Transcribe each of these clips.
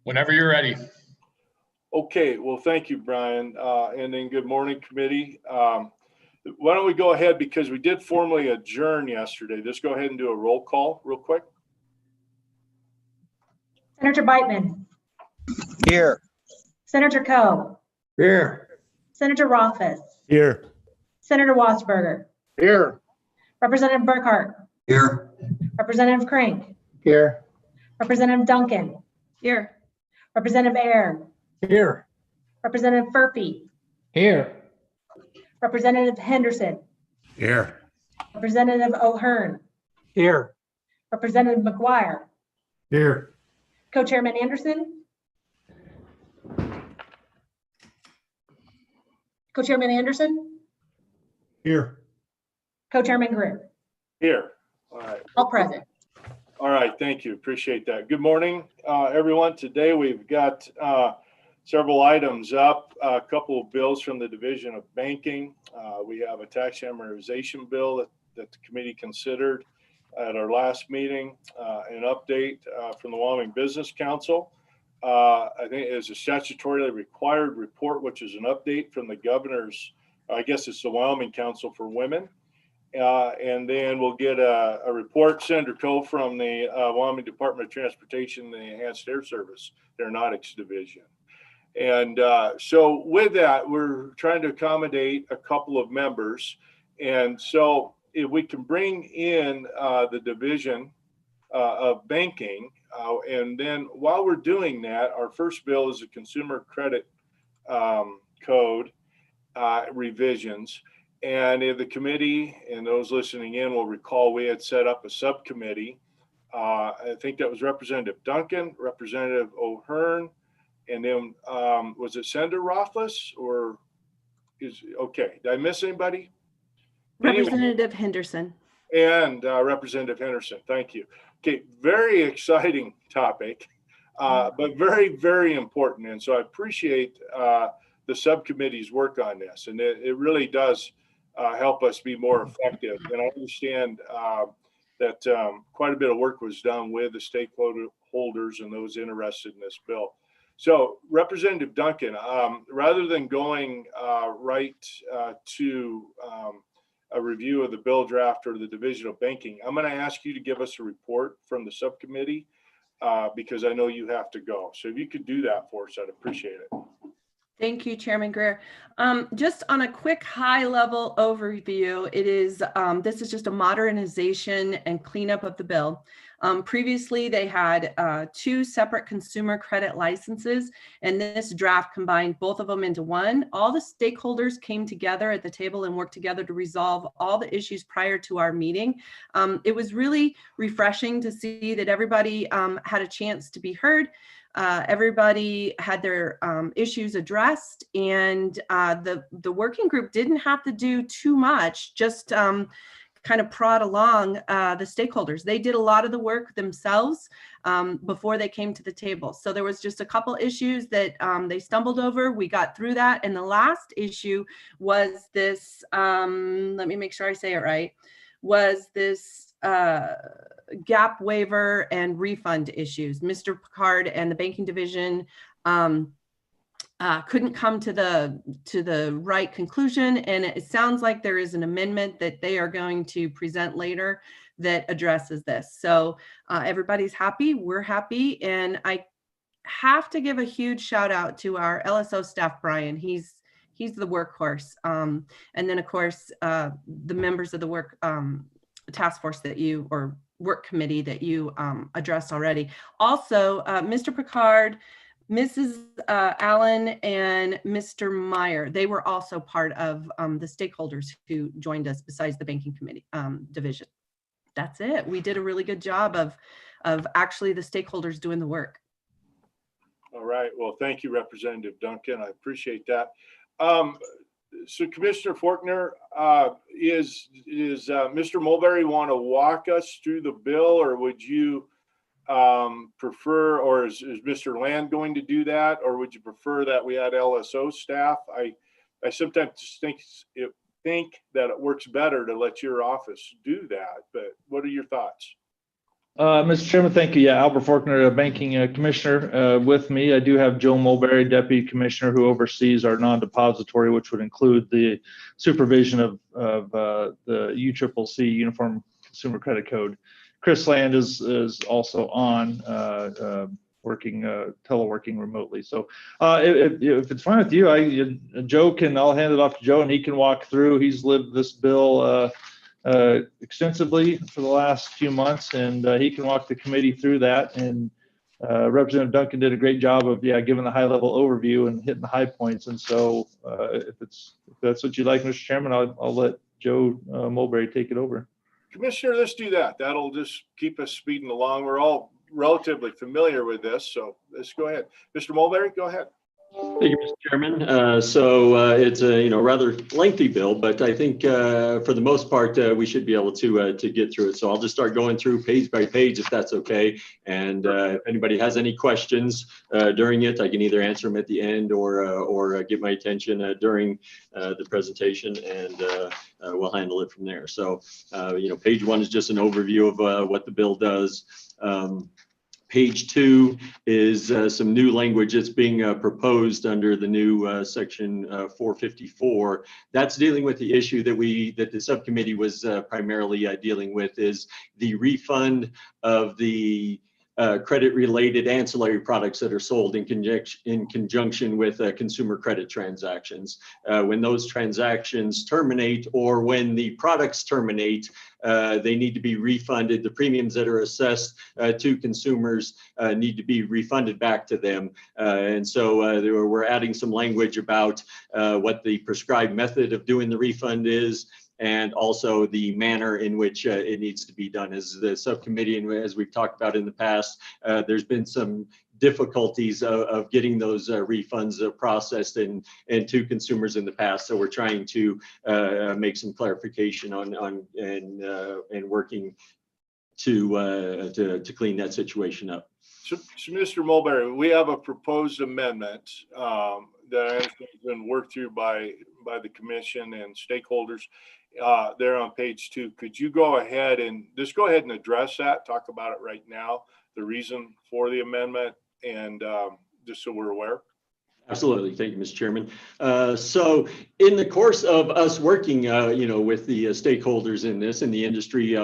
Whenever you're ready. Okay, well, thank you, Brian. And then good morning, committee. Why don't we go ahead, because we did formally adjourn yesterday. Just go ahead and do a roll call real quick. Senator Beitman. Here. Senator Coe. Here. Senator Rothfuss. Here. Senator Wasberger. Here. Representative Burkhart. Here. Representative Crank. Here. Representative Duncan. Here. Representative Ayer. Here. Representative Furphy. Here. Representative Henderson. Here. Representative O'Hearn. Here. Representative McGuire. Here. Co-Chairman Anderson. Co-Chairman Anderson. Here. Co-Chairman Greer. Here. All right. All present. All right. Thank you. Appreciate that. Good morning, everyone. Today we've got several items up, a couple of bills from the Division of Banking. We have a tax amortization bill that the committee considered at our last meeting, an update from the Wyoming Business Council. I think it is a statutorily required report, which is an update from the governor's, I guess it's the Wyoming Council for Women. And then we'll get a report, Senator Coe, from the Wyoming Department of Transportation, the Enhanced Air Service Aeronautics Division. And so with that, we're trying to accommodate a couple of members. And so if we can bring in the Division of Banking, and then while we're doing that, our first bill is a Consumer Credit Code revisions. And if the committee and those listening in will recall, we had set up a subcommittee. I think that was Representative Duncan, Representative O'Hearn, and then was it Senator Rothfuss or okay? Did I miss anybody? Representative Henderson. And Representative Henderson, thank you. Okay, very exciting topic, but very, very important. And so I appreciate the subcommittee's work on this. And it really does help us be more effective. And I understand that quite a bit of work was done with the stakeholders and those interested in this bill. So Representative Duncan, rather than going right to a review of the bill draft or the Division of Banking, I'm going to ask you to give us a report from the subcommittee because I know you have to go. So if you could do that for us, I'd appreciate it. Thank you, Chairman Greer. Just on a quick high-level overview, it is this is just a modernization and cleanup of the bill. Previously, they had two separate consumer credit licenses, and this draft combined both of them into one. All the stakeholders came together at the table and worked together to resolve all the issues prior to our meeting. It was really refreshing to see that everybody had a chance to be heard. Everybody had their issues addressed, and the working group didn't have to do too much, just kind of prod along the stakeholders. They did a lot of the work themselves before they came to the table. So there was just a couple issues that they stumbled over. We got through that. And the last issue was this, let me make sure I say it right, was this gap waiver and refund issues. Mr. Picard and the banking division couldn't come to the right conclusion, and it sounds like there is an amendment that they are going to present later that addresses this. So everybody's happy, we're happy, and I have to give a huge shout out to our LSO staff, Brian. He's the workhorse, and then of course the members of the work task force that you, or work committee that you addressed already. Also, Mr. Picard, Mrs. Allen, and Mr. Meyer, they were also part of the stakeholders who joined us besides the banking committee division. That's it. We did a really good job of actually the stakeholders doing the work. All right. Well, thank you, Representative Duncan. I appreciate that. So Commissioner Faulkner, is Mr. Mulberry want to walk us through the bill, or would you prefer, or is Mr. Land going to do that, or would you prefer that we had LSO staff? I sometimes think that it works better to let your office do that, but what are your thoughts? Mr. Chairman, thank you. Yeah, Albert Faulkner, Banking Commissioner, with me. I do have Joe Mulberry, Deputy Commissioner, who oversees our non-depository, which would include the supervision of the UCCC, Uniform Consumer Credit Code. Chris Land is also on, teleworking remotely. So if it's fine with you, I'll hand it off to Joe and he can walk through. He's lived this bill extensively for the last few months, and he can walk the committee through that. And Representative Duncan did a great job of giving the high level overview and hitting the high points. And so if that's what you like, Mr. Chairman, I'll let Joe Mulberry take it over. Commissioner, let's do that. That'll just keep us speeding along. We're all relatively familiar with this, so let's go ahead. Mr. Mulberry, go ahead. Thank you, Mr. Chairman. So it's a rather lengthy bill, but I think for the most part we should be able to get through it. So I'll just start going through page by page, if that's okay. And if anybody has any questions during it, I can either answer them at the end or get my attention during the presentation, and we'll handle it from there. So page 1 is just an overview of what the bill does. Page 2 is some new language that's being proposed under the new section 454. That's dealing with the issue that the subcommittee was primarily dealing with, is the refund of the credit-related ancillary products that are sold in conjunction with consumer credit transactions. When those transactions terminate, or when the products terminate, they need to be refunded. The premiums that are assessed to consumers need to be refunded back to them. And so we're adding some language about what the prescribed method of doing the refund is, and also the manner in which it needs to be done. As the subcommittee, and as we've talked about in the past, there's been some difficulties of getting those refunds processed and to consumers in the past. So we're trying to make some clarification on and working to clean that situation up. So Mr. Mulberry, we have a proposed amendment that I understand has been worked through by the commission and stakeholders. There on page 2. Could you go ahead and address that, talk about it right now, the reason for the amendment, and just so we're aware? Absolutely. Thank you, Mr. Chairman. So in the course of us working, with the stakeholders in this and the industry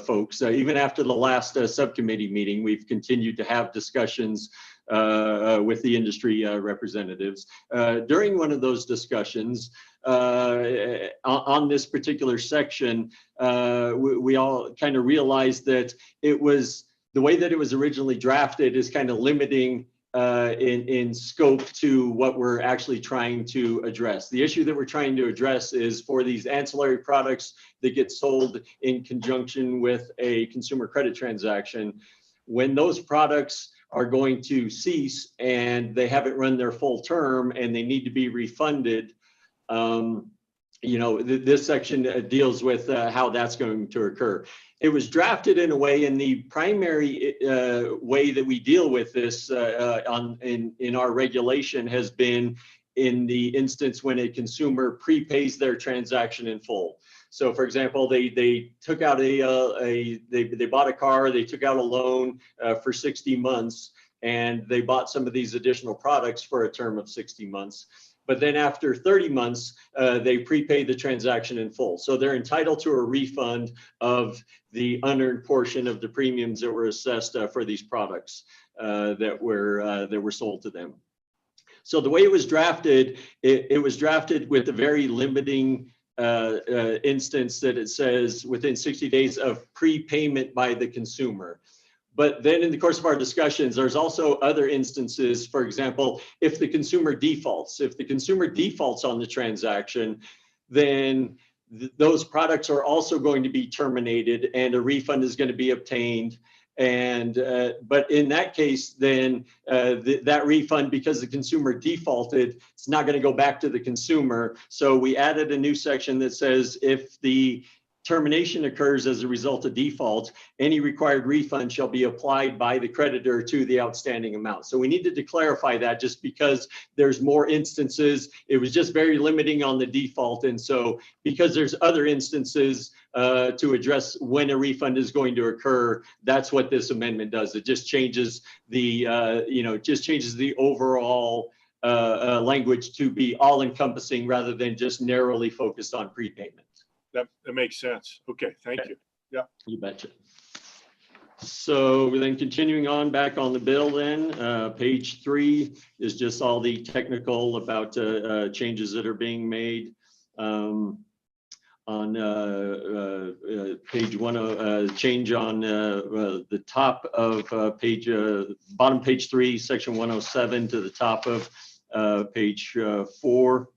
folks, even after the last subcommittee meeting, we've continued to have discussions with the industry representatives. During one of those discussions, on this particular section, we all kind of realized that the way that it was originally drafted is kind of limiting in scope to what we're actually trying to address. The issue that we're trying to address is for these ancillary products that get sold in conjunction with a consumer credit transaction. When those products are going to cease and they haven't run their full term and they need to be refunded, this section deals with how that's going to occur. It was drafted in a way, and the primary way that we deal with this in our regulation has been in the instance when a consumer prepays their transaction in full. So, for example, they took out they bought a car, they took out a loan for 60 months, and they bought some of these additional products for a term of 60 months. But then after 30 months, they prepaid the transaction in full. So they're entitled to a refund of the unearned portion of the premiums that were assessed for these products that were sold to them. So the way it was drafted, it was drafted with a very limiting instance that it says within 60 days of prepayment by the consumer. But then in the course of our discussions, there's also other instances. For example, if the consumer defaults on the transaction, then those products are also going to be terminated and a refund is going to be obtained. And but in that case, then that refund, because the consumer defaulted, it's not going to go back to the consumer. So we added a new section that says if the termination occurs as a result of default, any required refund shall be applied by the creditor to the outstanding amount. So we needed to clarify that just because there's more instances. It was just very limiting on the default. And so because there's other instances to address when a refund is going to occur. That's what this amendment does. It just changes the, just changes the overall language to be all encompassing rather than just narrowly focused on prepayment. That makes sense. Okay, thank you. Yeah. You betcha. So then continuing on back on the bill then, page 3 is just all the technical about changes that are being made. On page 1, change on the top of bottom page 3, section 107 to the top of page 4.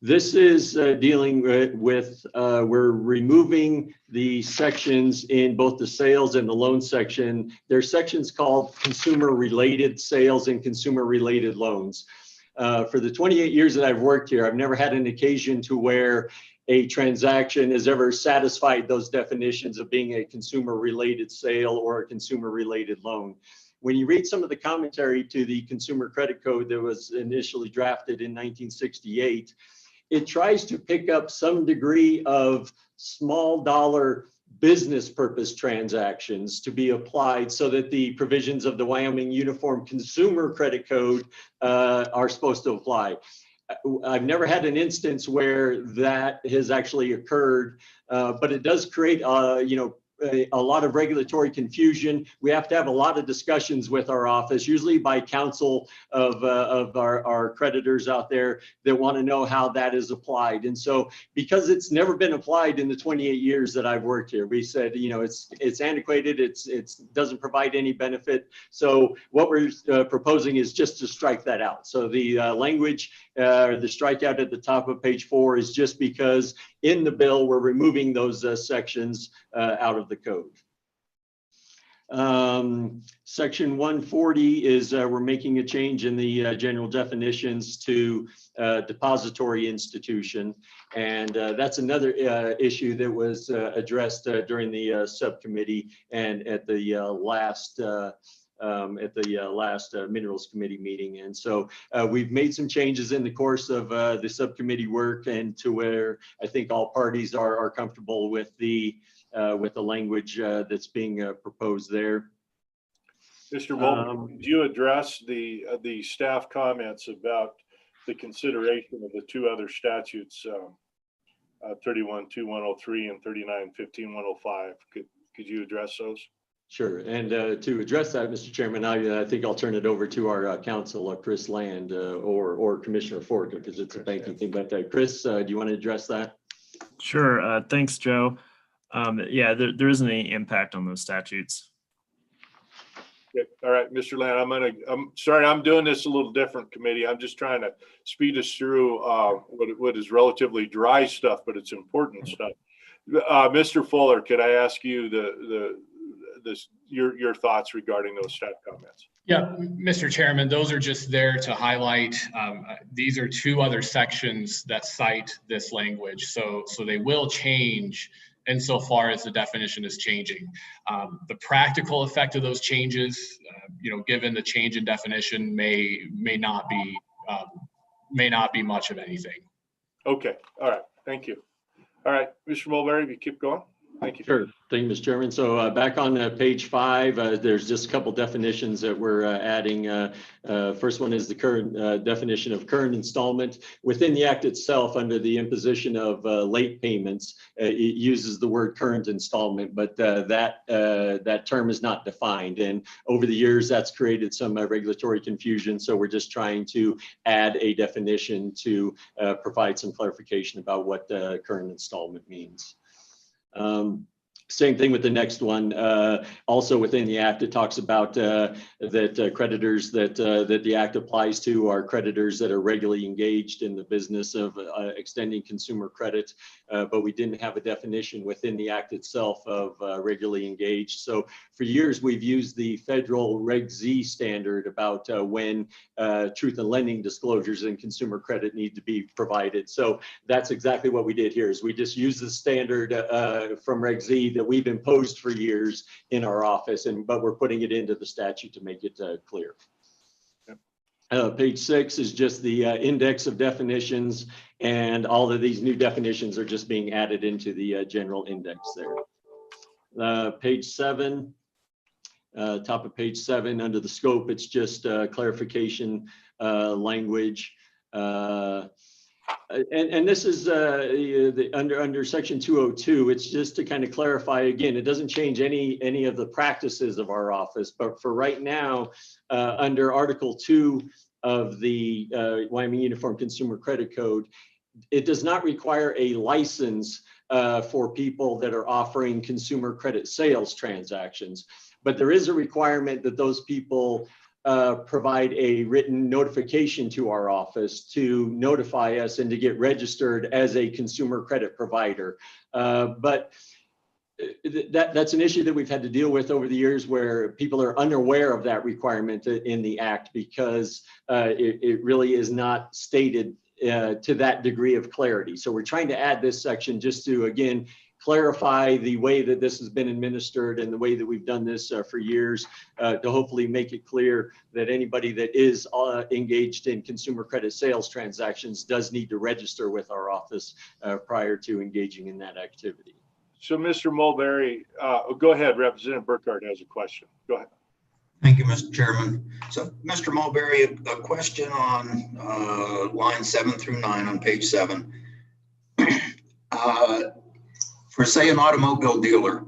This is dealing with we're removing the sections in both the sales and the loan section. There's sections called consumer related sales and consumer related loans. For the 28 years that I've worked here, I've never had an occasion to where a transaction has ever satisfied those definitions of being a consumer related sale or a consumer related loan. When you read some of the commentary to the Consumer Credit Code that was initially drafted in 1968, it tries to pick up some degree of small dollar business purpose transactions to be applied so that the provisions of the Wyoming Uniform Consumer Credit Code are supposed to apply. I've never had an instance where that has actually occurred, but it does create, a lot of regulatory confusion. We have to have a lot of discussions with our office, usually by counsel of our creditors out there that want to know how that is applied. And so because it's never been applied in the 28 years that I've worked here, we said, it's antiquated, it doesn't provide any benefit. So what we're proposing is just to strike that out. So the language, the strikeout at the top of page 4 is just because in the bill, we're removing those sections out of the code. Section 140 is we're making a change in the general definitions to depository institution. And that's another issue that was addressed during the subcommittee and at the last Minerals Committee meeting. And so we've made some changes in the course of the subcommittee work, and to where I think all parties are comfortable with the language that's being proposed there. Mr. Wolf, did you address the staff comments about the consideration of the 2 other statutes, 31-2103 and 39-15-105? Could you address those? Sure. And to address that, Mr. Chairman, I think I'll turn it over to our counsel, Chris Land, or Commissioner Ford, because it's a banking thing. But Chris, do you want to address that? Sure. Thanks, Joe. Yeah, there isn't any impact on those statutes. Okay. All right, Mr. Land, I'm sorry, I'm doing this a little different, committee. I'm just trying to speed us through what is relatively dry stuff, but it's important stuff. Mr. Fuller, could I ask you your thoughts regarding those staff comments? Yeah, Mr. Chairman, those are just there to highlight. These are 2 other sections that cite this language, so they will change insofar as the definition is changing. The practical effect of those changes, given the change in definition, may not be much of anything. Okay. All right. Thank you. All right, Mr. Mulberry, if you keep going. Thank you. Sure. Thank you, Mr. Chairman. So back on page 5, there's just a couple definitions that we're adding. First one is the current definition of current installment. Within the act itself, under the imposition of late payments, it uses the word current installment, but that term is not defined. And over the years, that's created some regulatory confusion. So we're just trying to add a definition to provide some clarification about what current installment means. Same thing with the next one. Also within the act, it talks about that creditors that the act applies to are creditors that are regularly engaged in the business of extending consumer credit, but we didn't have a definition within the act itself of regularly engaged. So for years, we've used the federal Reg Z standard about when truth in lending disclosures in consumer credit need to be provided. So that's exactly what we did here, is we just used the standard from Reg Z that we've imposed for years in our office, but we're putting it into the statute to make it clear. Yep. Page 6 is just the index of definitions, and all of these new definitions are just being added into the general index there. Page 7, top of page 7, under the scope, it's just clarification language. And this is under section 202. It's just to kind of clarify again. It doesn't change any of the practices of our office, but for right now, under Article 2 of the Wyoming Uniform Consumer Credit Code, it does not require a license for people that are offering consumer credit sales transactions, but there is a requirement that those people provide a written notification to our office to notify us and to get registered as a consumer credit provider. But that's an issue that we've had to deal with over the years, where people are unaware of that requirement in the Act, because it really is not stated to that degree of clarity. So we're trying to add this section just to, again, clarify the way that this has been administered and the way that we've done this for years, to hopefully make it clear that anybody that is engaged in consumer credit sales transactions does need to register with our office prior to engaging in that activity. So Mr. Mulberry, go ahead. Representative Burkhardt has a question. Go ahead. Thank you, Mr. Chairman. So, Mr. Mulberry, a question on line 7 through 9 on page 7. For, say, an automobile dealer,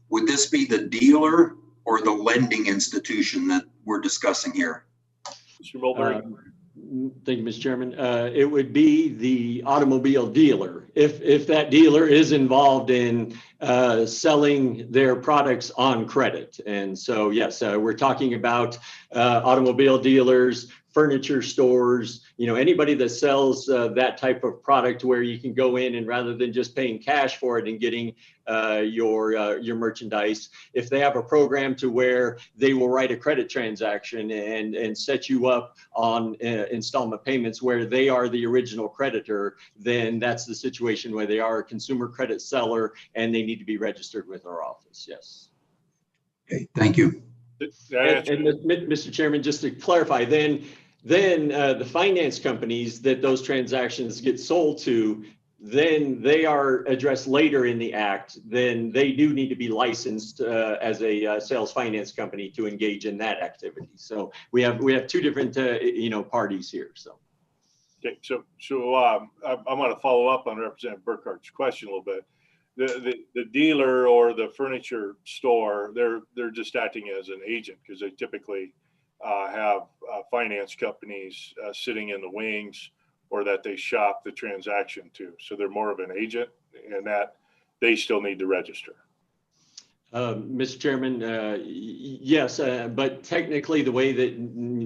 would this be the dealer or the lending institution that we're discussing here? Mr. Mulberry. Thank you, Mr. Chairman. It would be the automobile dealer if that dealer is involved in selling their products on credit. And so, yes, we're talking about automobile dealers, furniture stores, anybody that sells that type of product, where you can go in and rather than just paying cash for it and getting your merchandise, if they have a program to where they will write a credit transaction and set you up on installment payments where they are the original creditor, then that's the situation where they are a consumer credit seller and they need to be registered with our office. Yes. Okay, thank you. And Mr. Chairman, just to clarify, then the finance companies that those transactions get sold to, then they are addressed later in the Act. Then they do need to be licensed as a sales finance company to engage in that activity. So we have two different parties here. So. Okay, so I'm going to follow up on Representative Burkhardt's question a little bit. The dealer or the furniture store, they're just acting as an agent, because they typically have finance companies sitting in the wings, or that they shop the transaction to. So they're more of an agent, and that they still need to register. Mr. Chairman, yes, but technically the way that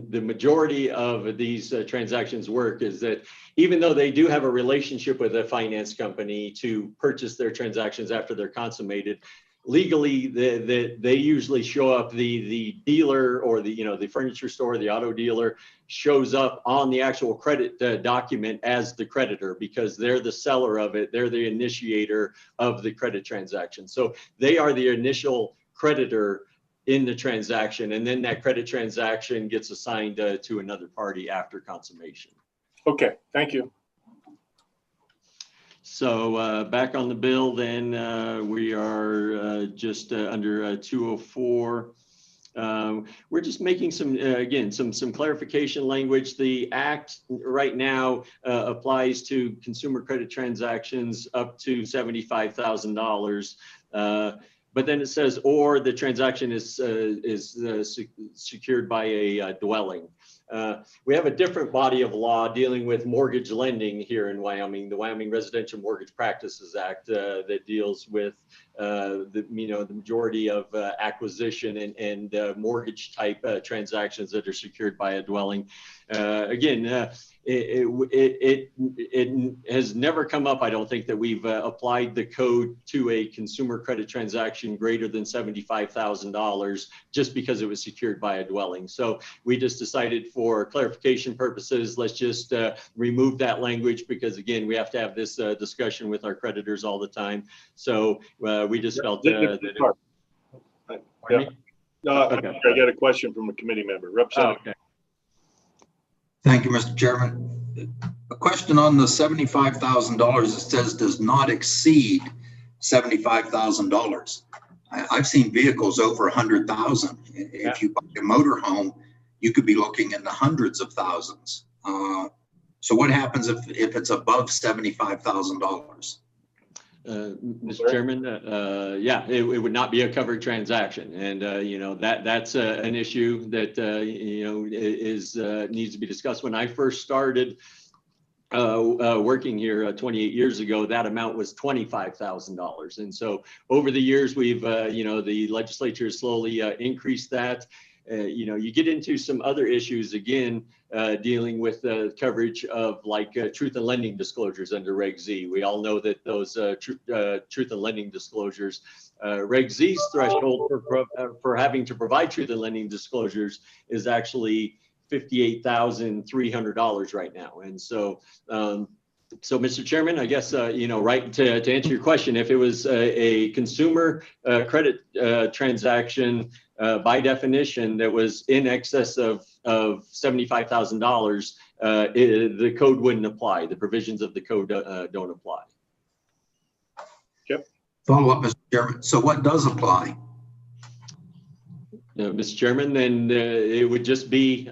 the majority of these transactions work is that even though they do have a relationship with a finance company to purchase their transactions after they're consummated, legally they usually show up, the dealer or the furniture store, the auto dealer shows up on the actual credit document as the creditor, because they're the seller of it, they're the initiator of the credit transaction. So they are the initial creditor in the transaction, and then that credit transaction gets assigned to another party after consummation. Okay, thank you. So back on the bill, then we are just under 204. We're just making some, again, some clarification language. The Act right now applies to consumer credit transactions up to $75,000. But then it says, or the transaction is secured by a dwelling. We have a different body of law dealing with mortgage lending here in Wyoming, the Wyoming Residential Mortgage Practices Act, that deals with the majority of acquisition and mortgage type transactions that are secured by a dwelling. Again, it has never come up, I don't think, that we've applied the code to a consumer credit transaction greater than $75,000 just because it was secured by a dwelling. So we just decided, for clarification purposes, let's just remove that language, because again, we have to have this discussion with our creditors all the time. So we just felt that I got a question from a committee member. Representative. Okay. Thank you, Mr. Chairman. A question on the $75,000. It says does not exceed $75,000. I've seen vehicles over 100,000. If you buy a motor home, you could be looking in the hundreds of thousands. So what happens if it's above $75,000? Mr. Chairman, yeah, it would not be a covered transaction, and that's an issue that needs to be discussed. When I first started working here 28 years ago, that amount was $25,000, and so over the years we've the legislature has slowly increased that. You get into some other issues again, dealing with the coverage of like truth in lending disclosures under Reg Z. We all know that those truth in lending disclosures, Reg Z's threshold for having to provide truth in lending disclosures is actually $58,300 right now. And so, Mr. Chairman, I guess, right to answer your question, if it was a consumer credit transaction, by definition, that was in excess of $75,000, the code wouldn't apply. The provisions of the code don't apply. Yep. Follow up, Mr. Chairman. So what does apply? Mr. Chairman, then it would just be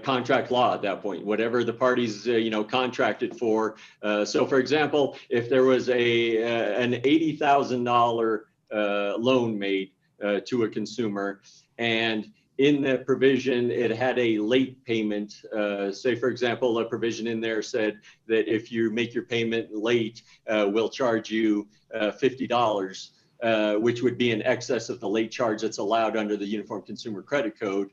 contract law at that point, whatever the parties contracted for. So, for example, if there was an $80,000 loan made to a consumer, and in the provision it had a late payment, say for example a provision in there said that if you make your payment late, we'll charge you $50. Which would be in excess of the late charge that's allowed under the Uniform Consumer Credit Code.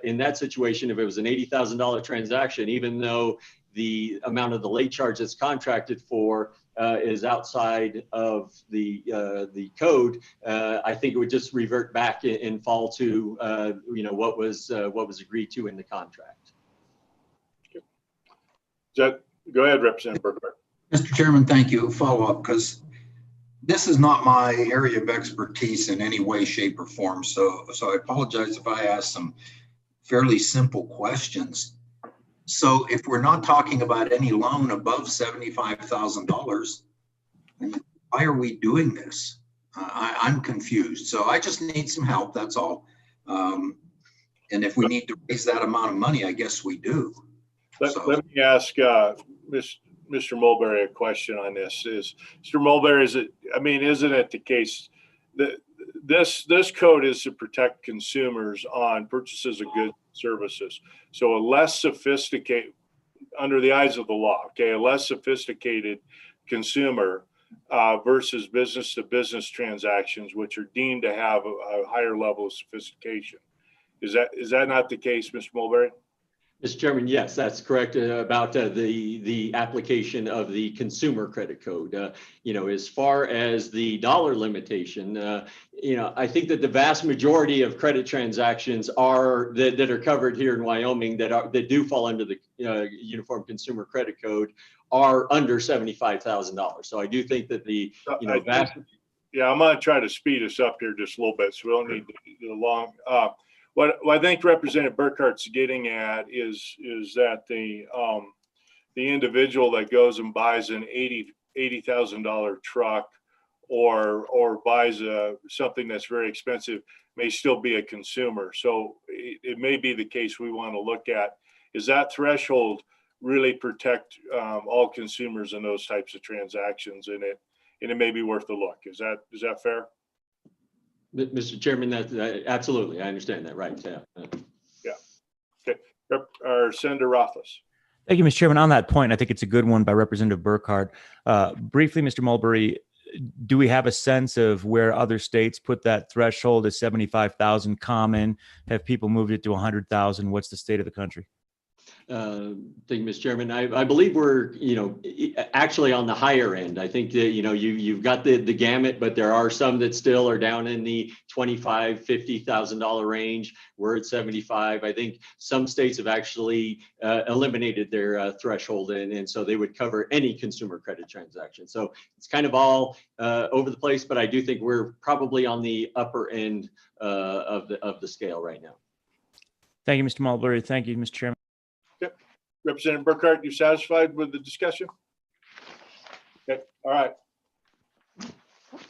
In that situation, if it was an $80,000 transaction, even though the amount of the late charge that's contracted for is outside of the code, I think it would just revert back and fall to what was agreed to in the contract. Go ahead, Representative Burkhart. Mr. Chairman, thank you. Follow up, because this is not my area of expertise in any way, shape, or form. So I apologize if I ask some fairly simple questions. So if we're not talking about any loan above $75,000, why are we doing this? I'm confused. So I just need some help. That's all. And if we need to raise that amount of money, I guess we do. Let me ask Mr. Mulberry a question on this. Mr. Mulberry, isn't it the case that this code is to protect consumers on purchases of goods and services? So a less sophisticated, under the eyes of the law, okay, a less sophisticated consumer versus business to business transactions, which are deemed to have a higher level of sophistication. Is that not the case, Mr. Mulberry? Mr. Chairman, yes, that's correct about the application of the Consumer Credit Code. As far as the dollar limitation, I think that the vast majority of credit transactions that are covered here in Wyoming that do fall under the Uniform Consumer Credit Code are under $75,000. So I do think that the vast. Yeah, I'm going to try to speed us up here just a little bit, so we don't need the long. What I think Representative Burkhart's getting at is that the individual that goes and buys an $80,000 truck or buys something that's very expensive may still be a consumer. So it may be the case we want to look at is that threshold really protect all consumers in those types of transactions, and it may be worth a look. Is that fair? Mr. Chairman, that absolutely, I understand that, right? Yeah. Yeah. Okay. Our Senator Rothfuss. Thank you, Mr. Chairman. On that point, I think it's a good one by Representative Burkhart. Briefly, Mr. Mulberry, do we have a sense of where other states put that threshold? Is 75,000 common? Have people moved it to 100,000? What's the state of the country? Thank you, Mr. Chairman. I believe we're, actually on the higher end. I think that, you've got the gamut, but there are some that still are down in the $25,000, $50,000 range. We're at 75. I think some states have actually eliminated their threshold, and so they would cover any consumer credit transaction. So it's kind of all over the place, but I do think we're probably on the upper end of the scale right now. Thank you, Mr. Mulberry. Thank you, Mr. Chairman. Representative Burkhart, you satisfied with the discussion? Okay, all right.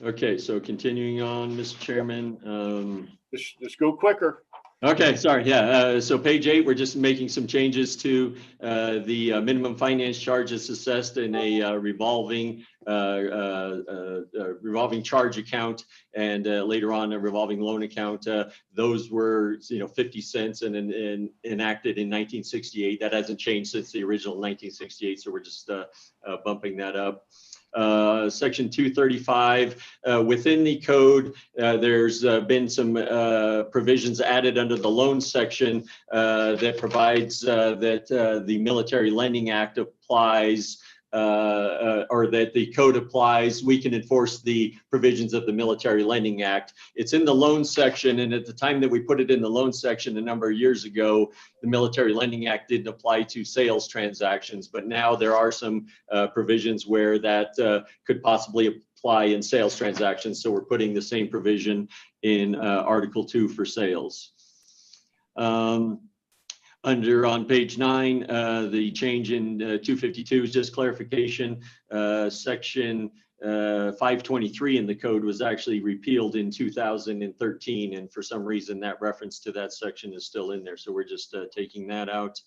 Okay, so continuing on, Mr. Chairman. Just go quicker. Okay, sorry. Yeah. So page 8, we're just making some changes to the minimum finance charges assessed in a revolving charge account, and later on a revolving loan account. Those were 50 cents and enacted in 1968. That hasn't changed since the original 1968. So we're just bumping that up. Section 235, within the code, there's been some provisions added under the loan section that provides that the Military Lending Act applies, or that the code applies. We can enforce the provisions of the Military Lending Act. It's in the loan section, and at the time that we put it in the loan section a number of years ago, the Military Lending Act didn't apply to sales transactions, but now there are some provisions where that could possibly apply in sales transactions. So we're putting the same provision in Article 2 for sales. On page 9, the change in 252 is just clarification. Section 523 in the code was actually repealed in 2013, and for some reason that reference to that section is still in there. So we're just taking that out.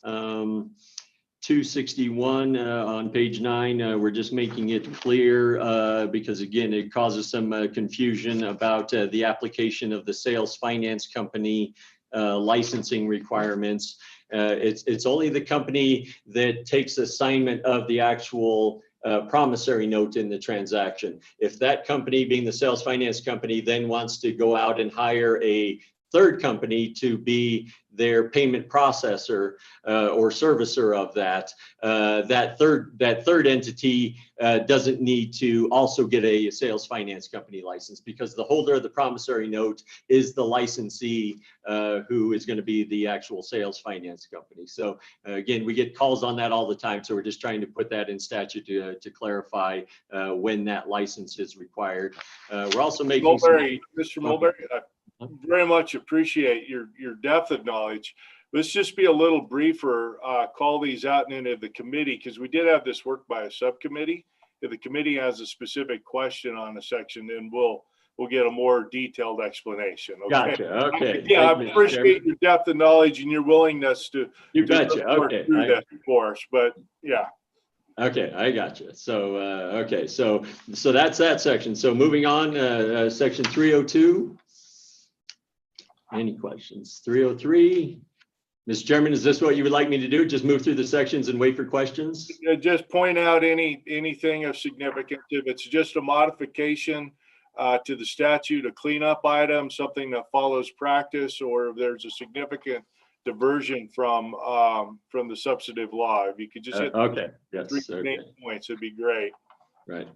261 on page 9, we're just making it clear because again, it causes some confusion about the application of the sales finance company licensing requirements. It's only the company that takes assignment of the actual promissory note in the transaction. If that company, being the sales finance company, then wants to go out and hire a third company to be their payment processor or servicer of that, that third entity doesn't need to also get a sales finance company license, because the holder of the promissory note is the licensee who is going to be the actual sales finance company. So again, we get calls on that all the time. So we're just trying to put that in statute to clarify when that license is required. We're also making Mr. Mulberry, very much appreciate your depth of knowledge. Let's just be a little briefer, call these out and into the committee, because we did have this work by a subcommittee. If the committee has a specific question on a section, then we'll get a more detailed explanation. Okay? Gotcha. Okay. Yeah, I appreciate your depth of knowledge and your willingness to you betcha. Okay. Through that for us, but yeah. Okay, I got you. So okay, so that's that section. So moving on, section 302. Any questions? 303. Mr. Chairman, is this what you would like me to do? Just move through the sections and wait for questions? Just point out anything of significance. If it's just a modification to the statute, a cleanup item, something that follows practice, or if there's a significant diversion from the substantive law. If you could just hit okay. Yes. 3 main points, it'd be great. Right.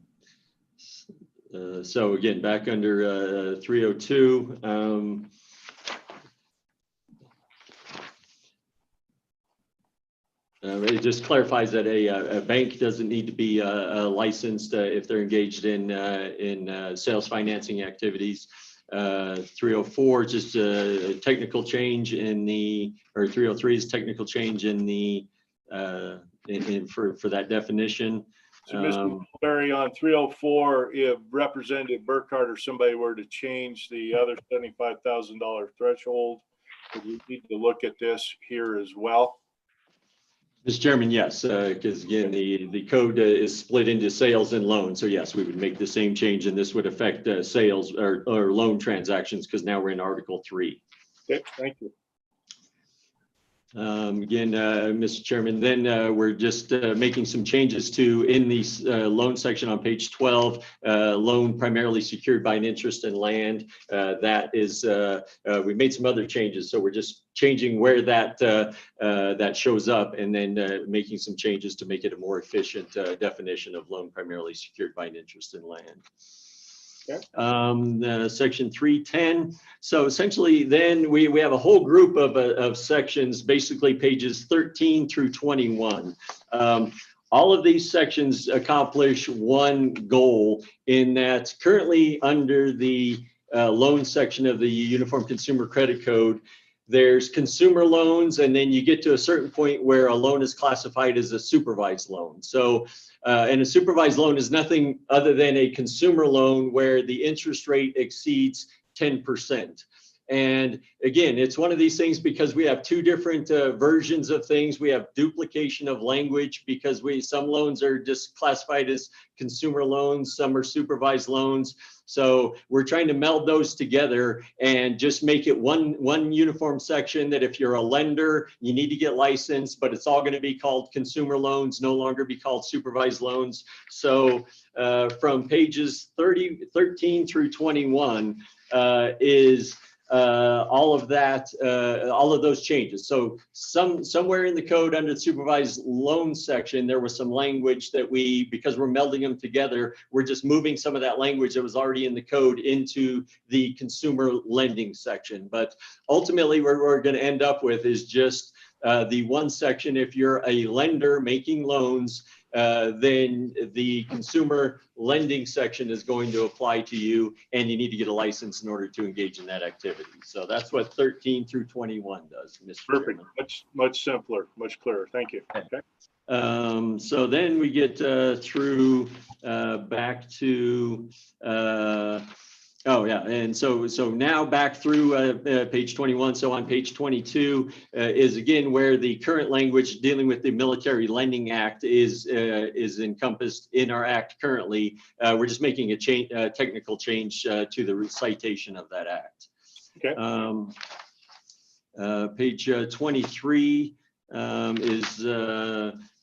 So again, back under 302. It just clarifies that a bank doesn't need to be licensed if they're engaged in sales financing activities. 304 just a technical change in the, or 303 is technical change in the for that definition. So Mr. Barry, on 304, if Representative Burkhart or somebody were to change the other $75,000 threshold, would we need to look at this here as well? Mr. Chairman, yes, because again, the code is split into sales and loans. So yes, we would make the same change, and this would affect sales or loan transactions, because now we're in Article 3. Okay, thank you. Again, Mr. Chairman, then we're just making some changes to in the loan section on page 12, loan primarily secured by an interest in land. That is, we made some other changes, so we're just changing where that that shows up, and then making some changes to make it a more efficient definition of loan primarily secured by an interest in land. Okay. Section 310. So essentially, then we have a whole group of sections, basically pages 13 through 21. All of these sections accomplish one goal, in that currently under the loan section of the Uniform Consumer Credit Code, there's consumer loans, and then you get to a certain point where a loan is classified as a supervised loan. So, and a supervised loan is nothing other than a consumer loan where the interest rate exceeds 10%. And again, it's one of these things because we have two different versions of things. We have duplication of language because some loans are just classified as consumer loans, some are supervised loans. So we're trying to meld those together and just make it one uniform section that if you're a lender, you need to get licensed, but it's all going to be called consumer loans, no longer be called supervised loans. So from pages 13 through 21 is all of that, all of those changes. So somewhere in the code under the supervised loan section, there was some language that because we're melding them together, we're just moving some of that language that was already in the code into the consumer lending section. But ultimately, where we're going to end up with is just the one section. If you're a lender making loans, then the consumer lending section is going to apply to you, and you need to get a license in order to engage in that activity. So that's what 13 through 21 does, Mr. Perfect. Chairman. Much simpler, much clearer. Thank you. Okay. So then we get through back to oh yeah, and so now back through page 21. So on page 22 is again where the current language dealing with the Military Lending Act is encompassed in our act currently. We're just making a technical change to the recitation of that act. Okay. Page 23 is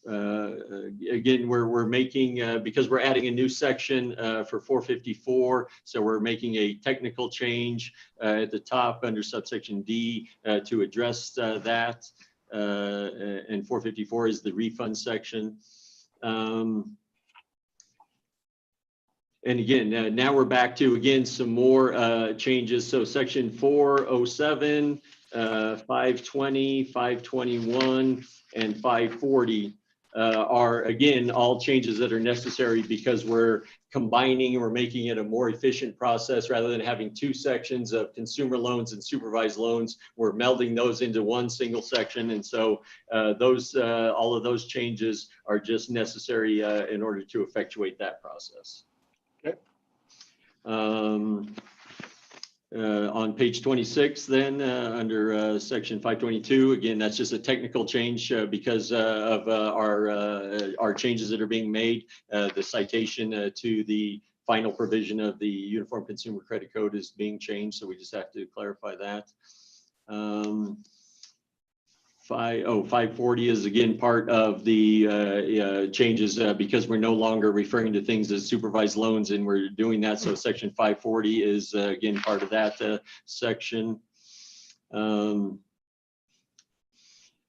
again, we're making, because we're adding a new section for 454, so we're making a technical change at the top under subsection D to address that. And 454 is the refund section. And again, now we're back to, again, some more changes. So section 407, 520, 521, and 540 are, again, all changes that are necessary because we're combining, we're making it a more efficient process rather than having two sections of consumer loans and supervised loans. We're melding those into one single section. And so all of those changes are just necessary in order to effectuate that process. Okay. On page 26, then under section 522, again, that's just a technical change because of our changes that are being made. The citation to the final provision of the Uniform Consumer Credit Code is being changed, so we just have to clarify that. 540 is again part of the changes because we're no longer referring to things as supervised loans, and we're doing that. So section 540 is again part of that section.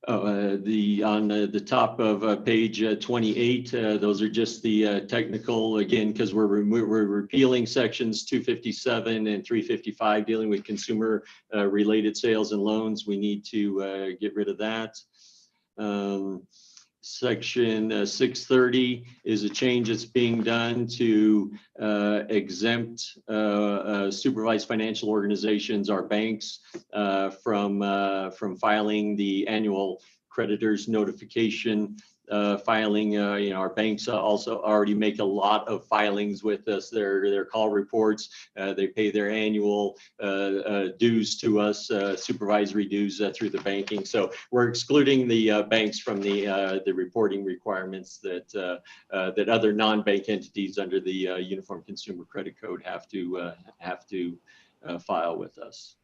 On the top of page 28, those are just the technical, again, because we're repealing sections 257 and 355 dealing with consumer related sales and loans. We need to get rid of that. Section 630 is a change that's being done to exempt supervised financial organizations, our banks, from filing the annual creditors notification filing. Our banks also already make a lot of filings with us. Their call reports, they pay their annual dues to us, supervisory dues through the banking. So we're excluding the banks from the reporting requirements that other non-bank entities under the Uniform Consumer Credit Code have to file with us.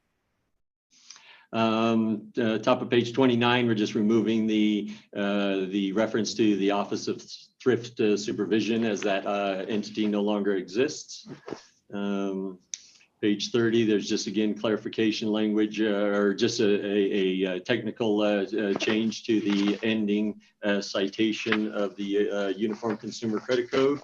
Top of page 29, we're just removing the reference to the Office of Thrift Supervision, as that entity no longer exists. Page 30, there's just, again, clarification language or just a technical change to the ending citation of the Uniform Consumer Credit Code.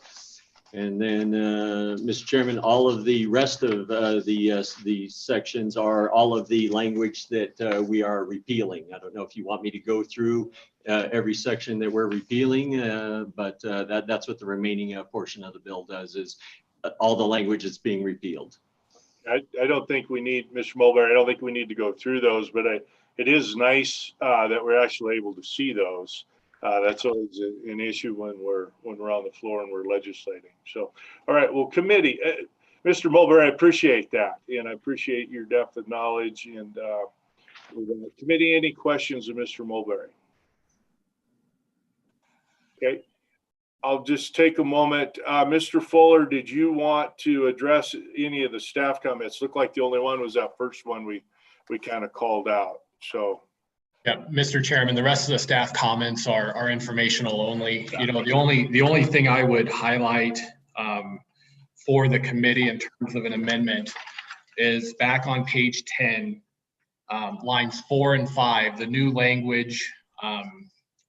And then, Mr. Chairman, all of the rest of the sections are all of the language that we are repealing. I don't know if you want me to go through every section that we're repealing, but that's what the remaining portion of the bill does, is all the language that's being repealed. I don't think we need, Mr. Mulberry, I don't think we need to go through those, but it is nice that we're actually able to see those. That's always an issue when we're on the floor and we're legislating. So, all right, well, committee, Mr. Mulberry, I appreciate that, and I appreciate your depth of knowledge. And committee, any questions of Mr. Mulberry? Okay, I'll just take a moment. Mr. Fuller, did you want to address any of the staff comments? Looked like the only one was that first one we kind of called out. So. Yeah, Mr. Chairman, the rest of the staff comments are informational only. You know, the only thing I would highlight for the committee in terms of an amendment is back on page 10, lines 4 and 5, the new language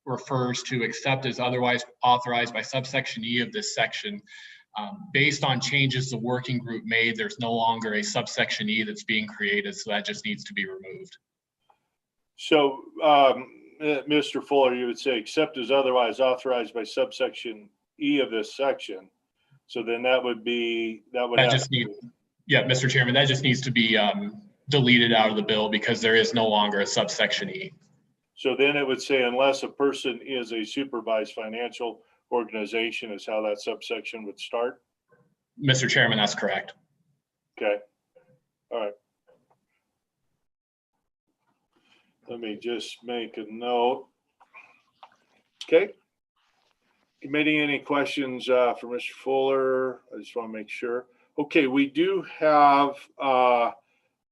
refers to except as otherwise authorized by subsection E of this section. Based on changes the working group made, there's no longer a subsection E that's being created, so that just needs to be removed. So, Mr. Fuller, you would say except as otherwise authorized by subsection E of this section. So then that would yeah, Mr. Chairman, that just needs to be deleted out of the bill because there is no longer a subsection E. So then it would say unless a person is a supervised financial organization is how that subsection would start? Mr. Chairman, that's correct. Okay. All right. Let me just make a note. Okay. Committee, any questions for Mr. Fuller? I just want to make sure. Okay, we do have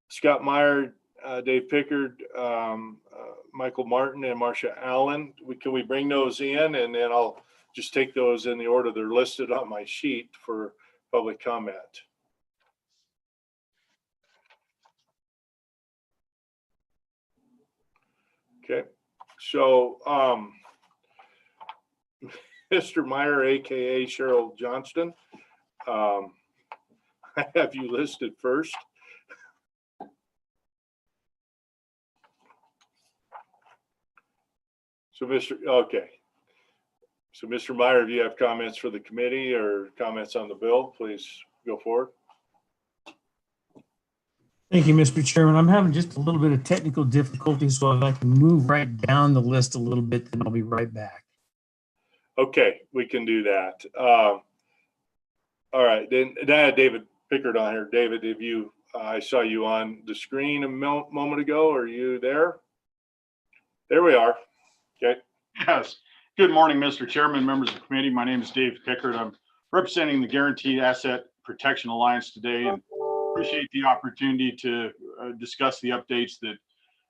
Scott Meyer, Dave Pickard, Michael Martin, and Marcia Allen. Can we bring those in, and then I'll just take those in the order they're listed on my sheet for public comment. Okay, so Mr. Meyer, aka Cheryl Johnston, I have you listed first. So okay. So Mr. Meyer, if you have comments for the committee or comments on the bill, please go forward. Thank you, Mr. Chairman. I'm having just a little bit of technical difficulty, so if I can move right down the list a little bit, then I'll be right back. Okay, we can do that. All right, then I had David Pickard on here. David, if you, I saw you on the screen a moment ago. Are you there? There we are. Okay. Yes. Good morning, Mr. Chairman, members of the committee. My name is Dave Pickard. I'm representing the Guaranteed Asset Protection Alliance today, and appreciate the opportunity to discuss the updates that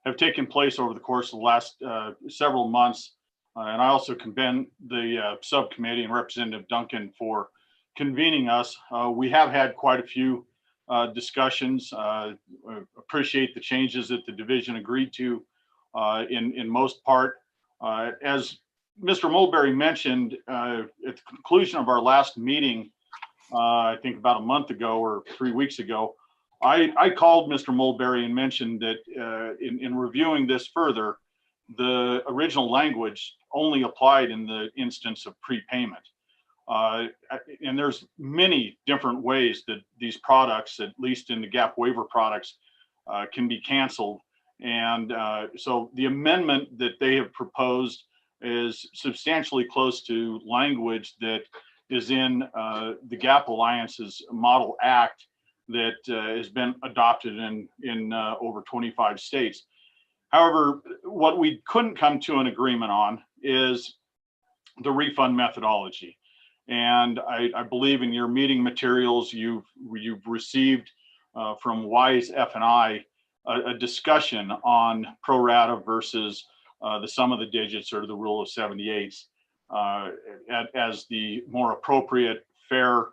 have taken place over the course of the last several months. And I also commend the subcommittee and Representative Duncan for convening us. We have had quite a few discussions. Appreciate the changes that the division agreed to in most part. As Mr. Mulberry mentioned, at the conclusion of our last meeting, I think about a month ago or 3 weeks ago, I called Mr. Mulberry and mentioned that in reviewing this further, the original language only applied in the instance of prepayment. And there's many different ways that these products, at least in the gap waiver products, can be canceled. And so the amendment that they have proposed is substantially close to language that is in the Gap Alliance's Model Act that has been adopted in over 25 states. However, what we couldn't come to an agreement on is the refund methodology. And I believe in your meeting materials, you've received from Wise F&I a discussion on pro rata versus the sum of the digits or the rule of 78s as the more appropriate, fair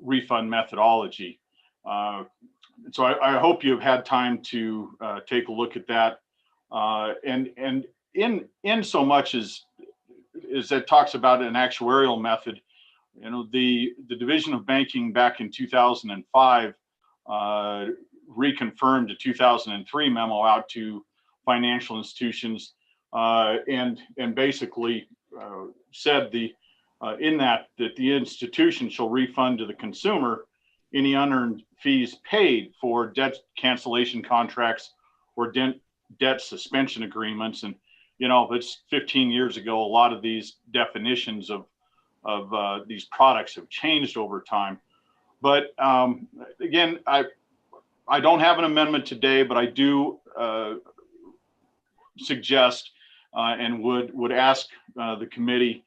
refund methodology. So I hope you've had time to take a look at that. And in so much as that talks about an actuarial method, you know, the Division of Banking back in 2005 reconfirmed a 2003 memo out to financial institutions and basically said in that the institution shall refund to the consumer any unearned fees paid for debt cancellation contracts or debt suspension agreements. And, you know, it's 15 years ago, a lot of these definitions of these products have changed over time. But again, I don't have an amendment today, but I do suggest and would ask the committee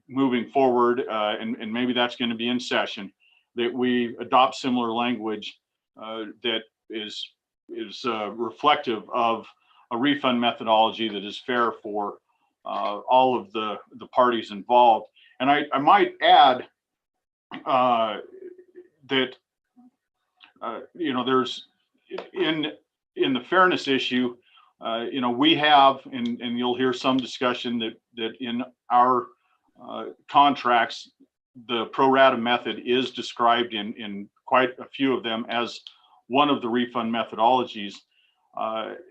moving forward, and maybe that's going to be in session, that we adopt similar language that is reflective of a refund methodology that is fair for all of the parties involved. And I might add that you know, there's in the fairness issue, you know, we have, and you'll hear some discussion that in our contracts, the pro rata method is described in quite a few of them as one of the refund methodologies.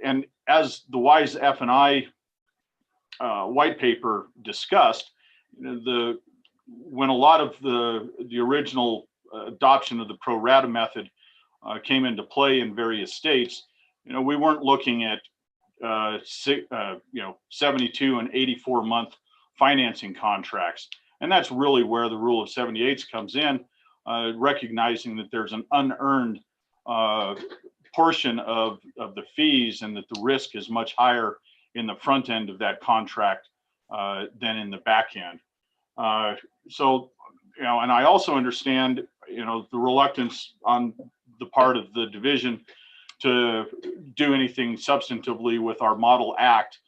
And as the WISE F&I white paper discussed, when a lot of the original adoption of the pro rata method came into play in various states, you know, we weren't looking at you know, 72 and 84 month financing contracts. And that's really where the rule of 78s comes in, recognizing that there's an unearned portion of the fees, and that the risk is much higher in the front end of that contract than in the back end. So, you know, and I also understand, you know, the reluctance on the part of the division to do anything substantively with our model act,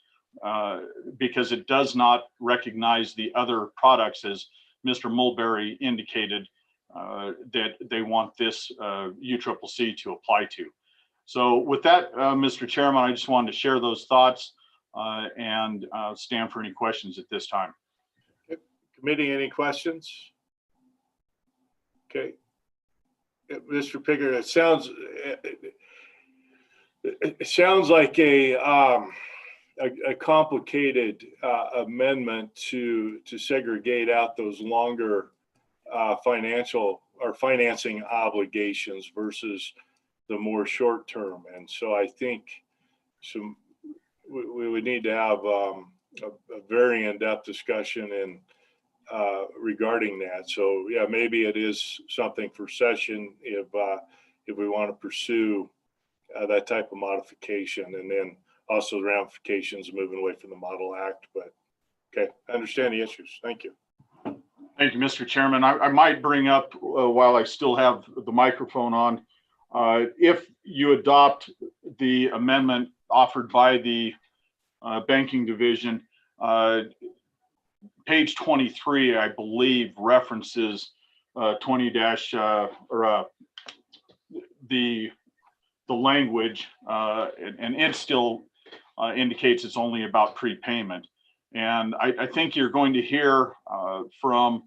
because it does not recognize the other products, as Mr. Mulberry indicated, that they want this UCCC to apply to. So with that, Mr. Chairman, I just wanted to share those thoughts and stand for any questions at this time. Okay. Committee, any questions? Okay. Mr. Pickard, it sounds like a complicated amendment to segregate out those longer financial or financing obligations versus the more short term. And so I think we would need to have a very in-depth discussion in regarding that. So yeah, maybe it is something for session if we want to pursue that type of modification, and then also the ramifications moving away from the Model Act. But okay, I understand the issues. Thank you. Thank you, Mr. Chairman. I might bring up, while I still have the microphone on, if you adopt the amendment offered by the banking division, page 23, I believe, references 20- the language, and it still indicates it's only about prepayment. And I think you're going to hear from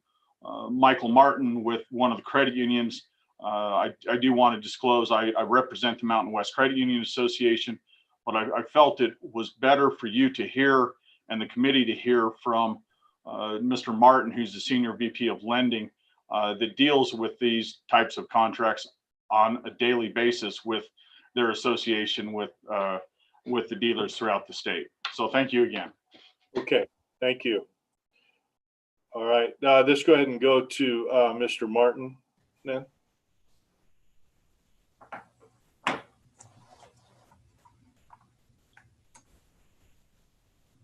Michael Martin with one of the credit unions. I do want to disclose I represent the Mountain West Credit Union Association, but I felt it was better for you to hear and the committee to hear from Mr. Martin, who's the Senior VP of Lending, that deals with these types of contracts on a daily basis with their association with the dealers throughout the state. So thank you again. Okay, thank you. All right, let's go ahead and go to Mr. Martin then.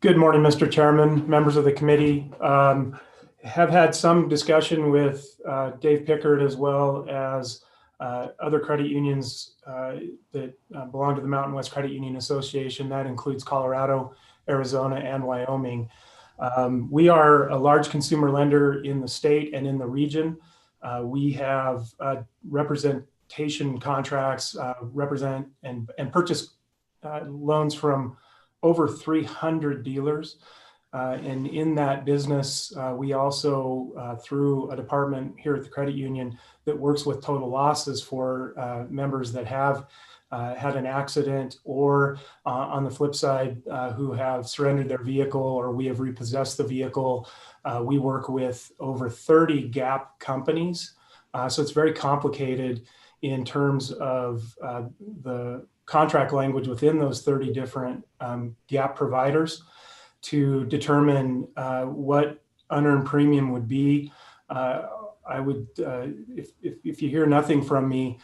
Good morning, Mr. Chairman, members of the committee. Have had some discussion with Dave Pickard as well as other credit unions that belong to the Mountain West Credit Union Association. That includes Colorado, Arizona, and Wyoming. We are a large consumer lender in the state and in the region. We have representation contracts, represent and purchase loans from over 300 dealers. And in that business, we also, through a department here at the credit union that works with total losses for members that have had an accident, or on the flip side, who have surrendered their vehicle or we have repossessed the vehicle. We work with over 30 GAP companies So it's very complicated in terms of the contract language within those 30 different gap providers to determine what unearned premium would be. I would, if you hear nothing from me,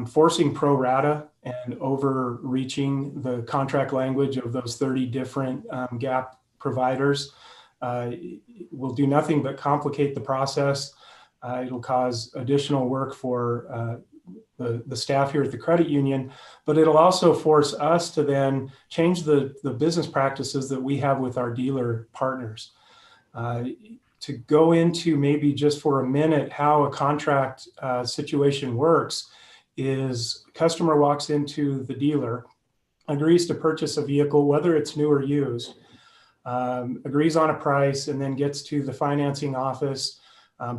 forcing pro rata and overreaching the contract language of those 30 different gap providers will do nothing but complicate the process. It'll cause additional work for the staff here at the credit union, but it'll also force us to then change the business practices that we have with our dealer partners. To go into maybe just for a minute how a contract situation works is customer walks into the dealer, agrees to purchase a vehicle, whether it's new or used, agrees on a price, and then gets to the financing office,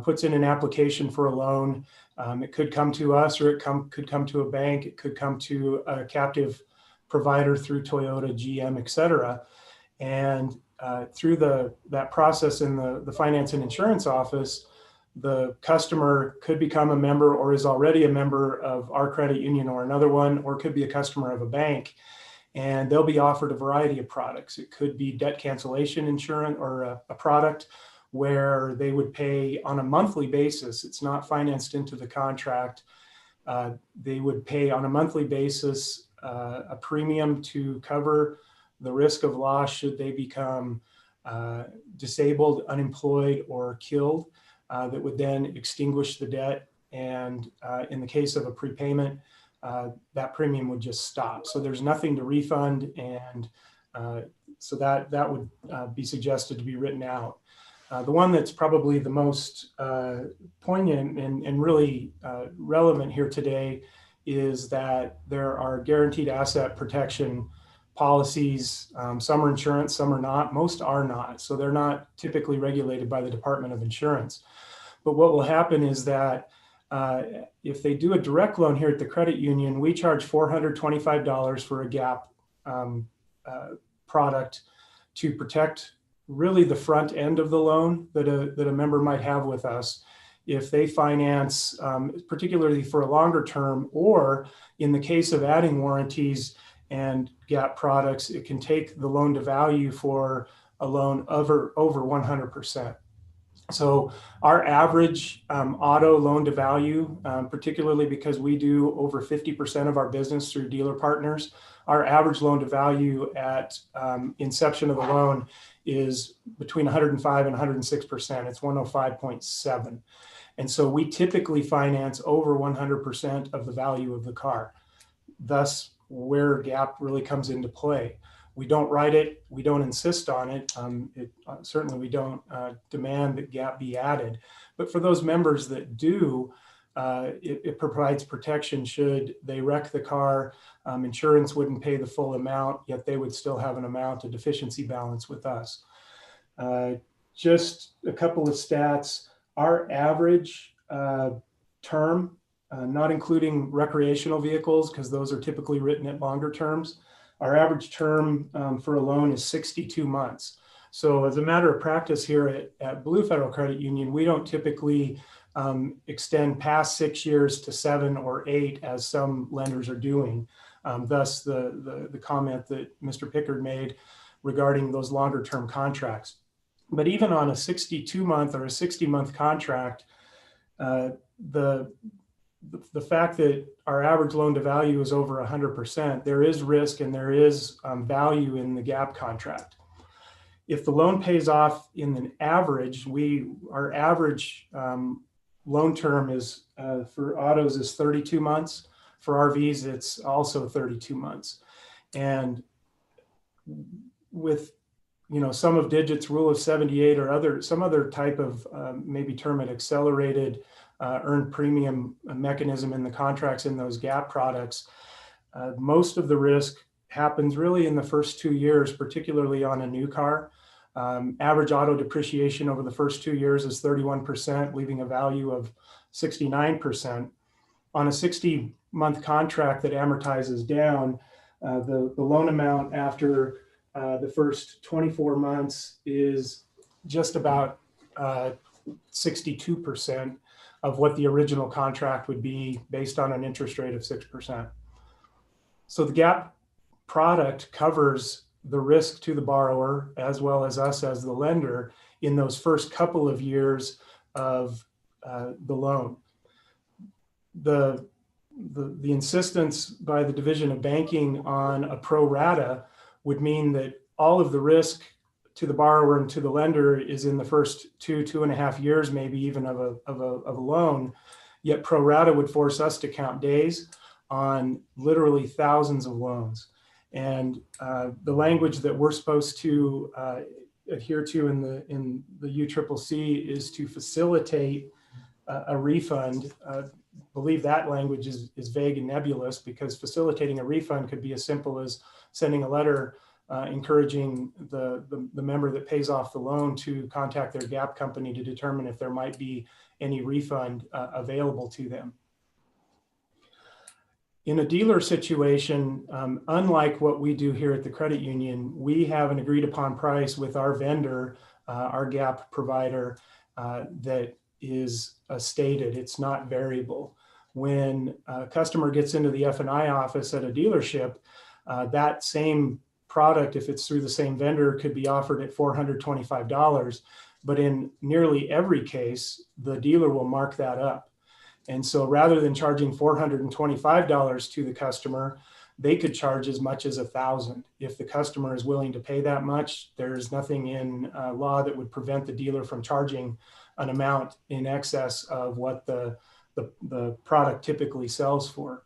puts in an application for a loan. It could come to us, or it could come to a bank. It could come to a captive provider through Toyota, GM, et cetera. And through that process in the finance and insurance office, the customer could become a member or is already a member of our credit union or another one, or could be a customer of a bank. And they'll be offered a variety of products. It could be debt cancellation insurance or a product where they would pay on a monthly basis. It's not financed into the contract. They would pay on a monthly basis a premium to cover the risk of loss should they become disabled, unemployed, or killed, that would then extinguish the debt. And in the case of a prepayment, that premium would just stop. So there's nothing to refund. And so that would be suggested to be written out. The one that's probably the most poignant and really relevant here today is that there are guaranteed asset protection policies. Some are insurance, some are not. Most are not. So they're not typically regulated by the Department of Insurance. But what will happen is that if they do a direct loan here at the credit union, we charge $425 for a gap product to protect really the front end of the loan that a member might have with us. If they finance, particularly for a longer term, or in the case of adding warranties and gap products, it can take the loan to value for a loan over 100%. So our average auto loan to value, particularly because we do over 50% of our business through dealer partners, our average loan to value at inception of the loan is between 105 and 106%. It's 105.7. And so we typically finance over 100% of the value of the car. Thus, where gap really comes into play. We don't write it. We don't insist on it. Certainly, we don't demand that gap be added. But for those members that do, it provides protection should they wreck the car. Insurance wouldn't pay the full amount, yet they would still have an amount of deficiency balance with us. Just a couple of stats. Our average term, not including recreational vehicles, because those are typically written at longer terms, our average term for a loan is 62 months. So as a matter of practice here at Blue Federal Credit Union, we don't typically extend past 6 years to 7 or 8 as some lenders are doing. Thus the comment that Mr. Pickard made regarding those longer term contracts. But even on a 62-month or a 60-month contract, the fact that our average loan to value is over 100%, there is risk and there is value in the gap contract. If the loan pays off in an average, our average loan term is for autos is 32 months. For RVs, it's also 32 months. And with some of Digit's rule of 78 or some other type of maybe term it accelerated earned premium mechanism in the contracts in those gap products, most of the risk happens really in the first 2 years, particularly on a new car. Average auto depreciation over the first 2 years is 31%, leaving a value of 69%. On a 60-month contract that amortizes down, the loan amount after the first 24 months is just about 62%, of what the original contract would be based on an interest rate of 6%. So the gap product covers the risk to the borrower as well as us as the lender in those first couple of years of the loan. The insistence by the Division of Banking on a pro rata would mean that all of the risk to the borrower and to the lender is in the first 2.5 years, maybe even of a loan. Yet pro rata would force us to count days on literally thousands of loans. And the language that we're supposed to adhere to in the UCCC is to facilitate a refund. Believe that language is vague and nebulous, because facilitating a refund could be as simple as sending a letter encouraging the member that pays off the loan to contact their gap company to determine if there might be any refund available to them. In a dealer situation, unlike what we do here at the credit union, we have an agreed upon price with our vendor, our gap provider, that is stated. It's not variable. When a customer gets into the F&I office at a dealership, that same product, if it's through the same vendor, could be offered at $425. But in nearly every case, the dealer will mark that up. And so rather than charging $425 to the customer, they could charge as much as $1,000. If the customer is willing to pay that much, there's nothing in law that would prevent the dealer from charging an amount in excess of what the product typically sells for.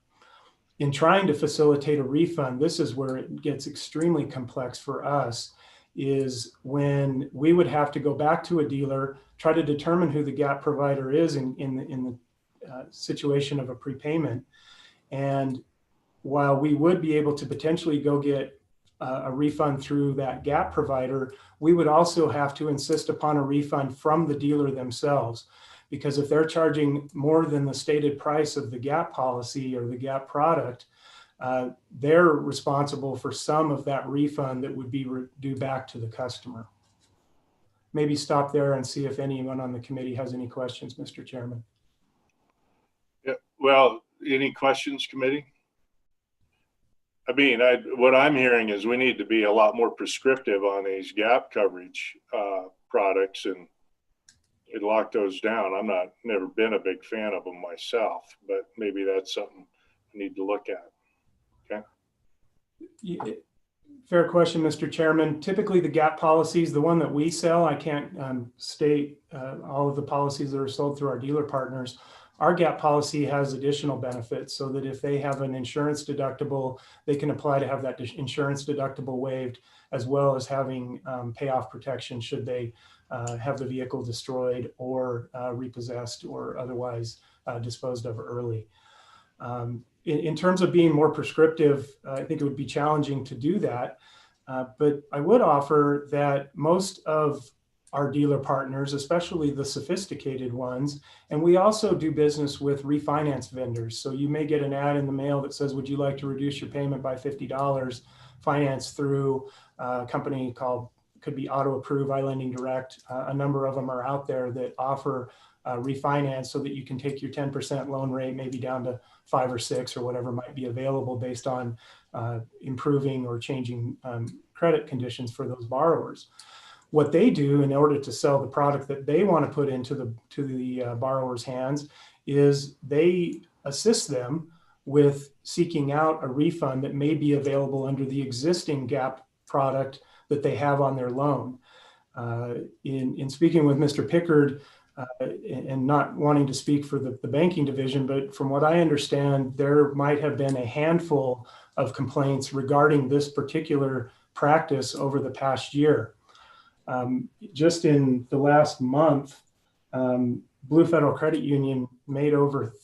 In trying to facilitate a refund, this is where it gets extremely complex for us, is when we would have to go back to a dealer, try to determine who the gap provider is in the situation of a prepayment. And while we would be able to potentially go get a refund through that gap provider, we would also have to insist upon a refund from the dealer themselves. Because if they're charging more than the stated price of the gap policy or the gap product, they're responsible for some of that refund that would be due back to the customer. Maybe stop there and see if anyone on the committee has any questions, Mr. Chairman. Yeah, well, any questions, committee? I mean, what I'm hearing is we need to be a lot more prescriptive on these gap coverage products and lock those down. I'm never been a big fan of them myself, but maybe that's something we need to look at. Okay. Fair question, Mr. Chairman. Typically the gap policies, the one that we sell, I can't state all of the policies that are sold through our dealer partners. Our gap policy has additional benefits, so that if they have an insurance deductible, they can apply to have that insurance deductible waived, as well as having payoff protection should they have the vehicle destroyed or repossessed or otherwise disposed of early. In terms of being more prescriptive, I think it would be challenging to do that. But I would offer that most of our dealer partners, especially the sophisticated ones, and we also do business with refinance vendors. So you may get an ad in the mail that says, would you like to reduce your payment by $50, finance through a company called, could be Auto Approve, iLending Direct. A number of them are out there that offer refinance so that you can take your 10% loan rate maybe down to 5 or 6 or whatever might be available based on improving or changing credit conditions for those borrowers. What they do in order to sell the product that they want to put into the borrower's hands is they assist them with seeking out a refund that may be available under the existing gap product that they have on their loan. In speaking with Mr. Pickard, and not wanting to speak for the banking division, but from what I understand, there might have been a handful of complaints regarding this particular practice over the past year. Just in the last month, Blue Federal Credit Union made over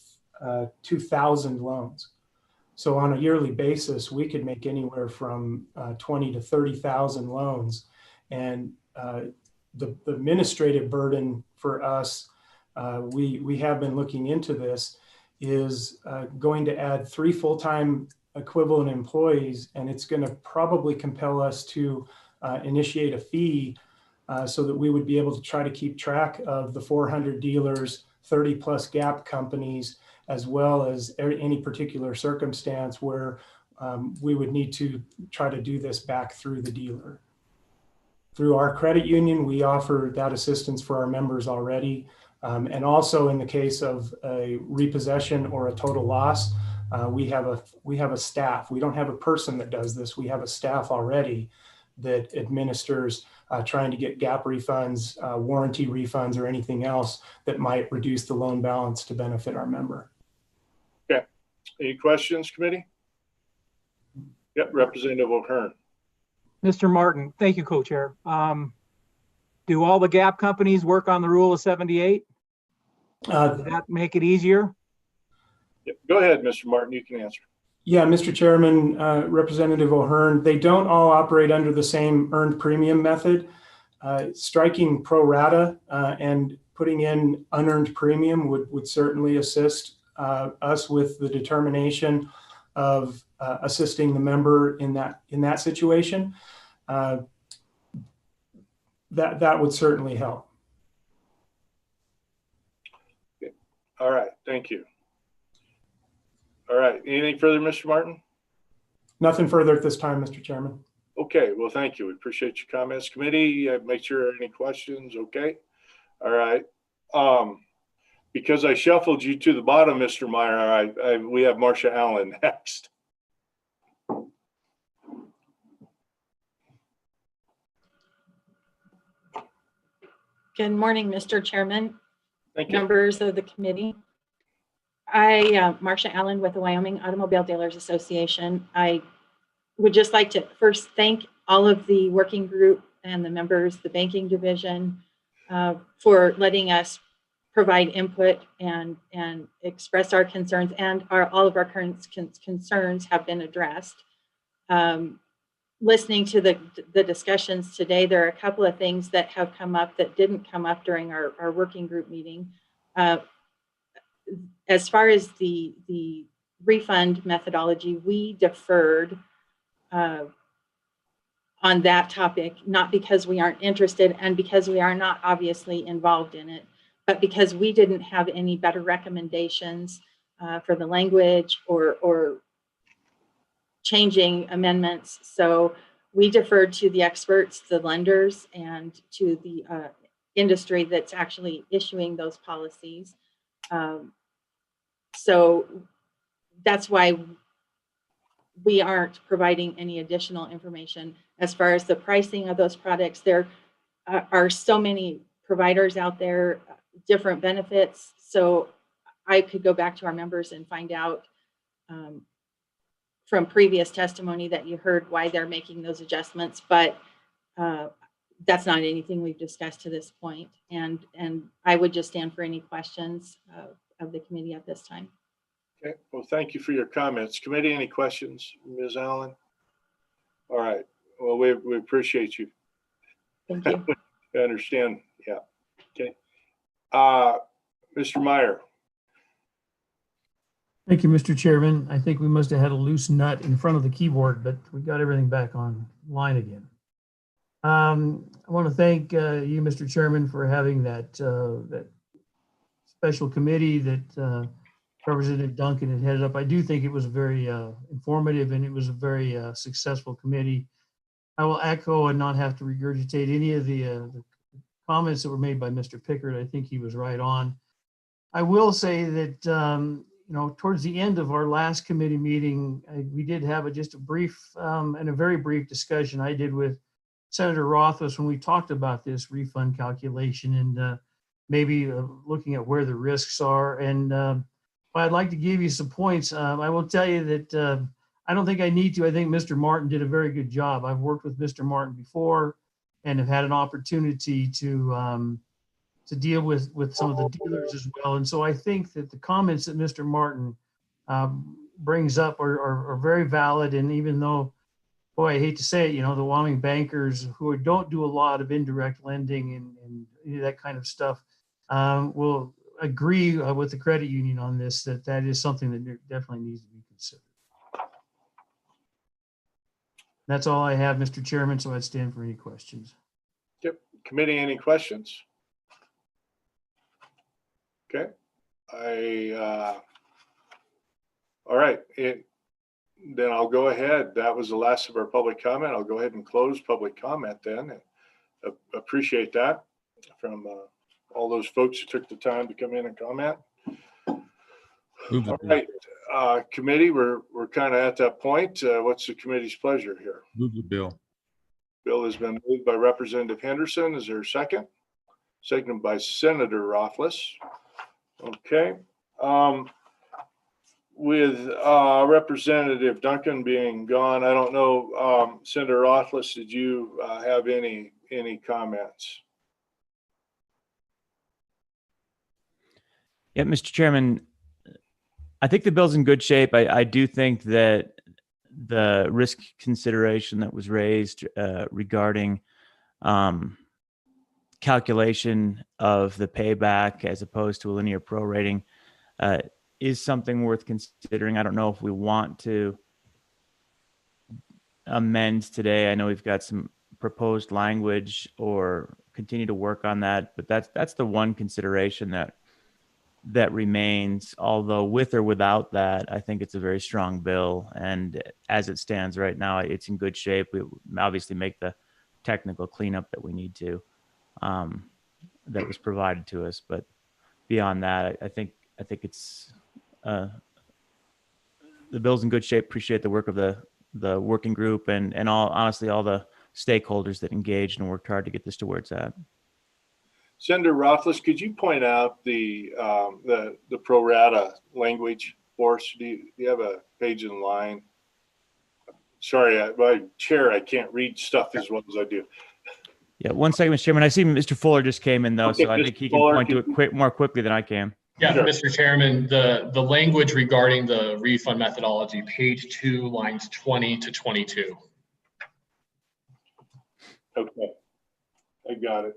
2,000 loans. So on a yearly basis, we could make anywhere from 20 to 30,000 loans. And the administrative burden for us, we have been looking into this, is going to add 3 full-time equivalent employees, and it's going to probably compel us to initiate a fee so that we would be able to try to keep track of the 400 dealers, 30 plus gap companies, as well as any particular circumstance where we would need to try to do this back through the dealer. Through our credit union, we offer that assistance for our members already. And also in the case of a repossession or a total loss, we have a staff. We don't have a person that does this. We have a staff already that administers trying to get gap refunds, warranty refunds, or anything else that might reduce the loan balance to benefit our member. Okay. Any questions, committee? Yep, Representative O'Hearn. Mr. Martin, thank you, co-chair. Do all the gap companies work on the rule of 78? Does that make it easier? Yep. Go ahead, Mr. Martin, you can answer. Yeah, Mr. Chairman, Representative O'Hearn, they don't all operate under the same earned premium method. Striking pro rata and putting in unearned premium would certainly assist us with the determination of assisting the member in that situation. That would certainly help. Okay. All right, thank you. All right, anything further, Mr. Martin? Nothing further at this time, Mr. Chairman. Okay, well, thank you. We appreciate your comments. Committee, make sure there are any questions. Okay. All right. Because I shuffled you to the bottom, Mr. Meyer, we have Marcia Allen next. Good morning, Mr. Chairman, Thank you. members of the committee. Marcia Allen with the Wyoming Automobile Dealers Association. I would just like to first thank all of the working group and the members, the banking division, for letting us provide input and express our concerns, and all of our current concerns have been addressed. Listening to the discussions today, there are a couple of things that have come up that didn't come up during our working group meeting. As far as the refund methodology, we deferred on that topic, not because we aren't interested and because we are not obviously involved in it, but because we didn't have any better recommendations for the language or changing amendments. So we deferred to the experts, the lenders, and to the industry that's actually issuing those policies. So that's why we aren't providing any additional information. As far as the pricing of those products, there are so many providers out there, different benefits. So I could go back to our members and find out from previous testimony that you heard why they're making those adjustments, but that's not anything we've discussed to this point. And I would just stand for any questions of the committee at this time. Okay, well, thank you for your comments. Committee, any questions, Ms. Allen? All right, well, we appreciate you. Thank you. I understand, yeah, okay. Mr. Meyer. Thank you, Mr. Chairman. I think we must have had a loose nut in front of the keyboard, but we got everything back online again. I want to thank you, Mr. Chairman, for having that special committee that Representative Duncan had headed up. I do think it was very informative, and it was a very successful committee. I will echo and not have to regurgitate any of the comments that were made by Mr. Pickard. I think he was right on. I will say that you know, towards the end of our last committee meeting, we did have just a brief and a very brief discussion I did with Senator Rothfuss when we talked about this refund calculation and maybe looking at where the risks are. And I'd like to give you some points. I will tell you that I don't think I need to. I think Mr. Martin did a very good job. I've worked with Mr. Martin before and have had an opportunity to deal with some of the dealers as well. And so I think that the comments that Mr. Martin brings up are very valid. And even though, boy, I hate to say it, you know, the Wyoming bankers who don't do a lot of indirect lending and that kind of stuff will agree with the credit union on this, that is something that definitely needs to be considered. That's all I have, Mr. Chairman, so I'd stand for any questions. Yep. Committee, any questions? Okay. All right. Then I'll go ahead. That was the last of our public comment. I'll go ahead and close public comment then. And appreciate that from all those folks who took the time to come in and comment. All right, committee, we're kind of at that point. What's the committee's pleasure here? Move the bill. Bill has been moved by Representative Henderson. Is there a second? Seconded by Senator Rothfuss. Okay. With Representative Duncan being gone, I don't know, Senator Rothfuss, did you have any comments? Yeah, Mr. Chairman, I think the bill's in good shape. I do think that the risk consideration that was raised regarding calculation of the payback as opposed to a linear prorating is something worth considering. I don't know if we want to amend today. I know we've got some proposed language or continue to work on that, but that's the one consideration that remains. Although with or without that, I think it's a very strong bill, and as it stands right now, it's in good shape. We obviously make the technical cleanup that we need to, that was provided to us, but beyond that, I think it's the bill's in good shape. Appreciate the work of the working group and honestly all the stakeholders that engaged and worked hard to get this to where it's at. Senator Rothfuss, could you point out the pro rata language for us? Do you have a page in line? Sorry, my chair, I can't read stuff as well as I do. Yeah, 1 second, Mr. Chairman. I see Mr. Fuller just came in though, Okay, so I think Mr. he can Fuller, point to it more quickly than I can. Yeah, Sure. Mr. Chairman, the language regarding the refund methodology, page 2, lines 20 to 22. Okay, I got it.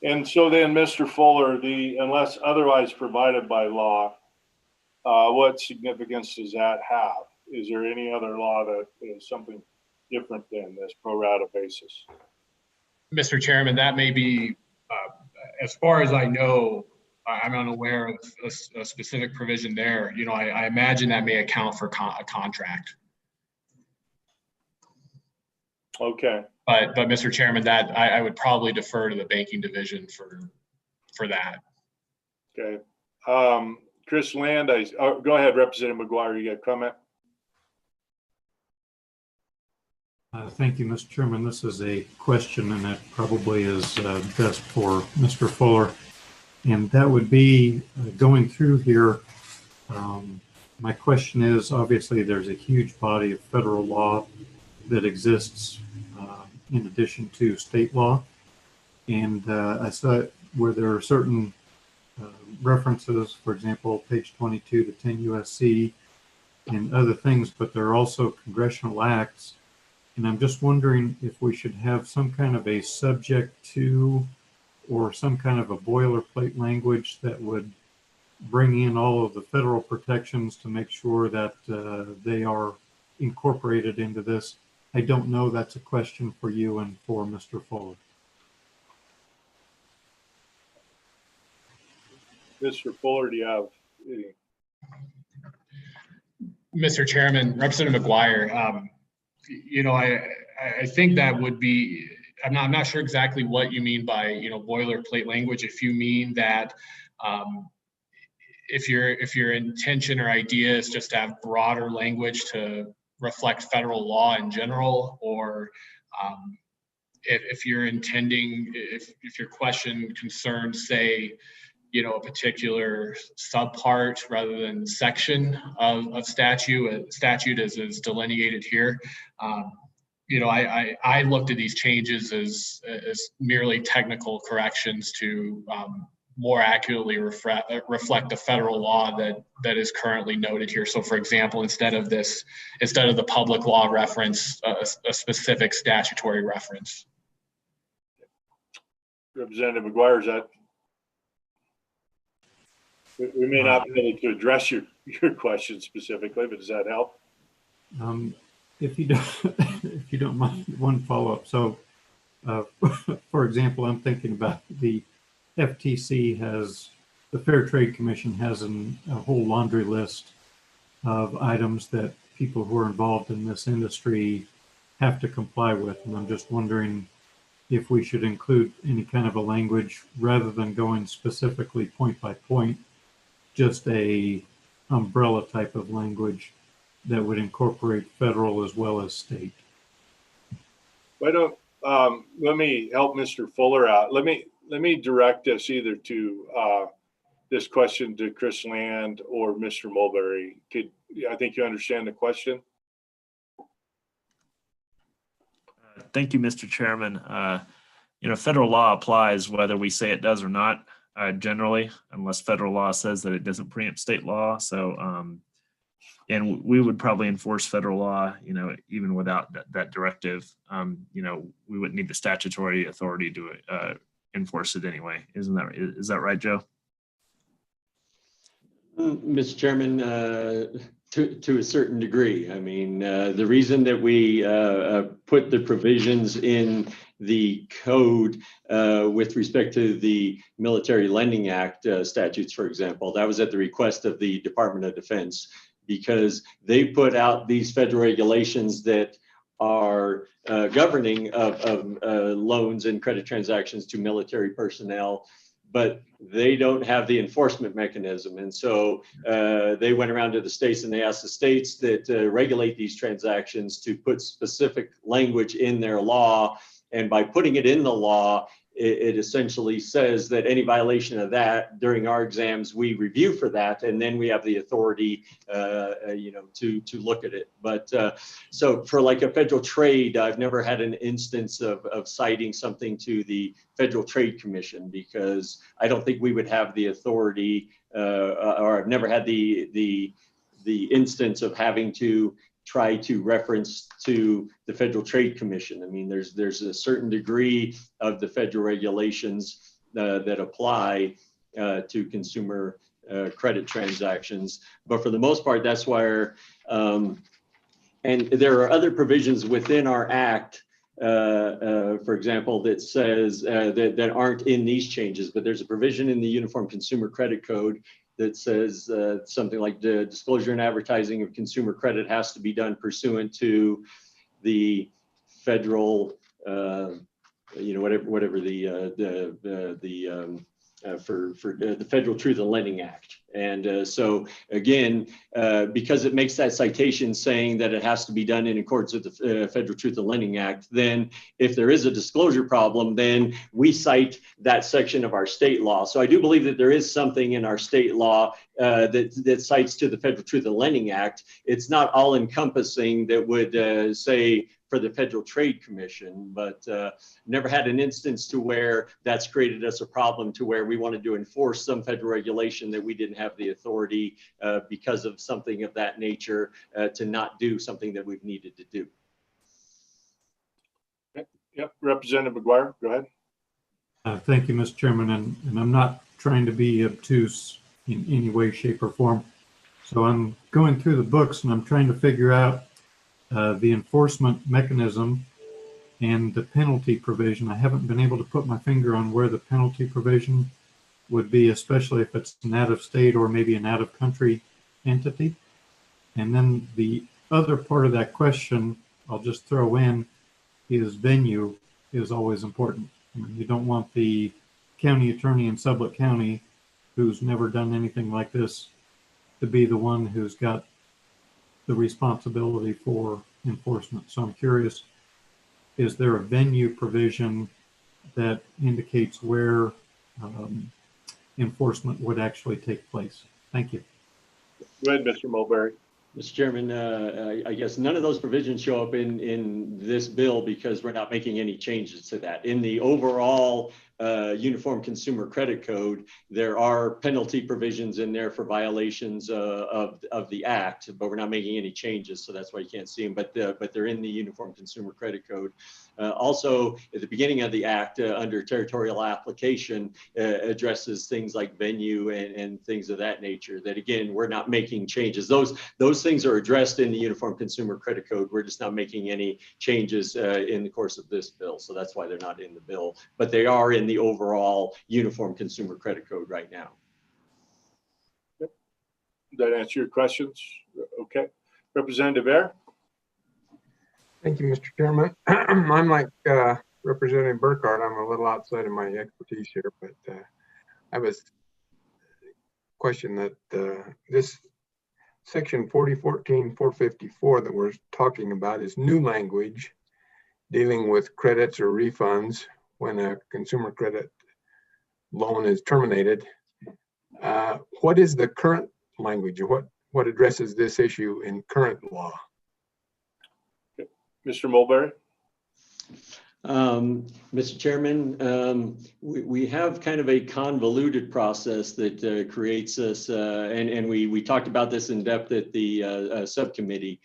And so then, Mr. Fuller, unless otherwise provided by law, what significance does that have? Is there any other law that is something different than this pro rata basis? Mr. Chairman, that may be, as far as I know, I'm unaware of a specific provision there. You know, I imagine that may account for a contract. Okay. But Mr. Chairman, that I would probably defer to the banking division for that. Okay. Chris Land, go ahead, Representative McGuire, you got a comment? Thank you, Mr. Chairman. This is a question, and that probably is best for Mr. Fuller. And that would be going through here. My question is, obviously, there's a huge body of federal law that exists in addition to state law. And I saw where there are certain references, for example, page 22 to 10 USC and other things, but there are also congressional acts. And I'm just wondering if we should have some kind of a subject to or some kind of a boilerplate language that would bring in all of the federal protections to make sure that they are incorporated into this. I don't know. That's a question for you and for Mr. Fuller. Mr. Fuller, do you have any? Mr. Chairman, Representative McGuire, you know, I think that would be, I'm not sure exactly what you mean by, you know, boilerplate language. If you mean that if your intention or idea is just to have broader language to reflect federal law in general, or if you're intending, if your question concerns, say, you know, a particular subpart rather than section of statute as is delineated here. You know, I looked at these changes as merely technical corrections to more accurately reflect the federal law that is currently noted here. So for example, instead of the public law reference, a specific statutory reference. Representative McGuire, is that? We may not be able to address your question specifically, but does that help? If you don't mind, one follow-up. So, for example, I'm thinking about the FTC has the Fair Trade Commission has a whole laundry list of items that people who are involved in this industry have to comply with. And I'm just wondering if we should include any kind of a language rather than going specifically point by point, just a umbrella type of language that would incorporate federal as well as state. Why don't, let me help Mr. Fuller out. Let me direct us either to this question to Chris Land or Mr. Mulberry. I think you understand the question. Thank you, Mr. Chairman. Federal law applies whether we say it does or not, generally, unless federal law says that it doesn't preempt state law. So, and we would probably enforce federal law, even without that directive. We wouldn't need the statutory authority to enforce it anyway. Is that right, Joe? Mr. Chairman, to a certain degree. I mean, the reason that we put the provisions in the code with respect to the Military Lending Act statutes, for example, that was at the request of the Department of Defense, because they put out these federal regulations that are governing of loans and credit transactions to military personnel, but they don't have the enforcement mechanism. And so they went around to the states and they asked the states that regulate these transactions to put specific language in their law. And by putting it in the law, it essentially says that any violation of that during our exams, we review for that, and then we have the authority, to look at it. But so for like a federal trade, I've never had an instance of citing something to the Federal Trade Commission, because I don't think we would have the authority, or I've never had the instance of having to try to reference to the Federal Trade Commission. I mean, there's a certain degree of the federal regulations that apply to consumer credit transactions, but for the most part, that's where, and there are other provisions within our act, for example, that says that aren't in these changes, but there's a provision in the Uniform Consumer Credit Code that says something like the disclosure and advertising of consumer credit has to be done pursuant to the federal, whatever the Federal Truth in Lending Act. And so again, because it makes that citation saying that it has to be done in accordance with the Federal Truth in Lending Act, then if there is a disclosure problem, then we cite that section of our state law. So I do believe that there is something in our state law that cites to the Federal Truth in Lending Act. It's not all encompassing that would say for the Federal Trade Commission, but never had an instance to where that's created us a problem to where we wanted to enforce some federal regulation that we didn't have the authority because of something of that nature to not do something that we've needed to do. Yep, Representative McGuire, go ahead. Thank you, Mr. Chairman, and I'm not trying to be obtuse in any way, shape, or form. So I'm going through the books and I'm trying to figure out the enforcement mechanism and the penalty provision. I haven't been able to put my finger on where the penalty provision would be, especially if it's an out-of-state or maybe an out-of-country entity. And then the other part of that question, I'll just throw in, is venue is always important. I mean, you don't want the county attorney in Sublette County, who's never done anything like this, to be the one who's got the responsibility for enforcement. So I'm curious, is there a venue provision that indicates where enforcement would actually take place? Thank you. Go ahead, Mr. Mulberry. Mr. Chairman, I guess none of those provisions show up in this bill because we're not making any changes to that. In the overall Uniform Consumer Credit Code, there are penalty provisions in there for violations of the act, but we're not making any changes, so that's why you can't see them. But they're in the Uniform Consumer Credit Code. Also, at the beginning of the act, under territorial application, addresses things like venue and things of that nature. That again, we're not making changes. Those things are addressed in the Uniform Consumer Credit Code. We're just not making any changes in the course of this bill, so that's why they're not in the bill. But they are in the overall Uniform Consumer Credit Code right now. that answer your questions? Okay. Representative Air? Thank you, Mr. Chairman. I'm like Representative Burkhardt. I'm a little outside of my expertise here, but I have a question that this section 4014-454 that we're talking about is new language dealing with credits or refunds when a consumer credit loan is terminated. What is the current language? What addresses this issue in current law? Mr. Mulberry? Mr. Chairman, we have kind of a convoluted process that creates us, and we talked about this in depth at the subcommittee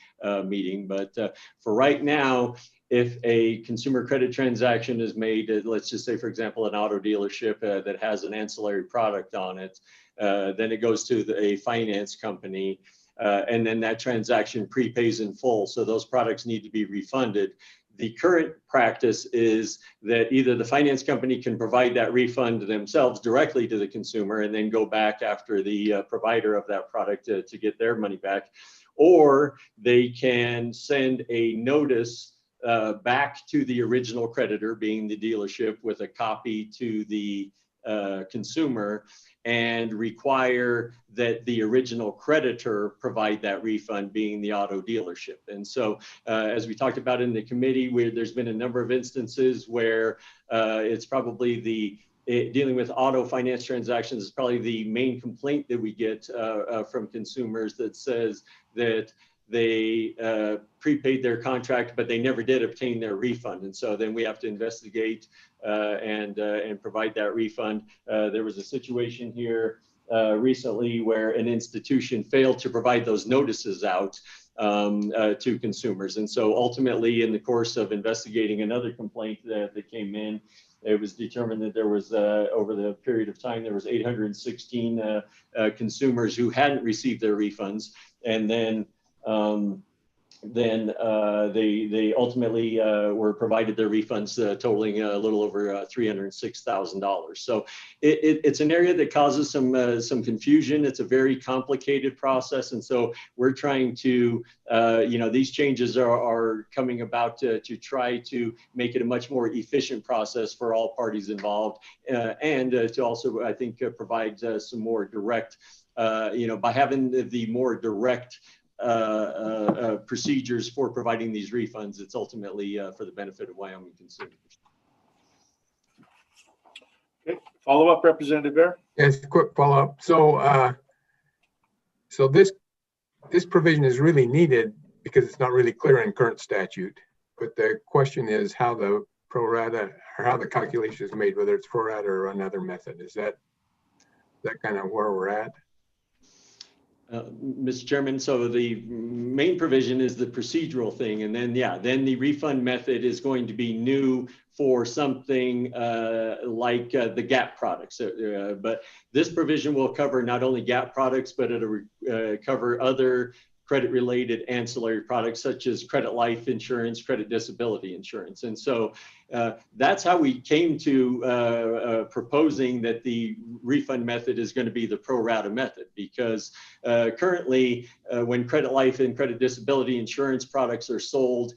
meeting, but for right now, if a consumer credit transaction is made, let's just say, for example, an auto dealership that has an ancillary product on it, then it goes to a finance company, and then that transaction prepays in full. So those products need to be refunded. The current practice is that either the finance company can provide that refund themselves directly to the consumer and then go back after the provider of that product to get their money back, or they can send a notice back to the original creditor, being the dealership, with a copy to the consumer and require that the original creditor provide that refund, being the auto dealership. And so as we talked about in the committee, where there's been a number of instances where it's probably dealing with auto finance transactions is probably the main complaint that we get from consumers that says that they prepaid their contract, but they never did obtain their refund. And so then we have to investigate and provide that refund. There was a situation here recently where an institution failed to provide those notices out to consumers. And so ultimately, in the course of investigating another complaint that came in, it was determined that there was, over the period of time, there was 816 consumers who hadn't received their refunds. And then they ultimately were provided their refunds totaling a little over $306,000. So it's an area that causes some confusion. It's a very complicated process. And so we're trying to, these changes are coming about to try to make it a much more efficient process for all parties involved, and to also, I think, provide some more direct, by having the more direct procedures for providing these refunds, it's ultimately for the benefit of Wyoming consumers. Okay, follow up, Representative Bear. Yes, quick follow up. So this provision is really needed because it's not really clear in current statute. But the question is how the pro rata or how the calculation is made, whether it's pro rata or another method. Is that kind of where we're at? Mr. Chairman, so the main provision is the procedural thing, and then then the refund method is going to be new for something like the GAP products. But this provision will cover not only GAP products, but it'll cover other credit-related ancillary products such as credit life insurance, credit disability insurance. And so that's how we came to proposing that the refund method is going to be the pro rata method, because currently when credit life and credit disability insurance products are sold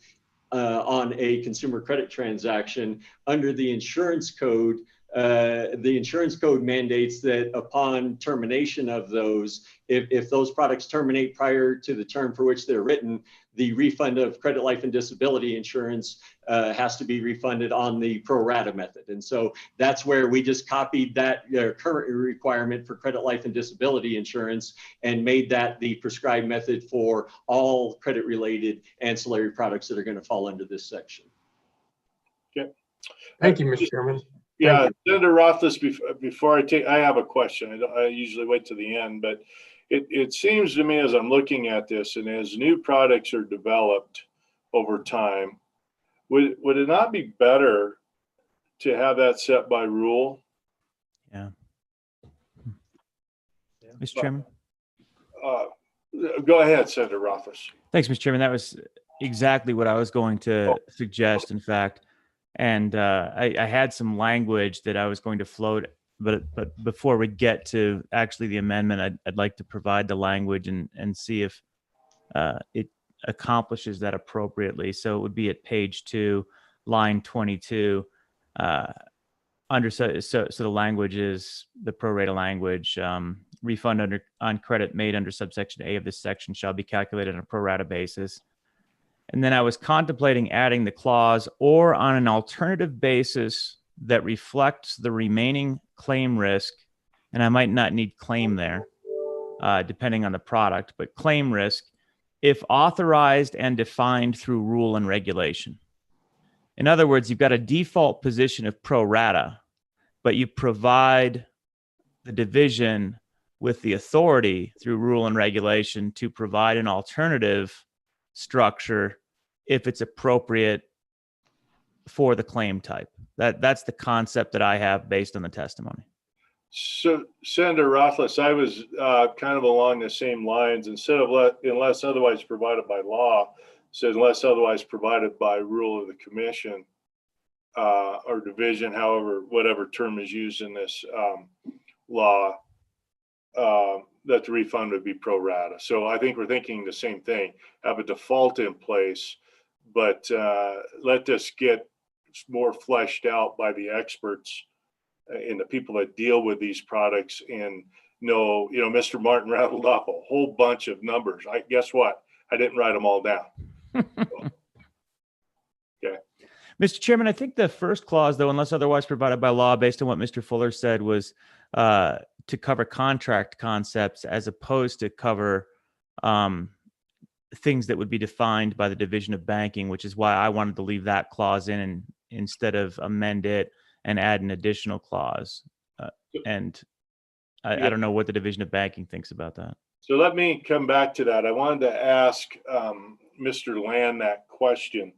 on a consumer credit transaction under the insurance code mandates that upon termination of those, if those products terminate prior to the term for which they're written, the refund of credit life and disability insurance has to be refunded on the pro rata method. And so that's where we just copied that current requirement for credit life and disability insurance and made that the prescribed method for all credit related ancillary products that are going to fall under this section. Okay. Thank you, Mr. Chairman. Yeah, Senator Rothfuss, before I have a question. I usually wait to the end, but it seems to me as I'm looking at this and as new products are developed over time, would it not be better to have that set by rule? Yeah. Mr. Chairman. Go ahead, Senator Rothfuss. Thanks, Mr. Chairman. That was exactly what I was going to suggest, in fact. And I had some language that I was going to float but before we get to actually the amendment, I'd like to provide the language and see if it accomplishes that appropriately. So it would be at page 2, line 22. So the language is the pro rata language. Refund on credit made under subsection A of this section shall be calculated on a pro rata basis. And then I was contemplating adding the clause or on an alternative basis that reflects the remaining claim risk. And I might not need claim there, depending on the product, but claim risk if authorized and defined through rule and regulation. In other words, you've got a default position of pro rata, but you provide the division with the authority through rule and regulation to provide an alternative structure if it's appropriate for the claim type. That's the concept that I have based on the testimony. So Senator Rothfuss, I was kind of along the same lines. Instead of unless otherwise provided by law, says unless otherwise provided by rule of the commission or division, however, whatever term is used in this law, that the refund would be pro rata. So I think we're thinking the same thing, have a default in place, but let this get more fleshed out by the experts and the people that deal with these products. And Mr. Martin rattled off a whole bunch of numbers. Guess what? I didn't write them all down. Okay. Mr. Chairman, I think the first clause, though, unless otherwise provided by law, based on what Mr. Fuller said, was to cover contract concepts as opposed to cover things that would be defined by the Division of Banking, which is why I wanted to leave that clause in and instead of amend it and add an additional clause. And I don't know what the Division of Banking thinks about that. So let me come back to that. I wanted to ask Mr. Land that question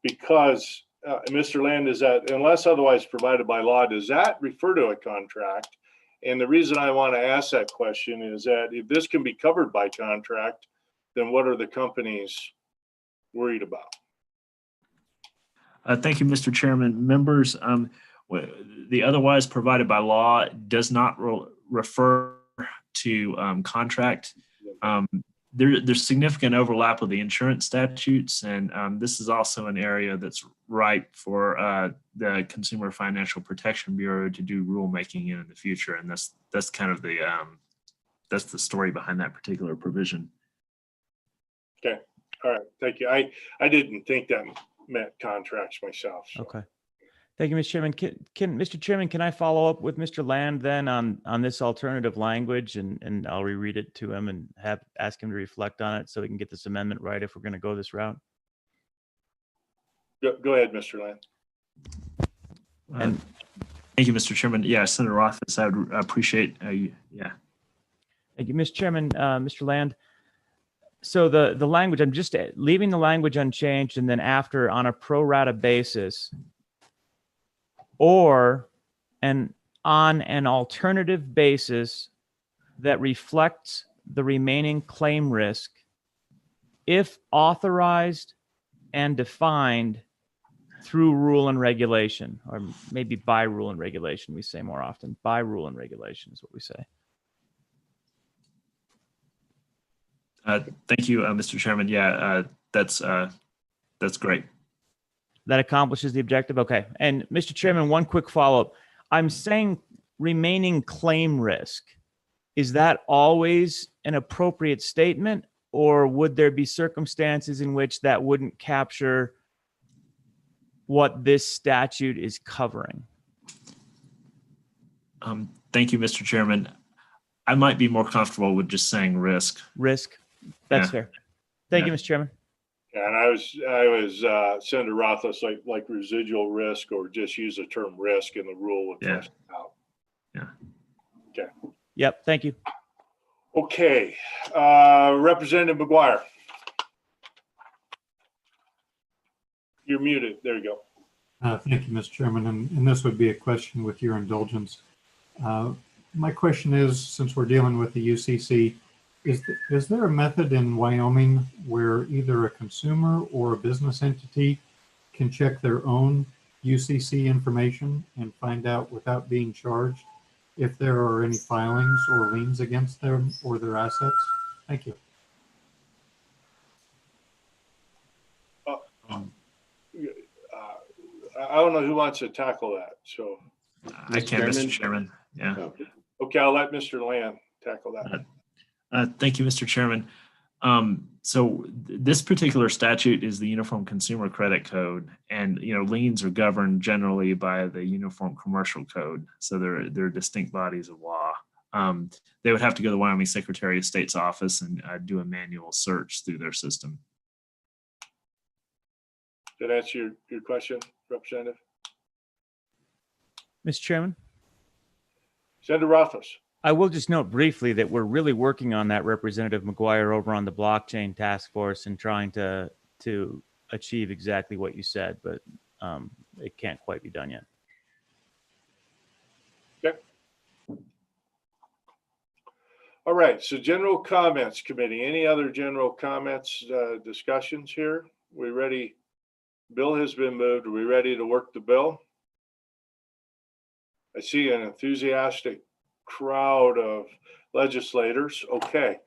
because Mr. Land, is that unless otherwise provided by law, does that refer to a contract? And the reason I want to ask that question is that if this can be covered by contract, then what are the companies worried about? Thank you, Mr. Chairman. Members, the otherwise provided by law does not refer to contract. There's significant overlap with the insurance statutes, and this is also an area that's ripe for the Consumer Financial Protection Bureau to do rulemaking in the future, and that's kind of that's the story behind that particular provision. Okay, all right, thank you. I didn't think that meant contracts myself. So. Okay. Thank you, Mr. Chairman. Mr. Chairman, can I follow up with Mr. Land then on this alternative language, and I'll reread it to him and ask him to reflect on it so we can get this amendment right if we're going to go this route? Go ahead, Mr. Land. And thank you, Mr. Chairman. Yeah, Senator Rothfuss, I would appreciate. Yeah. Thank you, Mr. Chairman. Mr. Land. So the language, I'm just leaving the language unchanged, and then after on a pro rata basis, or on an alternative basis that reflects the remaining claim risk if authorized and defined through rule and regulation, or maybe by rule and regulation, we say more often. By rule and regulation is what we say. Thank you, Mr. Chairman. Yeah, that's great. That accomplishes the objective? Okay. And Mr. Chairman, one quick follow-up. I'm saying remaining claim risk. Is that always an appropriate statement, or would there be circumstances in which that wouldn't capture what this statute is covering? Thank you, Mr. Chairman. I might be more comfortable with just saying risk. Risk. That's fair. Thank you, Mr. Chairman. And I was Senator Rothfuss, like residual risk, or just use the term risk in the rule of flesh out. Yeah. Okay. Yep. Thank you. Okay. Representative McGuire. You're muted. There you go. Thank you, Mr. Chairman. And this would be a question with your indulgence. My question is, since we're dealing with the UCC, is there a method in Wyoming where either a consumer or a business entity can check their own UCC information and find out without being charged if there are any filings or liens against them or their assets? Thank you. I don't know who wants to tackle that, so. I can, Mr. Chairman. Yeah. Okay, I'll let Mr. Land tackle that. Thank you, Mr. Chairman. So this particular statute is the Uniform Consumer Credit Code, and liens are governed generally by the Uniform Commercial Code. So they're distinct bodies of law. They would have to go to the Wyoming Secretary of State's office and do a manual search through their system. Did that answer your question, Representative? Mr. Chairman? Senator Rothfuss. I will just note briefly that we're really working on that, Representative McGuire, over on the blockchain task force and trying to achieve exactly what you said, but it can't quite be done yet. Okay. All right, so general comments committee. Any other general comments, discussions here? We ready? Bill has been moved. Are we ready to work the bill? I see an enthusiastic crowd of legislators. Okay.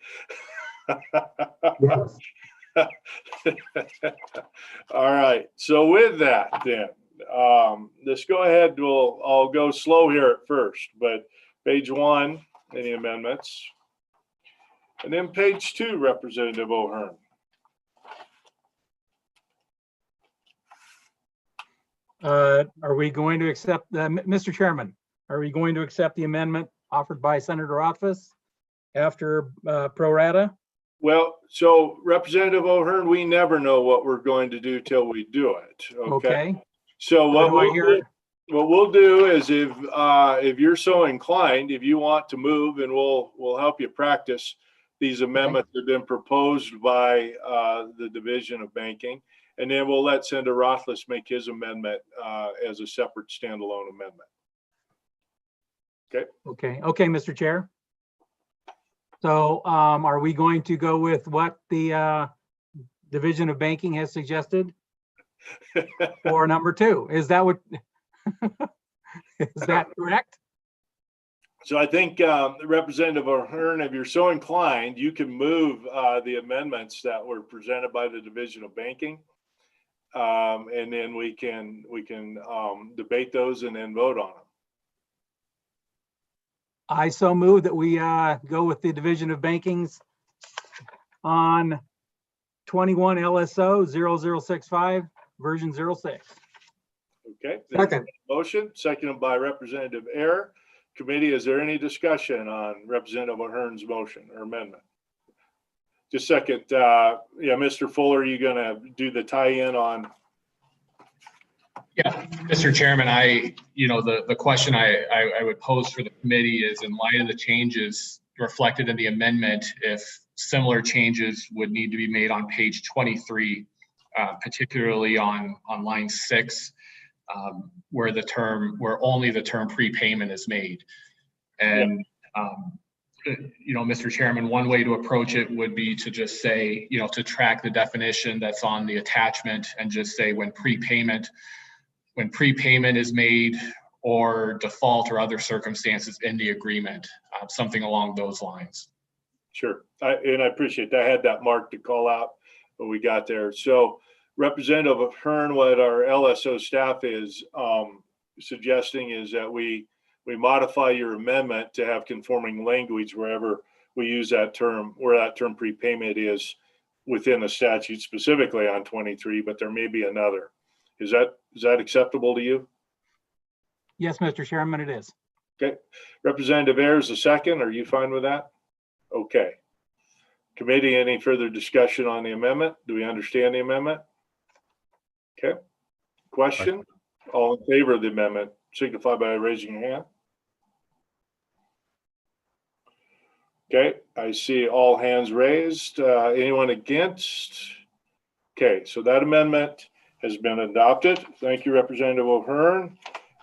All right. So with that, then, let's go ahead. I'll go slow here at first, but page 1, any amendments? And then page 2, Representative O'Hearn. Are we going to accept, Mr. Chairman, are we going to accept the amendment offered by Senator Rothfuss after pro rata? Well, so Representative O'Hearn, we never know what we're going to do till we do it. Okay. So what we'll do is if you're so inclined, if you want to move, and we'll help you practice these amendments that have been proposed by the Division of Banking. And then we'll let Senator Rothfuss make his amendment as a separate standalone amendment. Okay. Okay, Mr. Chair. So are we going to go with what the Division of Banking has suggested for number 2? Is that what, is that correct? So I think Representative O'Hearn, if you're so inclined, you can move the amendments that were presented by the Division of Banking. And then we can debate those and then vote on them. I so move that we go with the Division of Banking's on 21 LSO 0065 version 06. Okay. Second. Motion, seconded by Representative Ayer. Committee, is there any discussion on Representative O'Hearn's motion or amendment? Just a second. Yeah, Mr. Fuller, are you going to do the tie-in on? Yeah, Mr. Chairman, the question I would pose for the committee is, in light of the changes reflected in the amendment, if similar changes would need to be made on page 23, particularly on line 6, where only the term prepayment is made. And Mr. Chairman, one way to approach it would be to just say, to track the definition that's on the attachment and just say when prepayment is made or default or other circumstances in the agreement, something along those lines. Sure, and I appreciate that. I had that marked to call out when we got there. So Representative O'Hearn, what our LSO staff is suggesting is that we modify your amendment to have conforming language wherever we use that term, where that term prepayment is within the statute, specifically on 23, but there may be another. Is that acceptable to you? Yes, Mr. Chairman, it is. Okay. Representative Ayers, a second. Are you fine with that? Okay. Committee, any further discussion on the amendment? Do we understand the amendment? Okay. Question? All in favor of the amendment, signify by raising your hand. Okay, I see all hands raised. Anyone against? Okay, so that amendment has been adopted. Thank you, Representative O'Hearn.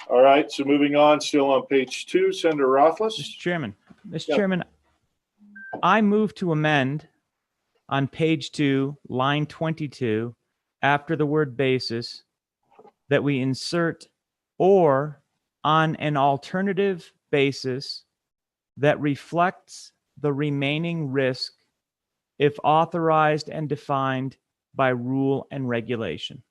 All right, so moving on, still on page 2, Senator Rothfuss. Mr. Chairman, I move to amend on page 2, line 22, after the word basis, that we insert or on an alternative basis that reflects the remaining risk if authorized and defined by rule and regulation.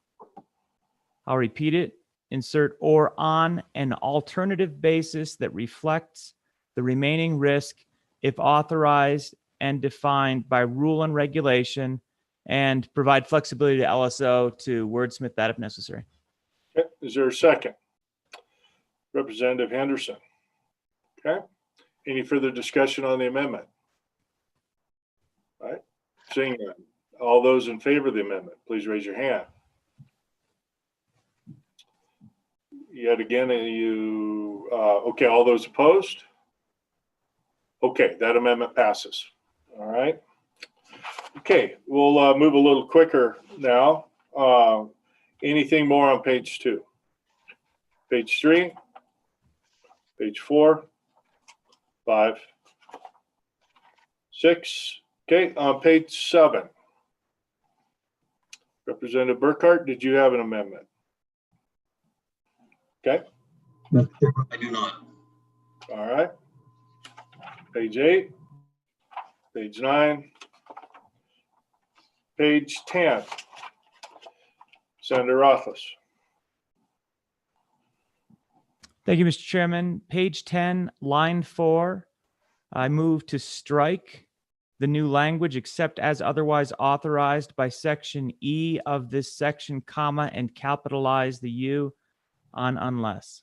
I'll repeat it. Insert or on an alternative basis that reflects the remaining risk if authorized and defined by rule and regulation, and provide flexibility to LSO to wordsmith that if necessary. Okay, is there a second? Representative Henderson. Okay, any further discussion on the amendment? All right, seeing none. All those in favor of the amendment, please raise your hand. Yet again, okay, all those opposed? Okay, that amendment passes. All right. Okay, we'll move a little quicker now. Anything more on page 2? Page 3, page 4, 5, 6. Okay, on page 7. Representative Burkhart, did you have an amendment? Okay. I do not. All right. Page 8, page 9, page 10. Senator Rothfuss. Thank you, Mr. Chairman. Page 10, line 4. I move to strike the new language except as otherwise authorized by section E of this section, comma, and capitalize the U on unless.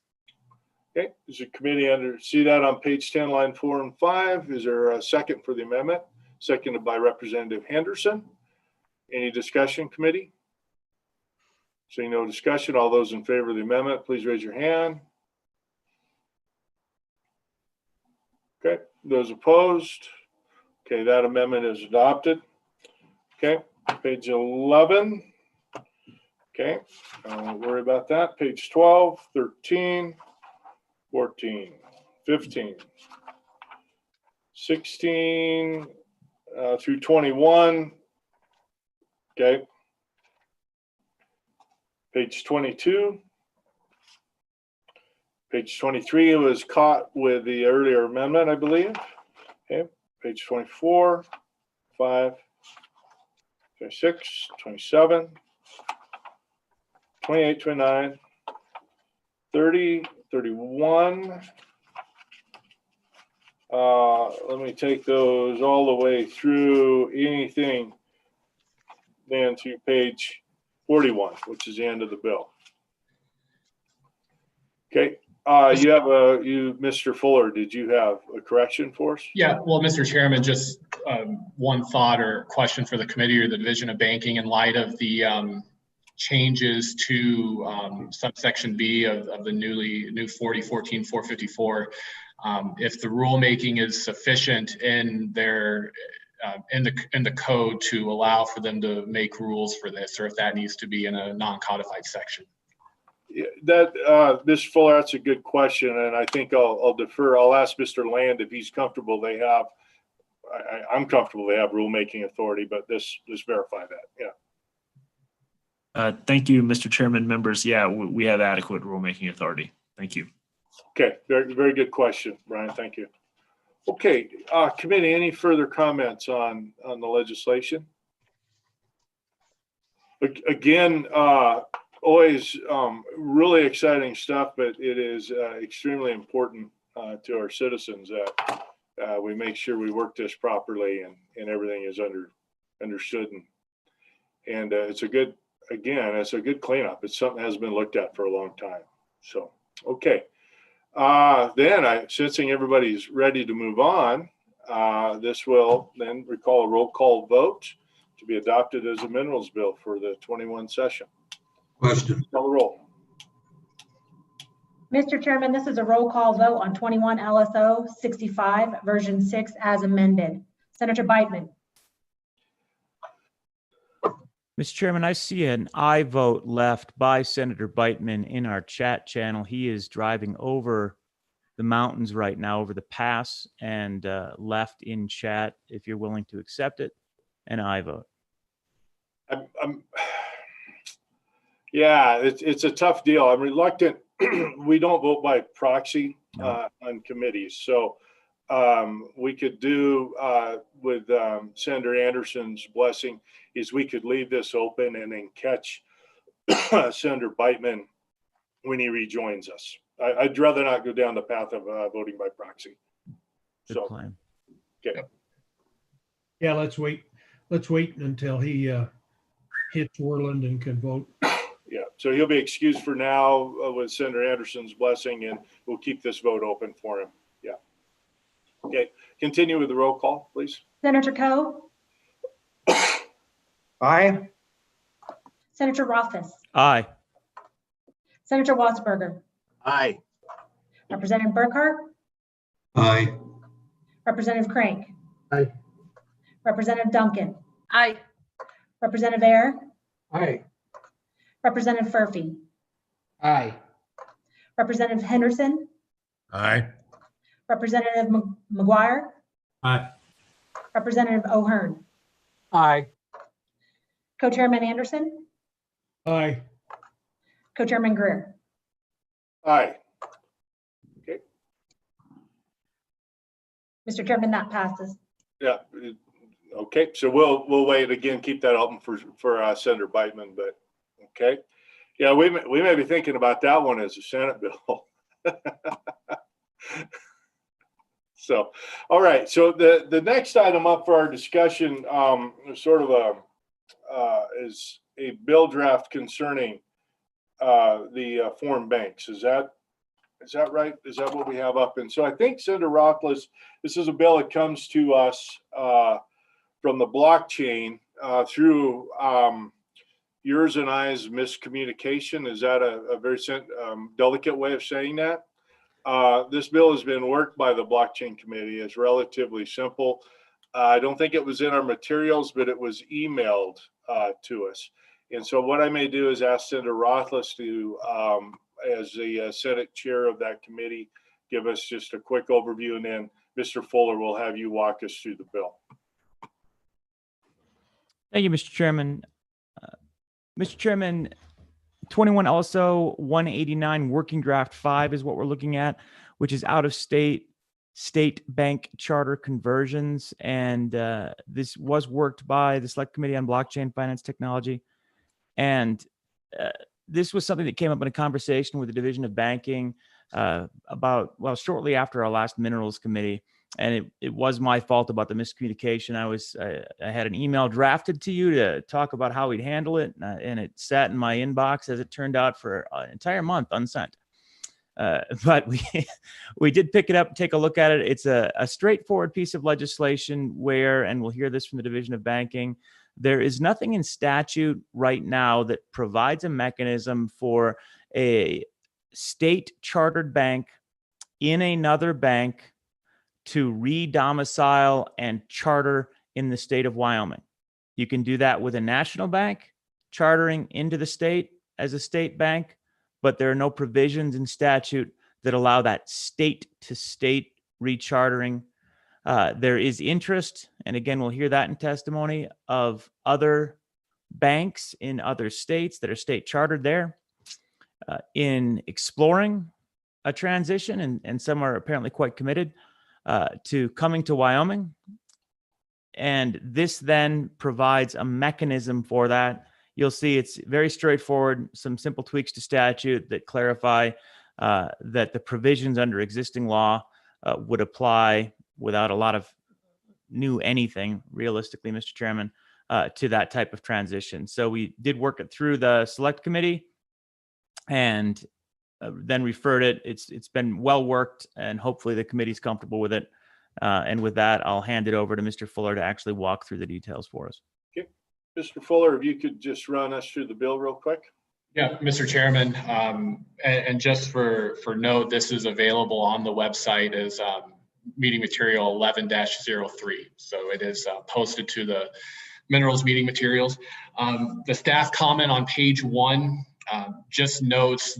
Okay, does the committee see that on page 10, line 4 and 5? Is there a second for the amendment? Seconded by Representative Henderson. Any discussion, committee? Seeing no discussion, all those in favor of the amendment, please raise your hand. Okay, those opposed? Okay, that amendment is adopted. Okay, page 11. Okay, don't worry about that. Page 12, 13, 14, 15, 16 through 21. Okay. Page 22. Page 23 was caught with the earlier amendment, I believe. Okay. Page 24, 5, 26, 27, 28, 29, 30, 31. Let me take those all the way through anything then to page 41, which is the end of the bill. Okay. Mr. Fuller, did you have a correction for us? Yeah, well, Mr. Chairman, just one thought or question for the committee or the Division of Banking in light of the changes to subsection B of the new 40454. If the rulemaking is sufficient in their in the code to allow for them to make rules for this, or if that needs to be in a non-codified section. Yeah, Mr. Fuller, that's a good question, and I think I'll defer. I'll ask Mr. Land if he's comfortable. I'm comfortable they have rulemaking authority, but just verify that. Yeah. Thank you, Mr. Chairman, members. Yeah, we have adequate rulemaking authority. Thank you. Okay, very, very good question, Brian. Thank you. Okay, committee, any further comments on the legislation? Again, always really exciting stuff, but it is extremely important to our citizens that we make sure we work this properly and everything is understood. And it's a good cleanup. It's something that has been looked at for a long time. So, okay. Then sensing everybody's ready to move on, this will then recall a roll call vote to be adopted as a minerals bill for the 21 session. Question. Call the roll. Mr. Chairman, this is a roll call vote on 21 LSO 65 version 6 as amended. Senator Beitman. Mr. Chairman, I see an aye vote left by Senator Beitman in our chat channel. He is driving over the mountains right now, over the pass, and left in chat. If you're willing to accept it, an aye vote. Yeah, it's a tough deal. I'm reluctant. We don't vote by proxy on committees. So we could do with Senator Anderson's blessing is we could leave this open and then catch Senator Beitman when he rejoins us. I'd rather not go down the path of voting by proxy. Good So, plan. okay. Yeah, let's wait until he hits Worland and can vote. Yeah, so he'll be excused for now with Senator Anderson's blessing, and we'll keep this vote open for him. Yeah. Okay, continue with the roll call, please. Senator Coe, Aye. Senator Rothfuss, Aye. Senator Wattsberger, Aye. Representative Burkhart, Aye. Representative Crank, Aye. Representative Duncan, Aye. Representative Ayer, Aye. Representative Furphy, Aye. Representative Henderson, Aye. Representative McGuire, Aye. Representative O'Hearn, Aye. Co-Chairman Anderson, Aye. Co-Chairman Greer. Aye. Okay. Mr. Chairman, that passes. Yeah. Okay. So we'll wait again. Keep that open for Senator Beitman. But okay. Yeah, we may be thinking about that one as a Senate bill. So, all right. So the next item up for our discussion, sort of is a bill draft concerning the foreign banks. Is that right? Is that what we have up? And so I think Senator Rothfuss, this is a bill that comes to us from the blockchain through yours and I's miscommunication. Is that a very delicate way of saying that? This bill has been worked by the blockchain committee. It's relatively simple. I don't think it was in our materials, but it was emailed to us. And so what I may do is ask Senator Rothfuss to, as the Senate chair of that committee, give us just a quick overview, and then Mr. Fuller will have you walk us through the bill. Thank you, Mr. Chairman. Mr. Chairman, 21 also 189 Working Draft 5 is what we're looking at, which is out of state bank charter conversions. And this was worked by the Select Committee on Blockchain Finance Technology. And this was something that came up in a conversation with the Division of Banking shortly after our last Minerals Committee. And it was my fault about the miscommunication. I had an email drafted to you to talk about how we'd handle it, and it sat in my inbox, as it turned out, for an entire month unsent. But we did pick it up, take a look at it. It's a straightforward piece of legislation where, and we'll hear this from the Division of Banking, there is nothing in statute right now that provides a mechanism for a state chartered bank in another bank to re-domicile and charter in the state of Wyoming. You can do that with a national bank chartering into the state as a state bank, but there are no provisions in statute that allow that state-to-state rechartering. There is interest, and again, we'll hear that in testimony, of other banks in other states that are state chartered there in exploring a transition, and some are apparently quite committed to coming to Wyoming. And this then provides a mechanism for that. You'll see it's very straightforward, some simple tweaks to statute that clarify that the provisions under existing law would apply without a lot of new anything, realistically, Mr. Chairman, to that type of transition. So we did work it through the Select Committee and then referred it. It's been well worked, and hopefully the committee's comfortable with it. And with that, I'll hand it over to Mr. Fuller to actually walk through the details for us. Okay, Mr. Fuller, if you could just run us through the bill real quick. Yeah, Mr. Chairman, and just for note, this is available on the website as meeting material 11-03. So it is posted to the Minerals meeting materials. The staff comment on page 1 just notes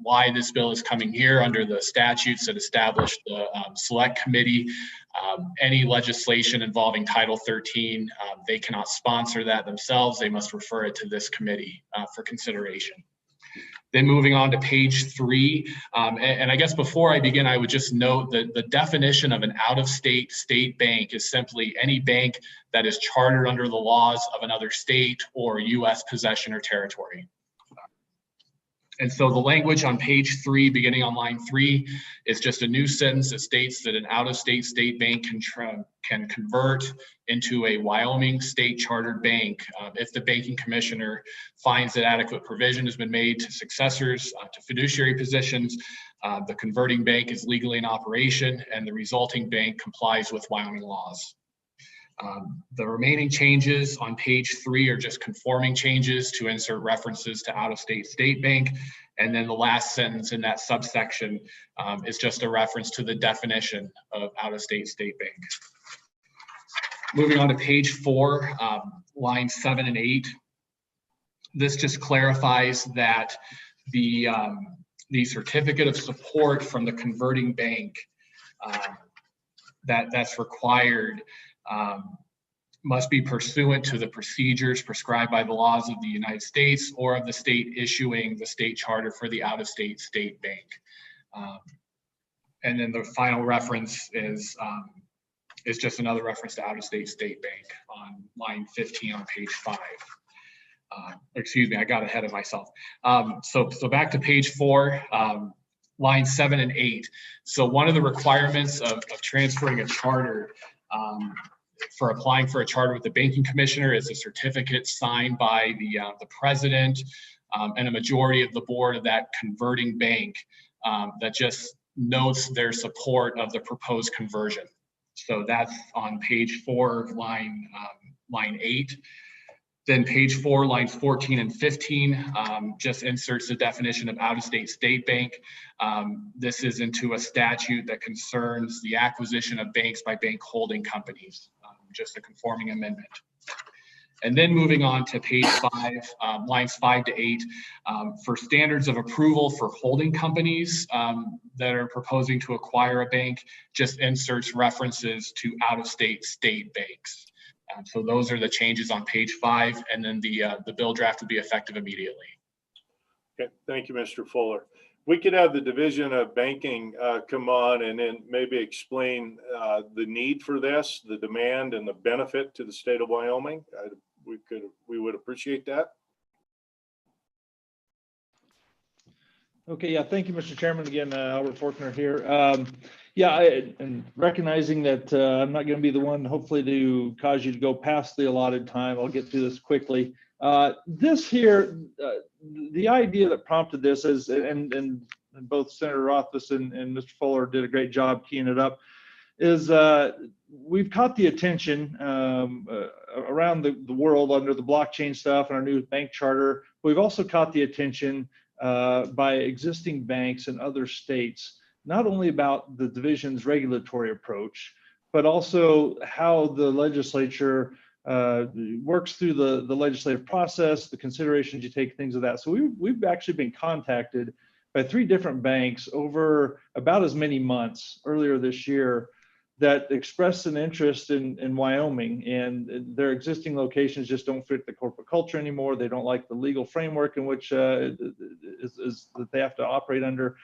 why this bill is coming here under the statutes that establish the Select Committee. Any legislation involving Title 13, they cannot sponsor that themselves. They must refer it to this committee for consideration. Then moving on to page 3, and I guess before I begin, I would just note that the definition of an out-of-state state bank is simply any bank that is chartered under the laws of another state or U.S. possession or territory. And so the language on page 3, beginning on line 3, is just a new sentence that states that an out-of-state state bank can convert into a Wyoming state chartered bank if the banking commissioner finds that adequate provision has been made to successors, to fiduciary positions, the converting bank is legally in operation, and the resulting bank complies with Wyoming laws. The remaining changes on page 3 are just conforming changes to insert references to out-of-state state bank. And then the last sentence in that subsection is just a reference to the definition of out-of-state state bank. Moving on to page 4, lines 7 and 8. This just clarifies that the certificate of support from the converting bank that's required must be pursuant to the procedures prescribed by the laws of the United States or of the state issuing the state charter for the out-of-state state bank. And then the final reference is just another reference to out-of-state state bank on line 15 on page 5. Excuse me, I got ahead of myself. So back to page 4. Lines 7 and 8. So one of the requirements of transferring a charter for applying for a charter with the banking commissioner is a certificate signed by the president and a majority of the board of that converting bank that just notes their support of the proposed conversion. So that's on page 4, line 8. Then page 4, lines 14 and 15, just inserts the definition of out-of-state state bank. This is into a statute that concerns the acquisition of banks by bank holding companies, just a conforming amendment. And then moving on to page 5, lines 5 to 8, for standards of approval for holding companies that are proposing to acquire a bank, just inserts references to out-of-state state banks. So those are the changes on page 5, and then the bill draft will be effective immediately. Okay, thank you, Mr. Fuller. We could have the Division of Banking come on and then maybe explain the need for this, the demand and the benefit to the state of Wyoming. We would appreciate that. Okay, yeah, thank you, Mr. Chairman. Again, Albert Faulkner here. And recognizing that I'm not going to be the one, hopefully, to cause you to go past the allotted time, I'll get through this quickly. This here, the idea that prompted this is, and both Senator Rothfuss and Mr. Fuller did a great job keying it up, is we've caught the attention around the world under the blockchain stuff and our new bank charter. We've also caught the attention by existing banks in other states, not only about the division's regulatory approach, but also how the legislature works through the legislative process, the considerations you take, things of that. So we've actually been contacted by 3 different banks over about as many months earlier this year that expressed an interest in Wyoming, and their existing locations just don't fit the corporate culture anymore. They don't like the legal framework in which is that they have to operate under.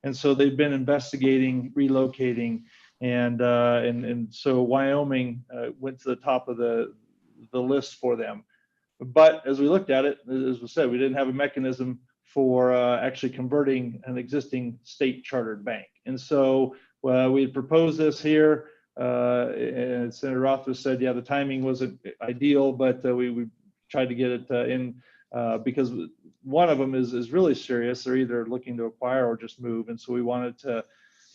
And so they've been investigating relocating, and so Wyoming went to the top of the list for them. But as we looked at it, as we said, we didn't have a mechanism for actually converting an existing state chartered bank. And so we had proposed this here, and Senator Rothfuss said, yeah, the timing wasn't ideal, but we tried to get it in because one of them is really serious. They're either looking to acquire or just move. And so we wanted to at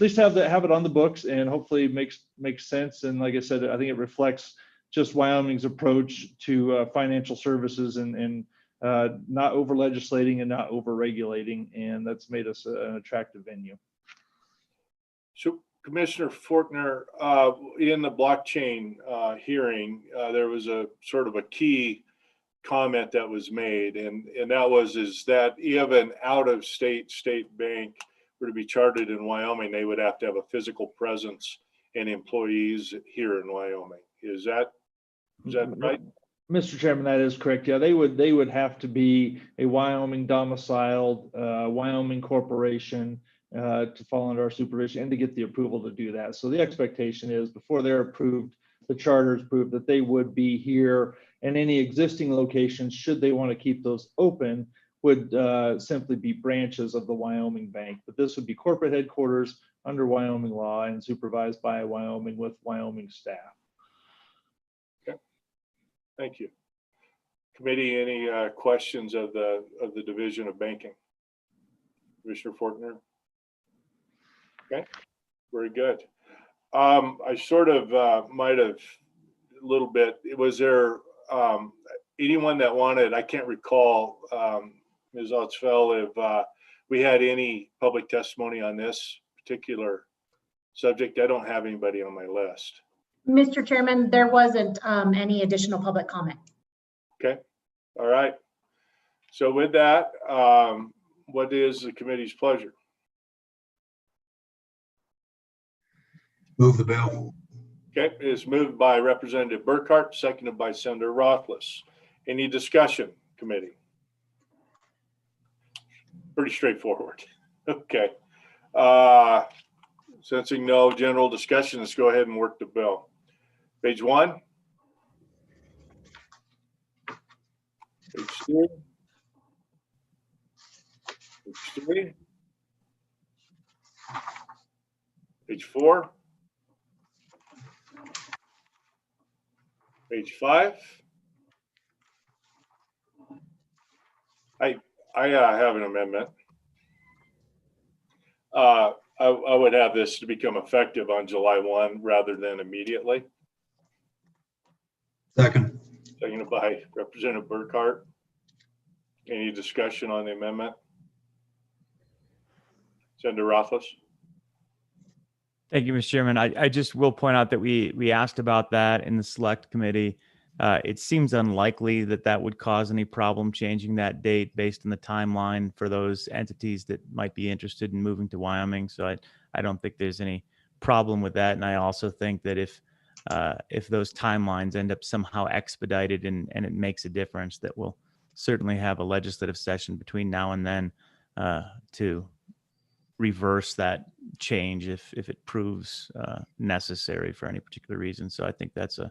least have it on the books, and hopefully makes sense. And like I said, I think it reflects just Wyoming's approach to financial services and not over legislating and not over regulating. And that's made us an attractive venue. So Commissioner Faulkner, in the blockchain hearing, there was a sort of a key comment that was made, and that is that if an out-of-state state bank were to be chartered in Wyoming, they would have to have a physical presence and employees here in Wyoming. Is that right? Mr. Chairman, that is correct. Yeah, they would have to be a Wyoming domiciled, Wyoming corporation to fall under our supervision and to get the approval to do that. So the expectation is before they're approved, the charter is approved, that they would be here, and any existing locations, should they want to keep those open, would simply be branches of the Wyoming bank. But this would be corporate headquarters under Wyoming law and supervised by Wyoming with Wyoming staff. Thank you. Committee, any questions of the Division of Banking? Commissioner Fortner? Okay, very good. I sort of might have a little bit, was there anyone that wanted, I can't recall, Ms. Otzfeld, if we had any public testimony on this particular subject? I don't have anybody on my list. Mr. Chairman, there wasn't any additional public comment. Okay, all right. So with that, what is the committee's pleasure? Move the bill. Okay, it is moved by Representative Burkhart, seconded by Senator Rothfuss. Any discussion, committee? Pretty straightforward. Okay. Sensing no general discussion, let's go ahead and work the bill. Page 1. Page 2. Page 3. Page 4. Page 5. I have an amendment. I would have this to become effective on July 1 rather than immediately. Second. Seconded by Representative Burkhart. Any discussion on the amendment? Senator Rothfuss. Thank you, Mr. Chairman. I just will point out that we asked about that in the select committee. It seems unlikely that that would cause any problem changing that date based on the timeline for those entities that might be interested in moving to Wyoming. So I don't think there's any problem with that. And I also think that if those timelines end up somehow expedited and it makes a difference, that we'll certainly have a legislative session between now and then to reverse that change if it proves necessary for any particular reason. So I think that's a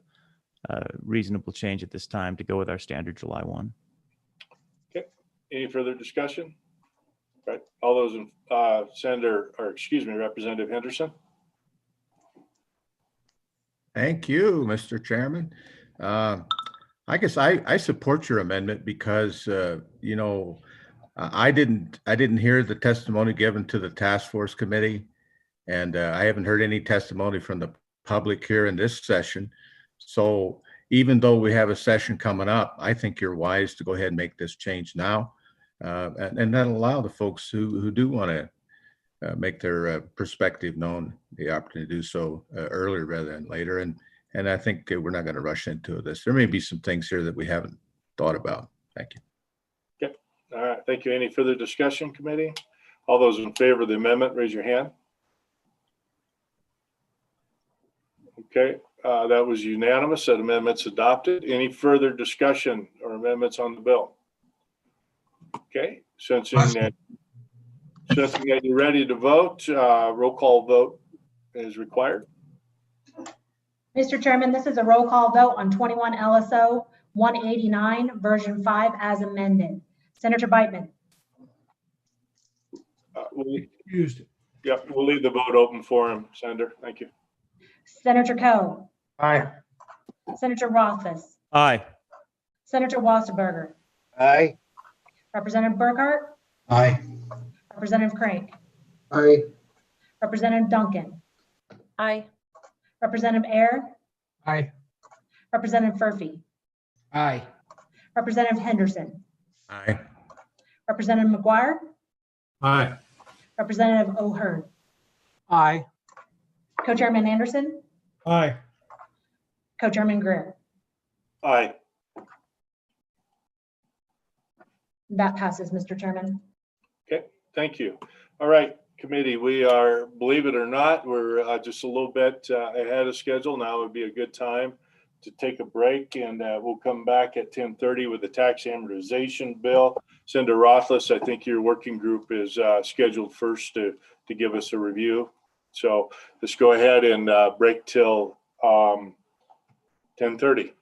reasonable change at this time to go with our standard July 1. Okay. Any further discussion? Right. All those in Representative Henderson. Thank you, Mr. Chairman. I guess I support your amendment because you know, I didn't hear the testimony given to the task force committee, and I haven't heard any testimony from the public here in this session. So even though we have a session coming up, I think you're wise to go ahead and make this change now, and that'll allow the folks who do want to make their perspective known the opportunity to do so earlier rather than later. And I think we're not going to rush into this. There may be some things here that we haven't thought about. Thank you. Okay. All right. Thank you. Any further discussion, committee? All those in favor of the amendment, raise your hand. Okay. That was unanimous. That amendment's adopted. Any further discussion or amendments on the bill? Okay. Sensing that you're ready to vote, roll call vote is required. Mr. Chairman, this is a roll call vote on 21 LSO 189 version 5 as amended. Senator Beitman. Yep, we'll leave the vote open for him, Senator. Thank you. Senator Coe. Aye. Senator Rothfuss. Aye. Senator Wasserberger. Aye. Representative Burkhart. Aye. Representative Crank. Aye. Representative Duncan. Aye. Representative Ayer. Aye. Representative Furphy. Aye. Representative Henderson. Aye. Representative McGuire. Aye. Representative O'Hearn. Aye. Co-Chairman Anderson. Aye. Co-Chairman Greer. Aye. That passes, Mr. Chairman. Okay, thank you. All right, committee, we are, believe it or not, we're just a little bit ahead of schedule. Now would be a good time to take a break, and we'll come back at 10:30 with the tax amortization bill. Senator Rothfuss, I think your working group is scheduled first to give us a review. So let's go ahead and break till 10:30.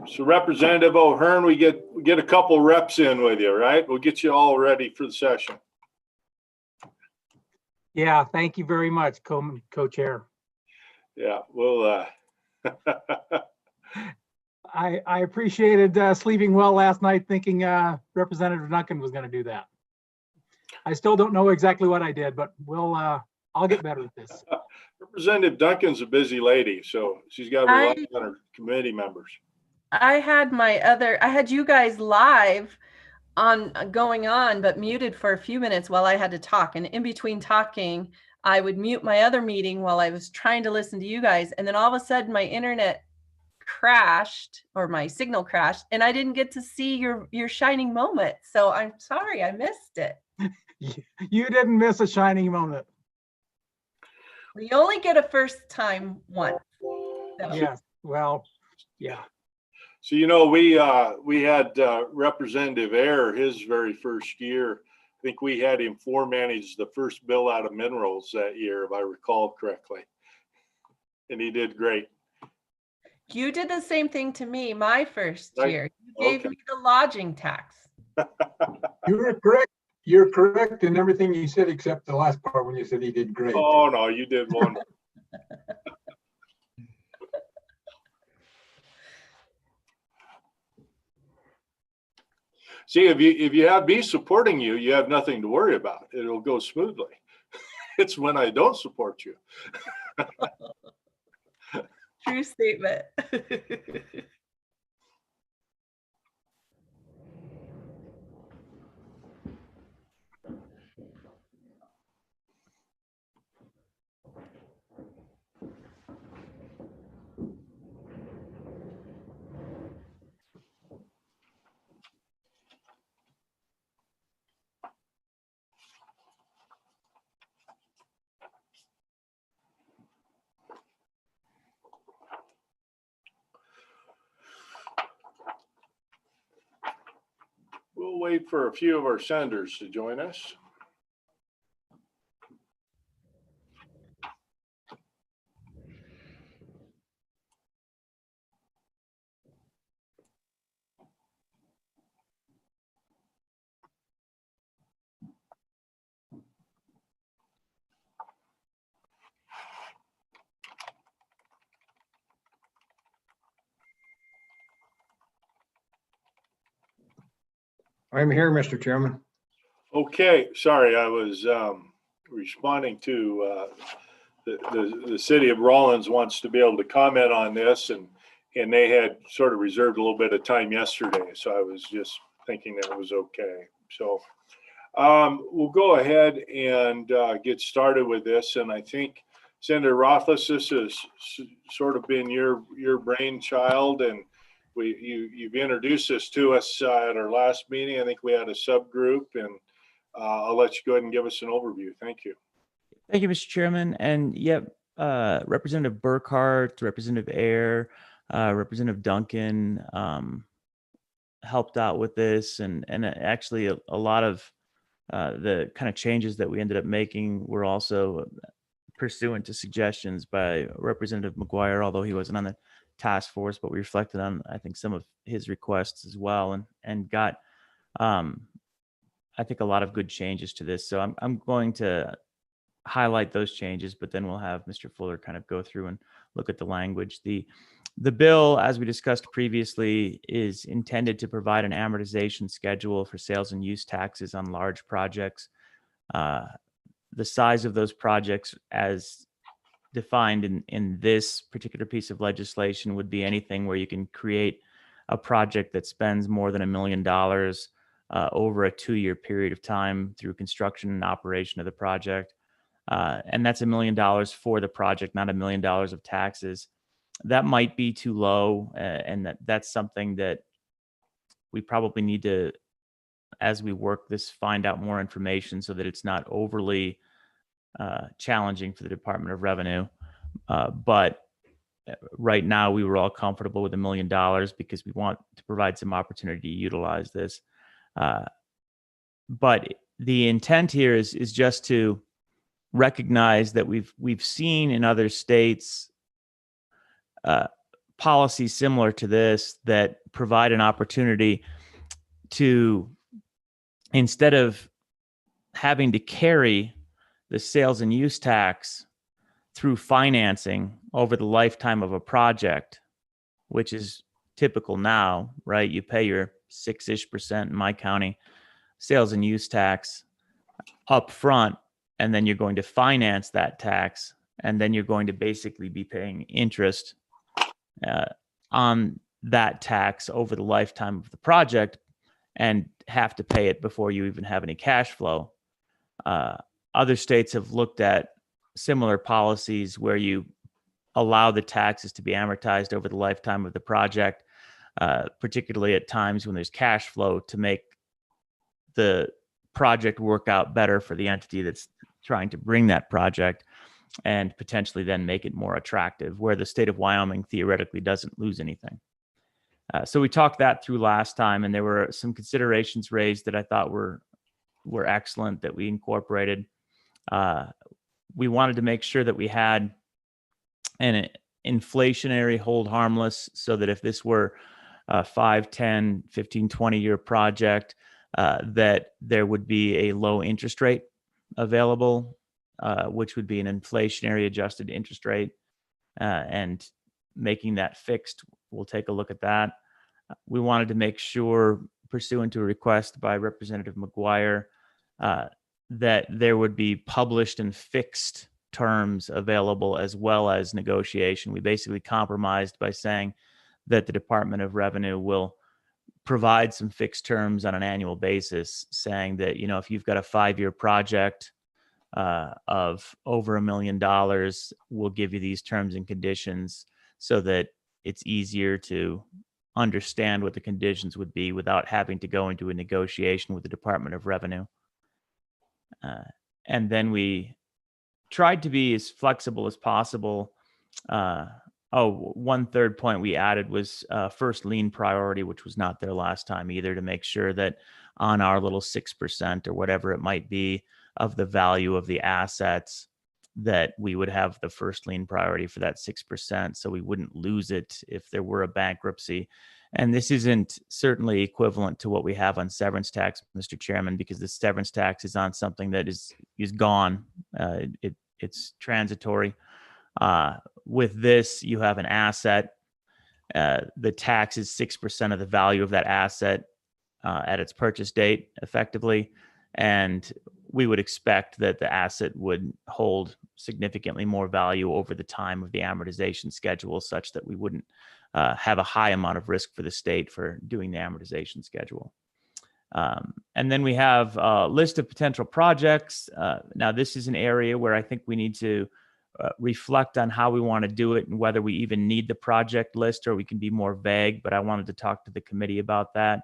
So Representative O'Hearn, we get a couple reps in with you, right? We'll get you all ready for the session. Yeah, thank you very much, co-chair. Yeah, well, I appreciated sleeping well last night thinking Representative Duncan was going to do that. I still don't know exactly what I did, but I'll get better at this. Representative Duncan's a busy lady, so she's got a lot on her committee members. I had you guys live going on, but muted for a few minutes while I had to talk. And in between talking, I would mute my other meeting while I was trying to listen to you guys. And then all of a sudden my internet crashed, or my signal crashed, and I didn't get to see your shining moment. So I'm sorry, I missed it. You didn't miss a shining moment. We only get a first time once. So. Yes, well, yeah. So, you know, we had Representative Ayer his very first year. I think we had him manage the first bill out of minerals that year, if I recall correctly. And he did great. You did the same thing to me my first year. You gave me the lodging tax. You were correct. You're correct in everything you said except the last part when you said he did great. Oh, no, you did one. See, if you have me supporting you, you have nothing to worry about. It'll go smoothly. It's when I don't support you. True statement. We'll wait for a few of our senators to join us. I'm here, Mr. Chairman. Okay, sorry, I was responding to the city of Rollins wants to be able to comment on this, and they had sort of reserved a little bit of time yesterday, so I was just thinking that it was okay. So we'll go ahead and get started with this, and I think Senator Rothfuss, this has sort of been your brainchild, and you've introduced this to us at our last meeting. I think we had a subgroup, and I'll let you go ahead and give us an overview. Thank you. Thank you, Mr. Chairman. And yep, Representative Burkhart, Representative Ayer, Representative Duncan helped out with this, and actually a lot of the kind of changes that we ended up making were also pursuant to suggestions by Representative McGuire, although he wasn't on the task force, but we reflected on, I think, some of his requests as well, and got, I think, a lot of good changes to this. So I'm going to highlight those changes, but then we'll have Mr. Fuller kind of go through and look at the language. The bill, as we discussed previously, is intended to provide an amortization schedule for sales and use taxes on large projects. The size of those projects, as defined in this particular piece of legislation, would be anything where you can create a project that spends more than $1 million over a 2-year period of time through construction and operation of the project. And that's $1 million for the project, not $1 million of taxes. That might be too low, and that's something that we probably need to, as we work this, find out more information so that it's not overly challenging for the Department of Revenue. But right now we were all comfortable with $1 million because we want to provide some opportunity to utilize this. But the intent here is just to recognize that we've seen in other states policies similar to this that provide an opportunity to, instead of having to carry the sales and use tax through financing over the lifetime of a project, which is typical now, right? You pay your 6-ish% in my county sales and use tax up front, and then you're going to finance that tax, and then you're going to basically be paying interest on that tax over the lifetime of the project and have to pay it before you even have any cash flow. Other states have looked at similar policies where you allow the taxes to be amortized over the lifetime of the project, particularly at times when there's cash flow, to make the project work out better for the entity that's trying to bring that project, and potentially then make it more attractive, where the state of Wyoming theoretically doesn't lose anything. So we talked that through last time, and there were some considerations raised that I thought were excellent that we incorporated. We wanted to make sure that we had an inflationary hold harmless, so that if this were a 5, 10, 15, 20-year project, that there would be a low interest rate available, which would be an inflationary adjusted interest rate, and making that fixed. We'll take a look at that. We wanted to make sure, pursuant to a request by Representative McGuire, that there would be published and fixed terms available as well as negotiation. We basically compromised by saying that the Department of Revenue will provide some fixed terms on an annual basis, saying that, you know, if you've got a 5-year project of over $1 million, we'll give you these terms and conditions so that it's easier to understand what the conditions would be without having to go into a negotiation with the Department of Revenue. And then we tried to be as flexible as possible. One third point we added was first lien priority, which was not there last time either, to make sure that on our little 6% or whatever it might be of the value of the assets, that we would have the first lien priority for that 6%, so we wouldn't lose it if there were a bankruptcy. And this isn't certainly equivalent to what we have on severance tax, Mr. Chairman, because the severance tax is on something that is gone. It's transitory. With this, you have an asset. The tax is 6% of the value of that asset at its purchase date, effectively. And we would expect that the asset would hold significantly more value over the time of the amortization schedule, such that we wouldn't have a high amount of risk for the state for doing the amortization schedule. And then we have a list of potential projects. Now, this is an area where I think we need to reflect on how we want to do it and whether we even need the project list or we can be more vague. But I wanted to talk to the committee about that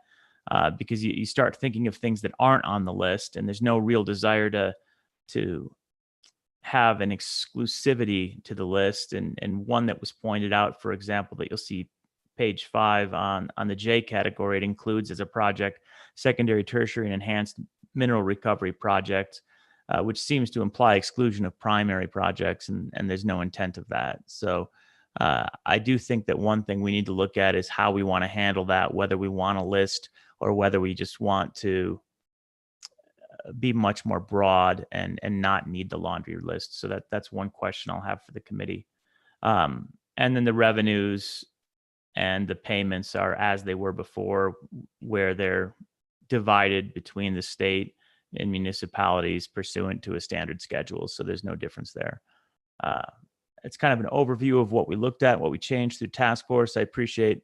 because you start thinking of things that aren't on the list, and there's no real desire to have an exclusivity to the list. And one that was pointed out, for example, that you'll see page 5 on the J category, it includes as a project secondary, tertiary, and enhanced mineral recovery projects, which seems to imply exclusion of primary projects, and there's no intent of that. So I do think that one thing we need to look at is how we want to handle that, whether we want a list or whether we just want to be much more broad and not need the laundry list. So that's one question I'll have for the committee. And then the revenues and the payments are as they were before, where they're divided between the state and municipalities pursuant to a standard schedule. So there's no difference there. It's kind of an overview of what we looked at, what we changed through task force. I appreciate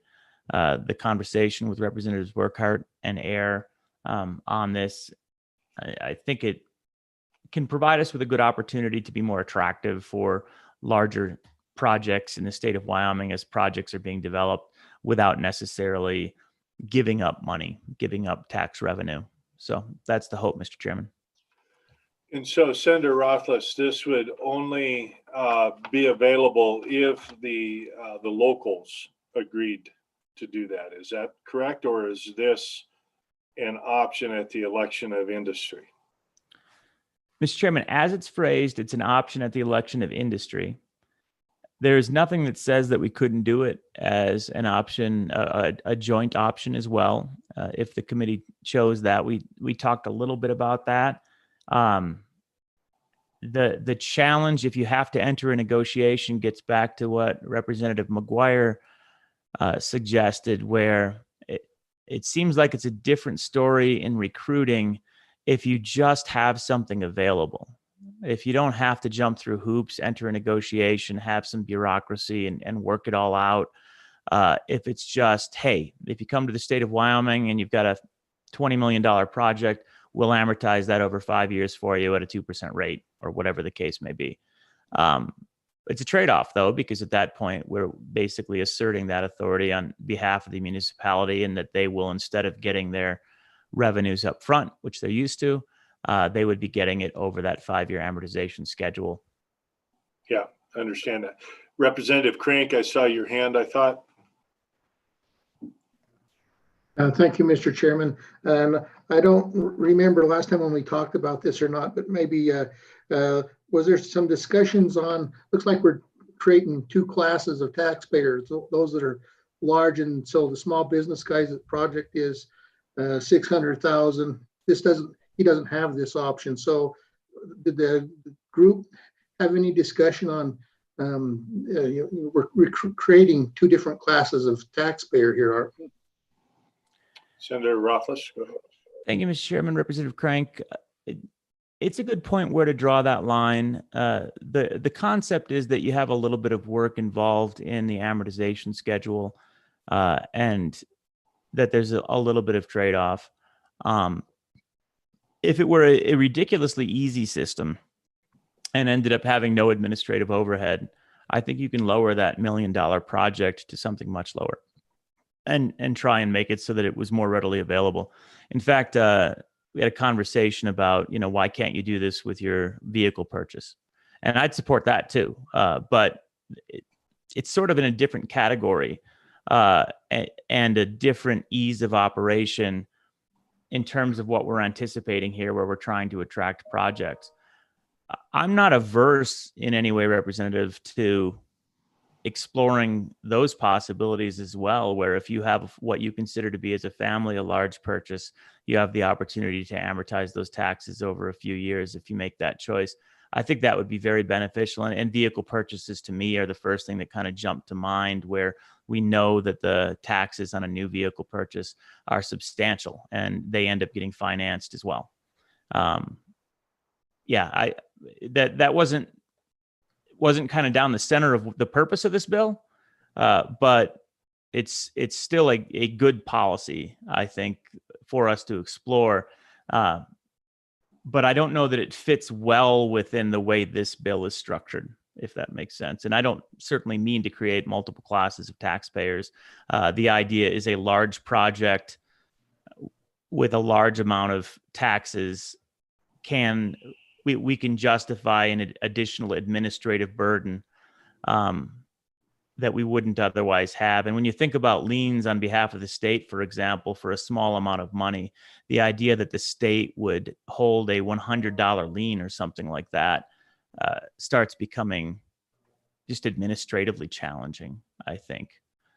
the conversation with Representatives Burkhart and Ayer on this. I think it can provide us with a good opportunity to be more attractive for larger projects in the state of Wyoming as projects are being developed without necessarily giving up money, giving up tax revenue. So that's the hope, Mr. Chairman. And so, Senator Rothfuss, this would only be available if the locals agreed to do that. Is that correct, or is this an option at the election of industry? Mr. Chairman, as it's phrased, it's an option at the election of industry. There's nothing that says that we couldn't do it as an option, a joint option as well. If the committee chose that, we talked a little bit about that. The challenge, if you have to enter a negotiation, gets back to what Representative McGuire suggested, where it seems like it's a different story in recruiting if you just have something available. If you don't have to jump through hoops, enter a negotiation, have some bureaucracy and work it all out. If it's just, hey, if you come to the state of Wyoming and you've got a $20 million project, we'll amortize that over 5 years for you at a 2% rate or whatever the case may be. It's a trade-off, though, because at that point, we're basically asserting that authority on behalf of the municipality, and that they will, instead of getting their revenues up front, which they're used to, they would be getting it over that 5-year amortization schedule. Yeah, I understand that. Representative Crank, I saw your hand, I thought. Thank you, Mr. Chairman. And I don't remember last time when we talked about this or not, but maybe was there some discussions on, looks like we're creating 2 classes of taxpayers, those that are large, and so the small business guys, the project is 600,000. He doesn't have this option. So did the group have any discussion on we're creating 2 different classes of taxpayer here, aren't we? Senator Rothfuss, go ahead. Thank you, Mr. Chairman. Representative Crank, it's a good point where to draw that line. The concept is that you have a little bit of work involved in the amortization schedule, and that there's a little bit of trade-off. If it were a ridiculously easy system and ended up having no administrative overhead, I think you can lower that $1 million project to something much lower and try and make it so that it was more readily available. In fact, we had a conversation about, why can't you do this with your vehicle purchase? And I'd support that too. But it's sort of in a different category and a different ease of operation in terms of what we're anticipating here, where we're trying to attract projects. I'm not averse in any way, Representative, to exploring those possibilities as well, where if you have what you consider to be as a family a large purchase, you have the opportunity to amortize those taxes over a few years if you make that choice. I think that would be very beneficial. And vehicle purchases, to me, are the first thing that kind of jumped to mind, where we know that the taxes on a new vehicle purchase are substantial and they end up getting financed as well. That wasn't kind of down the center of the purpose of this bill, but it's still a good policy, I think, for us to explore. But I don't know that it fits well within the way this bill is structured, if that makes sense. And I don't certainly mean to create multiple classes of taxpayers. The idea is a large project with a large amount of taxes we can justify an additional administrative burden that we wouldn't otherwise have. And when you think about liens on behalf of the state, for example, for a small amount of money, the idea that the state would hold a $100 lien or something like that starts becoming just administratively challenging, I think.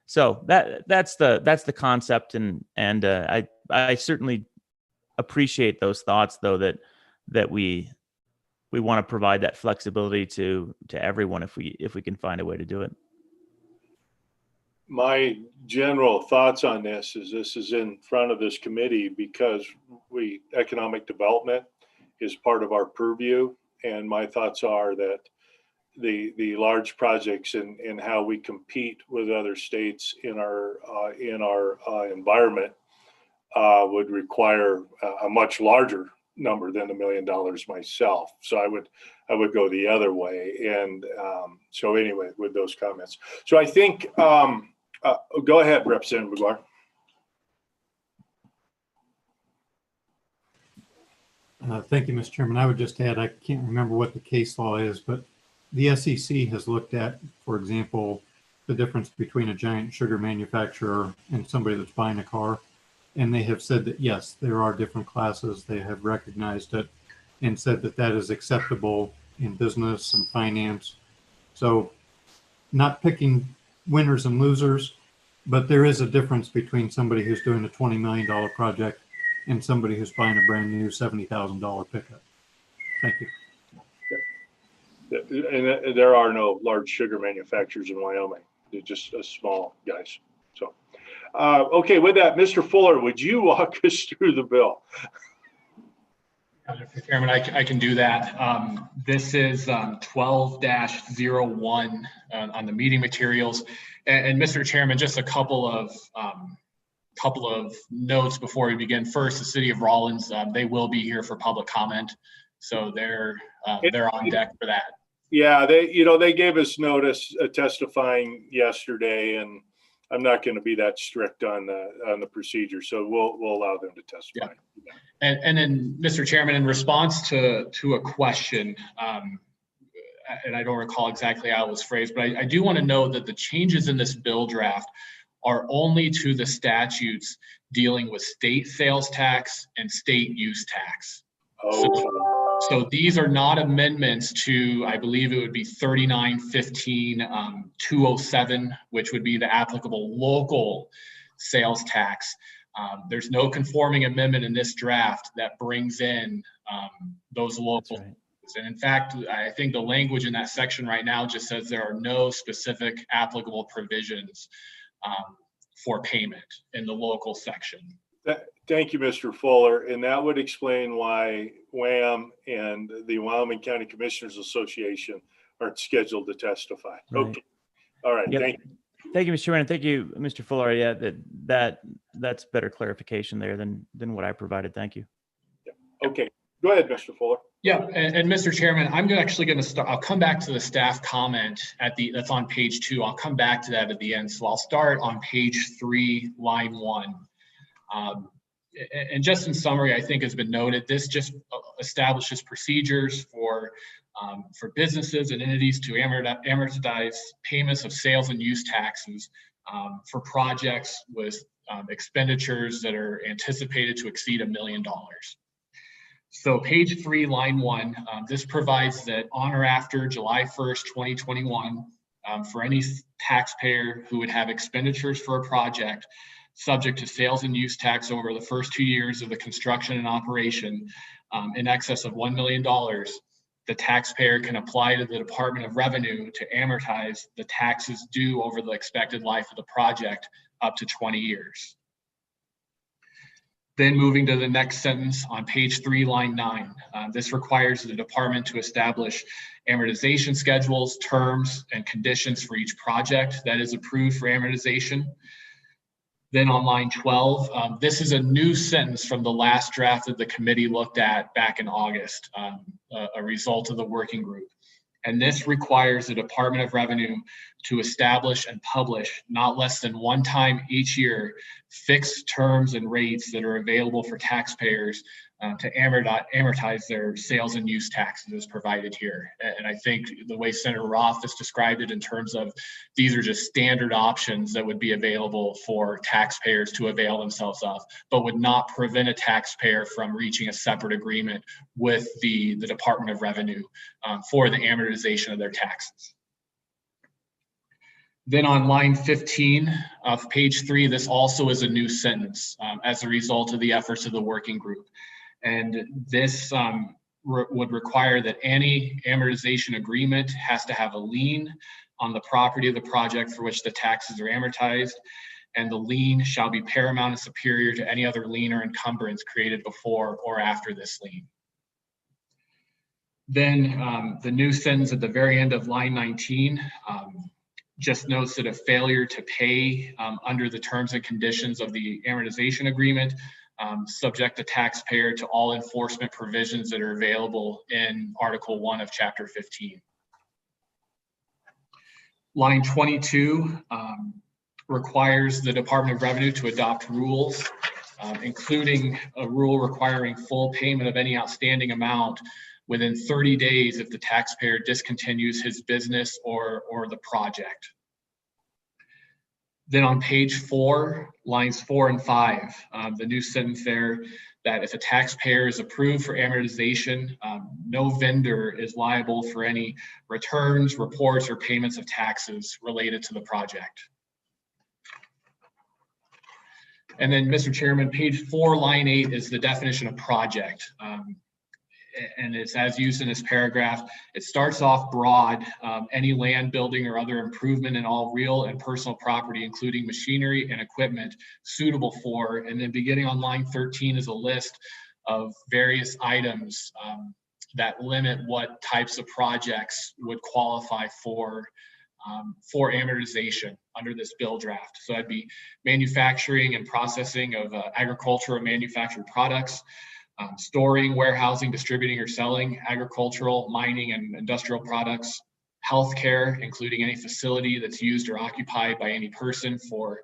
So that's the concept, and I certainly appreciate those thoughts, though, that we want to provide that flexibility to everyone if we can find a way to do it. My general thoughts on this is in front of this committee because economic development is part of our purview. And my thoughts are that the large projects and how we compete with other states in our environment would require a much larger number than $1 million myself. So I would go the other way. And so anyway, with those comments. So I think, go ahead, Representative McGuire. Thank you, Mr. Chairman. I would just add, I can't remember what the case law is, but the SEC has looked at, for example, the difference between a giant sugar manufacturer and somebody that's buying a car. And they have said that, yes, there are different classes. They have recognized it. and said that that is acceptable in business and finance. So not picking winners and losers, but there is a difference between somebody who's doing a $20 million project and somebody who's buying a brand new $70,000 pickup. Thank you. And there are no large sugar manufacturers in Wyoming. They're just small guys. So, okay, with that, Mr. Fuller, would you walk us through the bill? Mr. Chairman, I can do that. This is 12-01 on the meeting materials. And Mr. Chairman, just a couple of notes before we begin. First, the city of Rollins, they will be here for public comment. So they're on deck for that. Yeah, they gave us notice testifying yesterday, and I'm not going to be that strict on the procedure, so we'll allow them to testify. Yeah. And then, Mr. Chairman, in response to a question, and I don't recall exactly how it was phrased, but I do want to note that the changes in this bill draft are only to the statutes dealing with state sales tax and state use tax. So these are not amendments to, I believe it would be 3915-207, which would be the applicable local sales tax. There's no conforming amendment in this draft that brings in those local. Right. And in fact, I think the language in that section right now just says there are no specific applicable provisions for payment in the local section. Thank you, Mr. Fuller. And that would explain why WHAM and the Wyoming County Commissioners Association aren't scheduled to testify. Right. Okay. All right. Yep. Thank you. Thank you, Mr. Chairman. Thank you, Mr. Fuller. Yeah, that's better clarification there than what I provided. Thank you. Yeah. Okay. Go ahead, Mr. Fuller. Yeah, and Mr. Chairman, I'm actually going to start. I'll come back to the staff comment that's on page 2. I'll come back to that at the end. So I'll start on page 3, line 1. And just in summary, I think has been noted, this just establishes procedures for businesses and entities to amortize payments of sales and use taxes for projects with expenditures that are anticipated to exceed $1 million. So page 3, line 1, this provides that on or after July 1st, 2021, for any taxpayer who would have expenditures for a project subject to sales and use tax over the first 2 years of the construction and operation in excess of $1 million, the taxpayer can apply to the Department of Revenue to amortize the taxes due over the expected life of the project up to 20 years. Then moving to the next sentence on page 3, line 9, this requires the department to establish amortization schedules, terms, and conditions for each project that is approved for amortization. Then on line 12, this is a new sentence from the last draft that the committee looked at back in August, a result of the working group. And this requires the Department of Revenue to establish and publish not less than one time each year fixed terms and rates that are available for taxpayers to amortize their sales and use taxes as provided here. And I think the way Senator Roth has described it in terms of these are just standard options that would be available for taxpayers to avail themselves of, but would not prevent a taxpayer from reaching a separate agreement with the Department of Revenue for the amortization of their taxes. Then on line 15 of page 3, this also is a new sentence as a result of the efforts of the working group. And this would require that any amortization agreement has to have a lien on the property of the project for which the taxes are amortized, and the lien shall be paramount and superior to any other lien or encumbrance created before or after this lien. Then the new sentence at the very end of line 19 just notes that a failure to pay under the terms and conditions of the amortization agreement subject the taxpayer to all enforcement provisions that are available in Article 1 of Chapter 15. Line 22 requires the Department of Revenue to adopt rules, including a rule requiring full payment of any outstanding amount within 30 days if the taxpayer discontinues his business or the project. Then on page 4, lines 4 and 5, the new sentence there that if a taxpayer is approved for amortization, no vendor is liable for any returns, reports, or payments of taxes related to the project. And then, Mr. Chairman, page 4, line 8 is the definition of project. And it's as used in this paragraph. It starts off broad, any land, building, or other improvement in all real and personal property, including machinery and equipment suitable for, and then beginning on line 13 is a list of various items that limit what types of projects would qualify for amortization under this bill draft. So that'd be manufacturing and processing of agricultural and manufactured products, storing, warehousing, distributing, or selling agricultural, mining, and industrial products, healthcare, including any facility that's used or occupied by any person for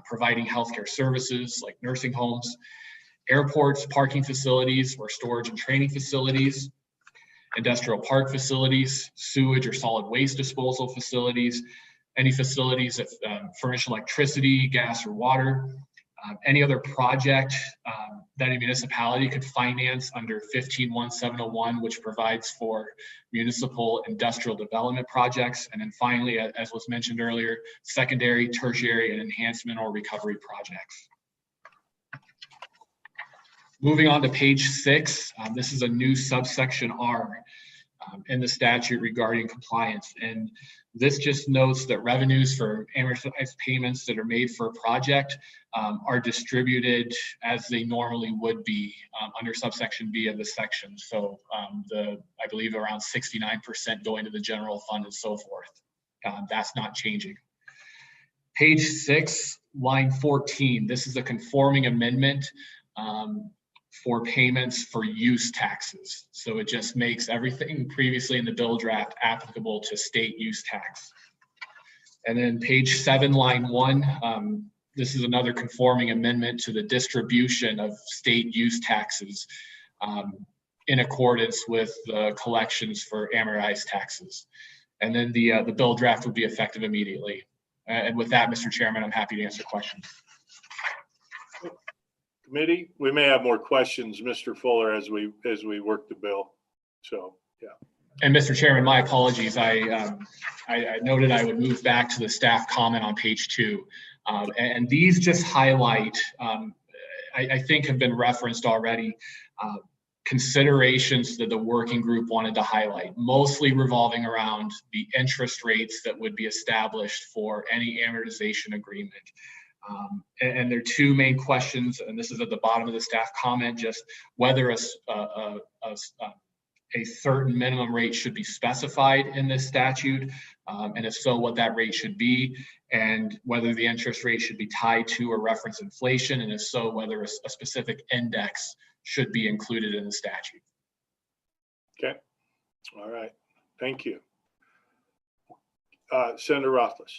providing healthcare services like nursing homes, airports, parking facilities, or storage and training facilities, industrial park facilities, sewage or solid waste disposal facilities, any facilities that furnish electricity, gas, or water, any other project that a municipality could finance under 151701, which provides for municipal industrial development projects. And then finally, as was mentioned earlier, secondary, tertiary, and enhancement or recovery projects. Moving on to page 6, this is a new subsection R in the statute regarding compliance. And this just notes that revenues for amortized payments that are made for a project are distributed as they normally would be under subsection B of the section. So I believe around 69% going to the general fund and so forth. That's not changing. Page 6, line 14, this is a conforming amendment for payments for use taxes. So it just makes everything previously in the bill draft applicable to state use tax. And then page 7, line 1, this is another conforming amendment to the distribution of state use taxes in accordance with the collections for amortized taxes. And then the bill draft would be effective immediately. And with that, Mr. Chairman, I'm happy to answer questions. Committee, we may have more questions, Mr. Fuller, as we work the bill. So, yeah. And Mr. Chairman, my apologies. I noted I would move back to the staff comment on page 2. And these just highlight, I think have been referenced already, considerations that the working group wanted to highlight, mostly revolving around the interest rates that would be established for any amortization agreement. And there are 2 main questions, and this is at the bottom of the staff comment, just whether a certain minimum rate should be specified in this statute, and if so, what that rate should be, and whether the interest rate should be tied to or reference inflation, and if so, whether a specific index should be included in the statute. Okay. All right. Thank you. Senator Rothfuss.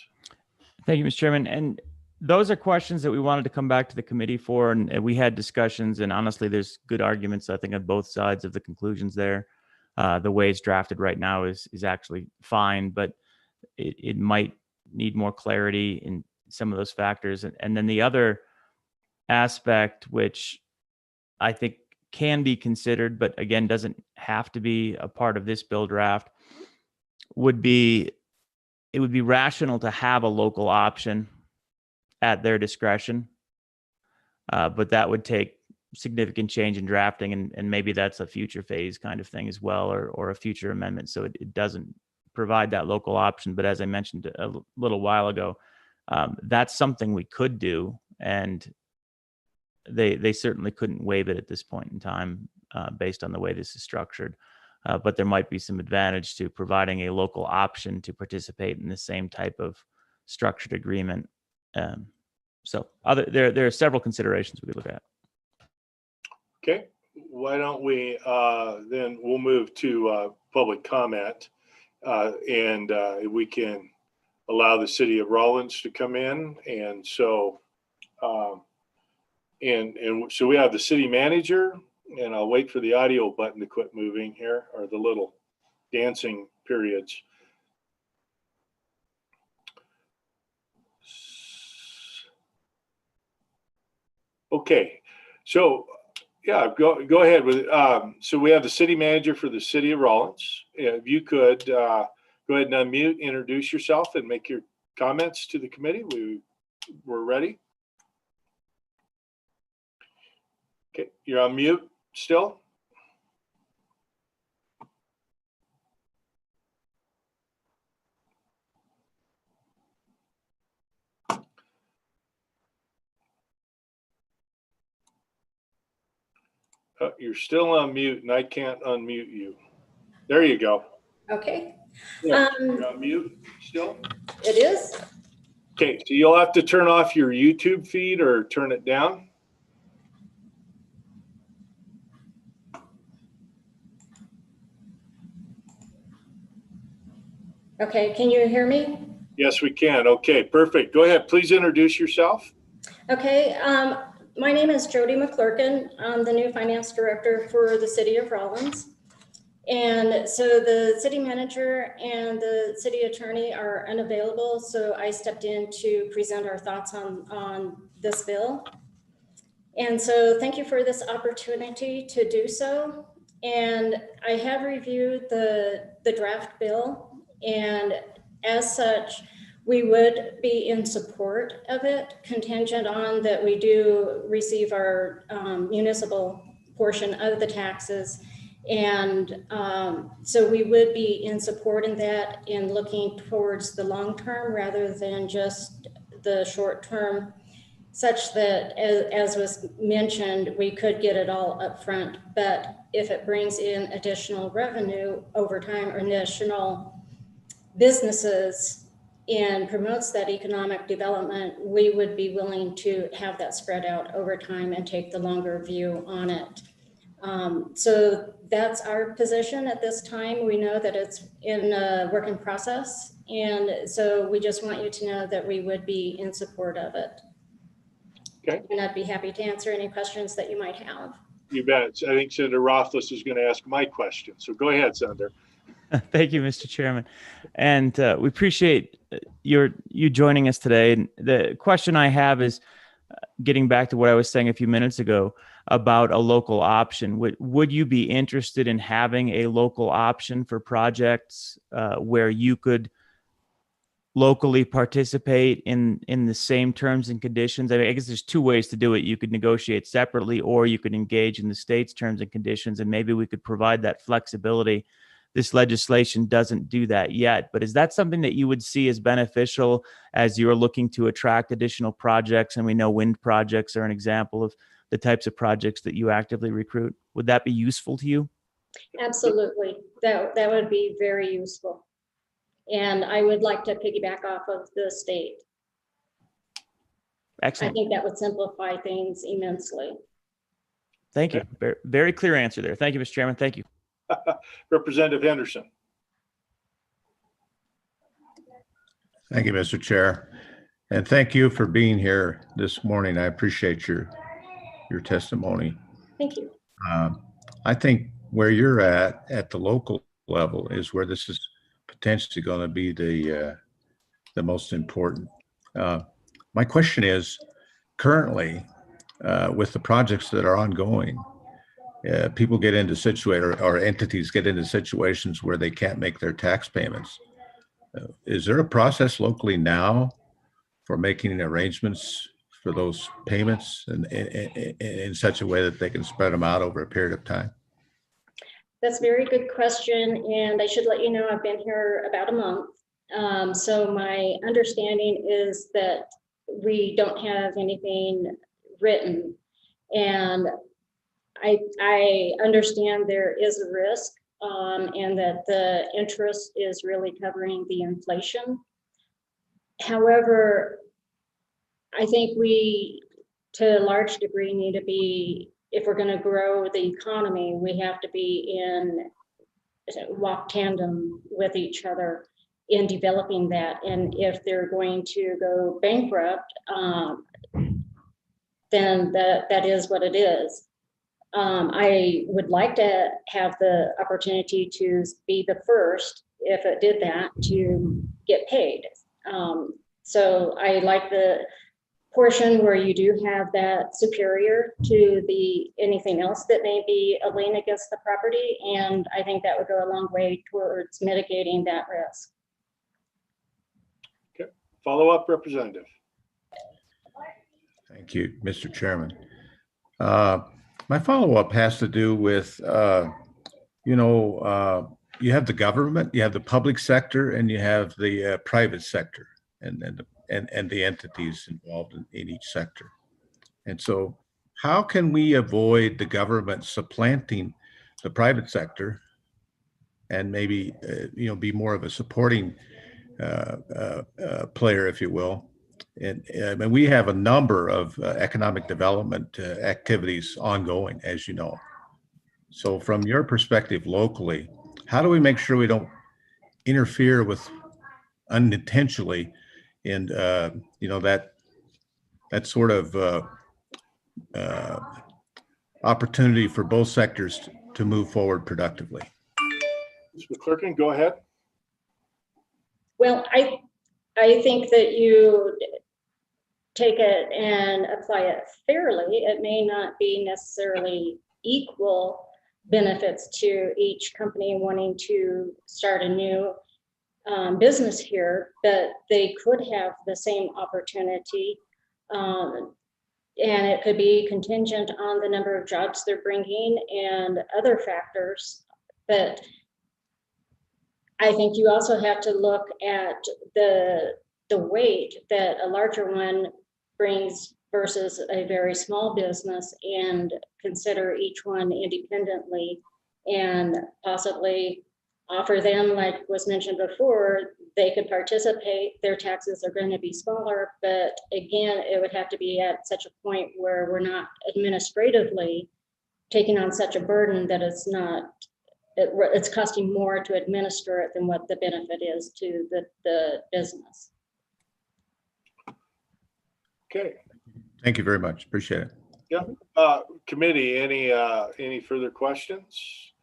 Thank you, Mr. Chairman. And those are questions that we wanted to come back to the committee for, and we had discussions, and honestly, there's good arguments, I think, on both sides of the conclusions there. The way it's drafted right now is actually fine, but it might need more clarity in some of those factors. And then the other aspect, which I think can be considered, but again, doesn't have to be a part of this bill draft, would be, it would be rational to have a local option at their discretion, but that would take significant change in drafting, and maybe that's a future phase kind of thing as well, or a future amendment. So it doesn't provide that local option. But as I mentioned a little while ago, that's something we could do, and they certainly couldn't waive it at this point in time based on the way this is structured. But there might be some advantage to providing a local option to participate in the same type of structured agreement. So there are several considerations we could look at. Okay, why don't we then we'll move to public comment, and we can allow the city of Rollins to come in. And so so we have the city manager, and I'll wait for the audio button to quit moving here, or the little dancing periods. Okay, so Yeah, go ahead with it. So we have the city manager for the city of Rollins. If you could go ahead and unmute, introduce yourself, and make your comments to the committee. We're ready. Okay, you're on mute still. You're still on mute and I can't unmute you. There you go. Okay. Yeah, you're on mute still? It is. Okay, so you'll have to turn off your YouTube feed or turn it down. Okay, can you hear me? Yes, we can. Okay, perfect. Go ahead. Please introduce yourself. Okay, my name is Jody McClurkin. I'm the new finance director for the city of Rollins. And so the city manager and the city attorney are unavailable, so I stepped in to present our thoughts on this bill. And so thank you for this opportunity to do so. And I have reviewed the draft bill, and as such, we would be in support of it, contingent on that we do receive our municipal portion of the taxes. And so we would be in support in that, in looking towards the long term rather than just the short term, such that, as was mentioned, we could get it all up front. But if it brings in additional revenue over time or additional businesses and promotes that economic development, we would be willing to have that spread out over time and take the longer view on it. So that's our position at this time. We know that it's in a working process. And so we just want you to know that we would be in support of it. Okay. And I'd be happy to answer any questions that you might have. You bet. I think Senator Rothfuss is going to ask my question. So go ahead, Senator. Thank you, Mr. Chairman. And we appreciate you joining us today. And the question I have is getting back to what I was saying a few minutes ago about a local option. Would you be interested in having a local option for projects where you could locally participate in the same terms and conditions? I mean, I guess there's two ways to do it. You could negotiate separately, or you could engage in the state's terms and conditions, and maybe we could provide that flexibility. This legislation doesn't do that yet, but is that something that you would see as beneficial as you're looking to attract additional projects? And we know wind projects are an example of the types of projects that you actively recruit. Would that be useful to you? Absolutely. That would be very useful. And I would like to piggyback off of the state. Excellent. I think that would simplify things immensely. Thank you. Very, very clear answer there. Thank you, Mr. Chairman. Thank you. Representative Henderson. Thank you, Mr. Chair. And thank you for being here this morning. I appreciate your testimony. Thank you. I think where you're at the local level is where this is potentially going to be the most important. My question is, currently, with the projects that are ongoing, people get into or entities get into situations where they can't make their tax payments. Is there a process locally now for making arrangements for those payments in such a way that they can spread them out over a period of time? That's a very good question. And I should let you know, I've been here about a month. So my understanding is that we don't have anything written. And I understand there is a risk and that the interest is really covering the inflation. However, I think we, to a large degree, need to be, if we're going to grow the economy, we have to be walk tandem with each other in developing that. And if they're going to go bankrupt, then that is what it is. I would like to have the opportunity to be the first, if it did that, to get paid. So I like the portion where you do have that superior to the anything else that may be a lien against the property. And I think that would go a long way towards mitigating that risk. Okay, follow up, Representative. Thank you, Mr. Chairman. My follow-up has to do with, you have the government, you have the public sector, and you have the private sector, and the entities involved in each sector. And so how can we avoid the government supplanting the private sector and maybe, be more of a supporting player, if you will? And we have a number of economic development activities ongoing, as you know. So from your perspective locally, how do we make sure we don't interfere with unintentionally in, that sort of opportunity for both sectors to move forward productively? Ms. McClurkin, go ahead. Well, I think that you take it and apply it fairly. It may not be necessarily equal benefits to each company wanting to start a new business here, but they could have the same opportunity. And it could be contingent on the number of jobs they're bringing and other factors. But I think you also have to look at the weight that a larger one brings versus a very small business and consider each one independently and possibly offer them, like was mentioned before, they could participate, their taxes are going to be smaller, but again, it would have to be at such a point where we're not administratively taking on such a burden that it's costing more to administer it than what the benefit is to the business. Okay. Thank you very much. Appreciate it. Yeah. Committee, any further questions?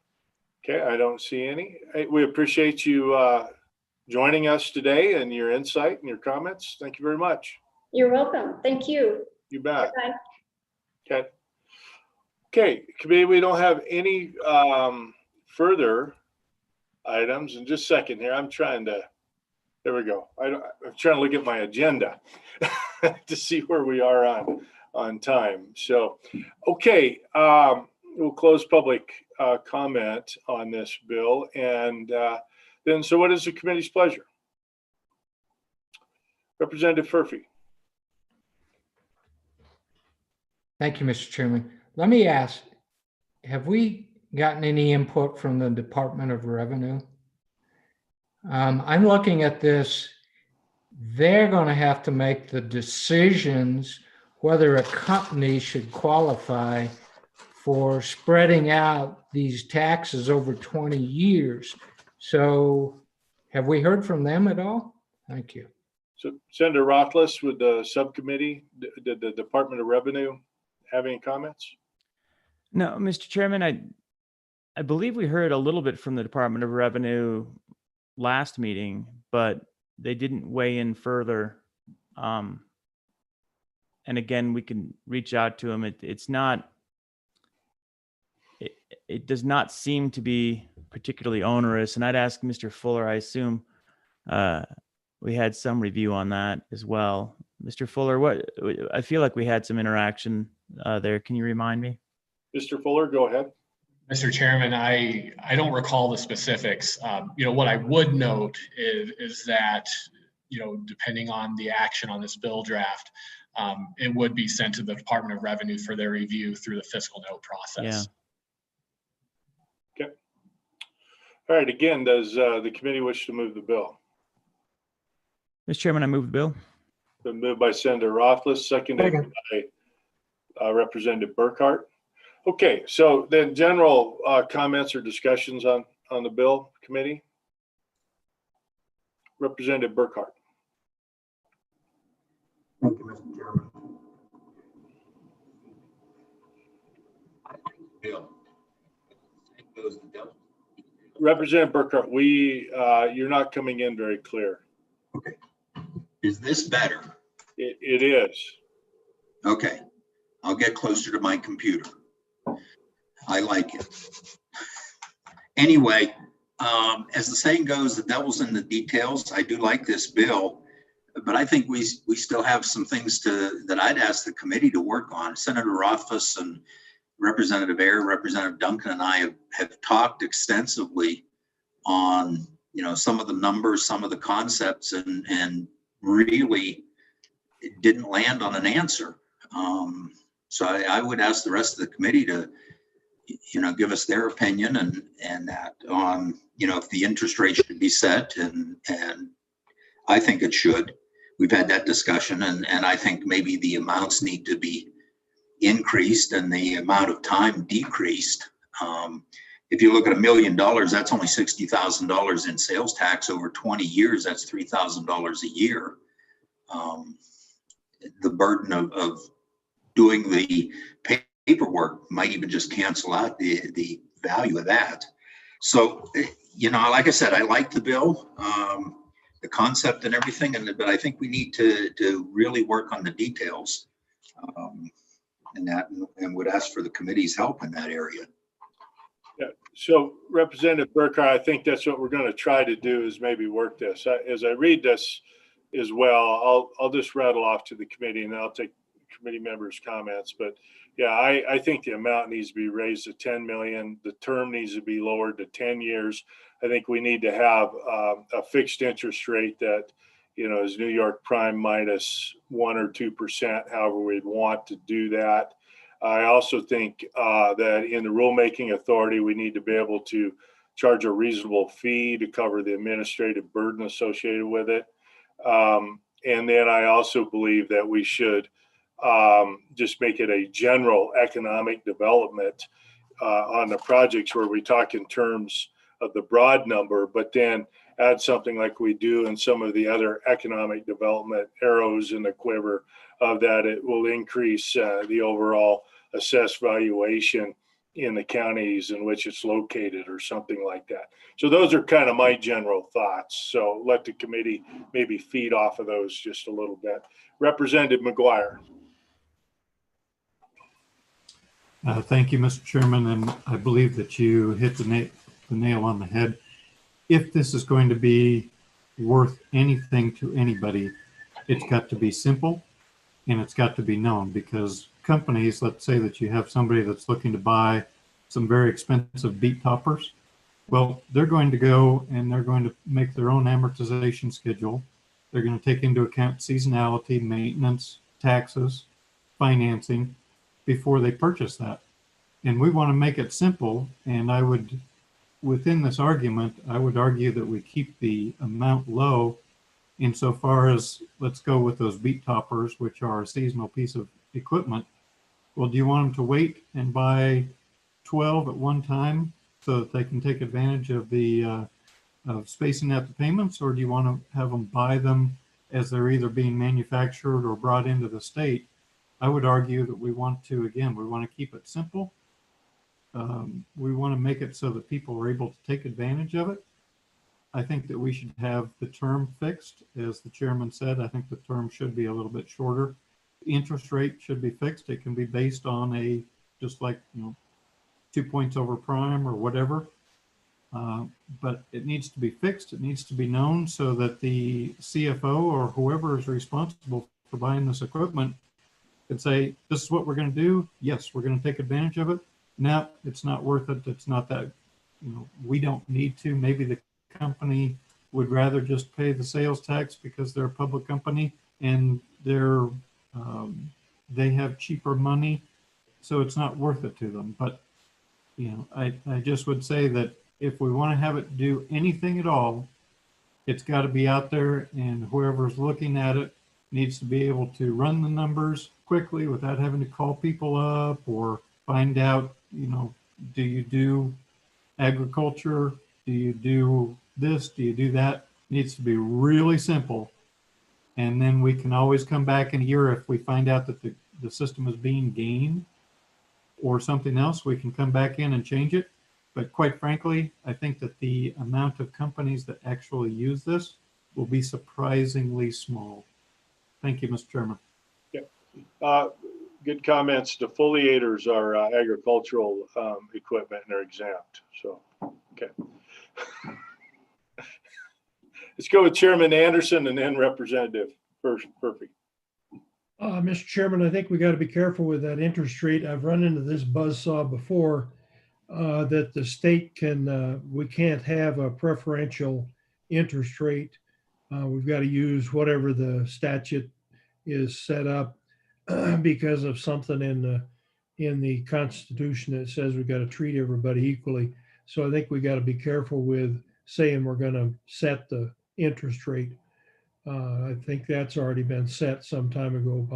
Okay, I don't see any. We appreciate you joining us today and your insight and your comments. Thank you very much. You're welcome. Thank you. You bet. Bye. Okay. Okay, committee, we don't have any further items. In just a second here, I'm trying to, there we go. I'm trying to look at my agenda to see where we are on time. So, okay, we'll close public comment on this bill. And then, so what is the committee's pleasure? Representative Furphy. Thank you, Mr. Chairman. Let me ask, have we gotten any input from the Department of Revenue? I'm looking at this. They're going to have to make the decisions whether a company should qualify for spreading out these taxes over 20 years. So have we heard from them at all? Thank you. So Senator Rothfuss, with the subcommittee, did the Department of Revenue have any comments? No, Mr. Chairman, I believe we heard a little bit from the Department of Revenue last meeting, but they didn't weigh in further. And again, we can reach out to them. It does not seem to be particularly onerous. And I'd ask Mr. Fuller, I assume we had some review on that as well. Mr. Fuller, I feel like we had some interaction there. Can you remind me? Mr. Fuller, go ahead. Mr. Chairman, I don't recall the specifics. What I would note is that, depending on the action on this bill draft, it would be sent to the Department of Revenue for their review through the fiscal note process. Yeah. Okay. All right. Again, does the committee wish to move the bill? Mr. Chairman, I move the bill. Been moved by Senator Rothfuss, seconded by Representative Burkhart. Okay, so then general comments or discussions on the bill, committee. Representative Burkhart. Thank you, Mr. Chairman. Bill. Representative Burkhart, you're not coming in very clear. Okay. Is this better? It is. Okay, I'll get closer to my computer. I like it. Anyway, as the saying goes, the devil's in the details. I do like this bill, but I think we still have some things that I'd ask the committee to work on. Senator Rothfuss and Representative Ayer, Representative Duncan, and I have talked extensively on, you know, some of the numbers, some of the concepts, and really didn't land on an answer. So I would ask the rest of the committee to, you know, give us their opinion and that on, you know, if the interest rate should be set, and I think it should. We've had that discussion, and I think maybe the amounts need to be increased and the amount of time decreased. If you look at $1 million, that's only $60,000 in sales tax over 20 years. That's $3,000 a year. The burden of doing the paperwork might even just cancel out the value of that. So, you know, like I said, I like the bill, the concept and everything, but I think we need to really work on the details, and would ask for the committee's help in that area. Yeah. So Representative Burkhart, I think that's what we're going to try to do, is maybe work this. As I read this as well, I'll just rattle off to the committee, and then I'll take committee members' comments. But yeah, I think the amount needs to be raised to 10 million. The term needs to be lowered to 10 years. I think we need to have a fixed interest rate that, you know, is New York Prime minus 1 or 2%, however we'd want to do that. I also think that in the rulemaking authority, we need to be able to charge a reasonable fee to cover the administrative burden associated with it. And then I also believe that we should just make it a general economic development on the projects, where we talk in terms of the broad number, but then add something like we do in some of the other economic development arrows in the quiver, of that it will increase the overall assessed valuation in the counties in which it's located, or something like that. So those are kind of my general thoughts. So let the committee maybe feed off of those just a little bit. Representative McGuire. Thank you, Mr. Chairman, and I believe that you hit the nail on the head. If this is going to be worth anything to anybody, it's got to be simple and it's got to be known, because companies, let's say that you have somebody that's looking to buy some very expensive beet toppers. Well, they're going to go and they're going to make their own amortization schedule. They're going to take into account seasonality, maintenance, taxes, financing before they purchase that. And we want to make it simple. And I would, within this argument, I would argue that we keep the amount low insofar as, let's go with those beet toppers, which are a seasonal piece of equipment. Well, do you want them to wait and buy 12 at one time so that they can take advantage of the of spacing out the payments, or do you want to have them buy them as they're either being manufactured or brought into the state? I would argue that we want to, again, we want to keep it simple. We want to make it so that people are able to take advantage of it. I think that we should have the term fixed. As the chairman said, I think the term should be a little bit shorter. The interest rate should be fixed. It can be based on a, just like, 2 points over prime or whatever. But it needs to be fixed. It needs to be known so that the CFO or whoever is responsible for buying this equipment can say, this is what we're going to do. Yes, we're going to take advantage of it. Now, it's not worth it. It's not that, we don't need to. Maybe the company would rather just pay the sales tax because they're a public company and they have cheaper money, so it's not worth it to them. But I just would say that if we want to have it do anything at all, it's got to be out there, and whoever's looking at it needs to be able to run the numbers quickly without having to call people up or find out, do you do agriculture? Do you do this? Do you do that? It needs to be really simple. And then we can always come back in a year if we find out that the system is being gamed or something else, we can come back in and change it. But quite frankly, I think that the amount of companies that actually use this will be surprisingly small. Thank you, Mr. Chairman. Yeah. good comments. Defoliators are agricultural equipment and they're exempt. So, okay. Let's go with Chairman Anderson and then Representative first. Perfect. Mr. Chairman, I think we got to be careful with that interest rate. I've run into this buzzsaw before that the state can, we can't have a preferential interest rate. We've got to use whatever the statute is set up because of something in the Constitution that says we've got to treat everybody equally. So I think we got to be careful with saying we're going to set the interest rate. I think that's already been set some time ago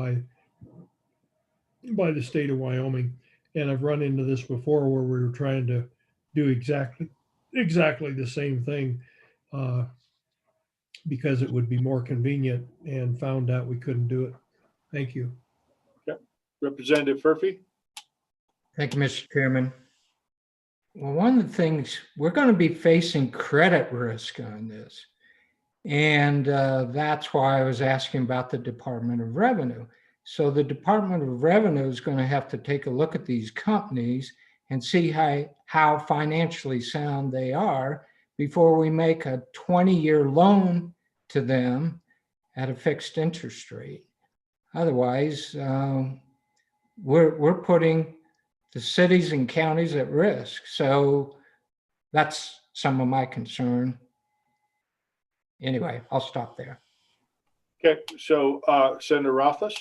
by the state of Wyoming. And I've run into this before where we were trying to do exactly the same thing because it would be more convenient, and found out we couldn't do it. Thank you. Okay. Representative Furphy. Thank you, Mr. Chairman. Well, one of the things, we're going to be facing credit risk on this. And that's why I was asking about the Department of Revenue. So the Department of Revenue is going to have to take a look at these companies and see how financially sound they are before we make a 20-year loan to them at a fixed interest rate. Otherwise, we're putting the cities and counties at risk. So that's some of my concern. Anyway, I'll stop there. Okay, so Senator Rothfuss.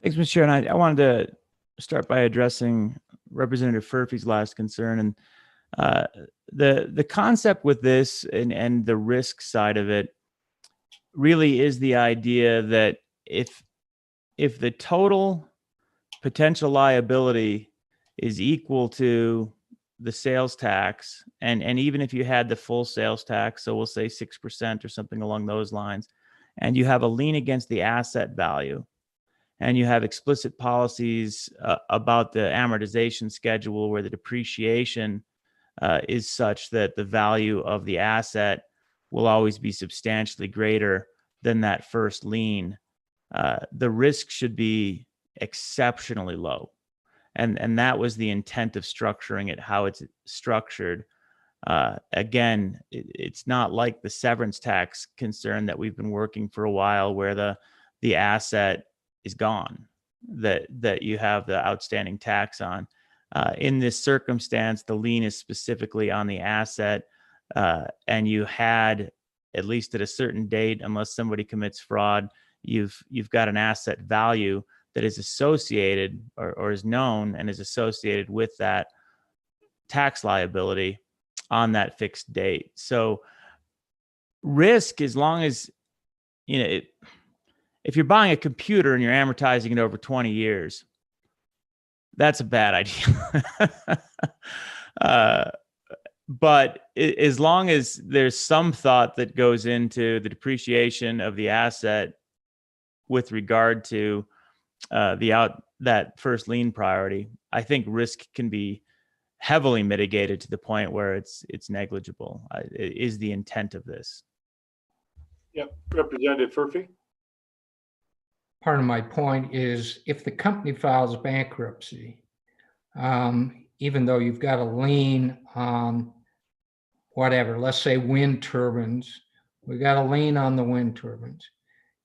Thanks, Mr. Chair. And I wanted to start by addressing Representative Furphy's last concern. And the concept with this and the risk side of it really is the idea that if the total potential liability is equal to the sales tax, and even if you had the full sales tax, so we'll say 6% or something along those lines, and you have a lien against the asset value, and you have explicit policies about the amortization schedule where the depreciation is such that the value of the asset will always be substantially greater than that first lien, the risk should be exceptionally low. And that was the intent of structuring it, how it's structured. Again, it's not like the severance tax concern that we've been working for a while, where the asset is gone, that you have the outstanding tax on. In this circumstance, the lien is specifically on the asset, and you had, at least at a certain date, unless somebody commits fraud, you've got an asset value that is associated or is known and is associated with that tax liability on that fixed date. So risk, as long as, if you're buying a computer and you're amortizing it over 20 years, that's a bad idea. But as long as there's some thought that goes into the depreciation of the asset with regard to that first lien priority, I think risk can be heavily mitigated to the point where it's negligible. It is the intent of this. Yep, Representative Furphy. Part of my point is, if the company files bankruptcy, even though you've got a lien on whatever, let's say wind turbines, we got a lien on the wind turbines.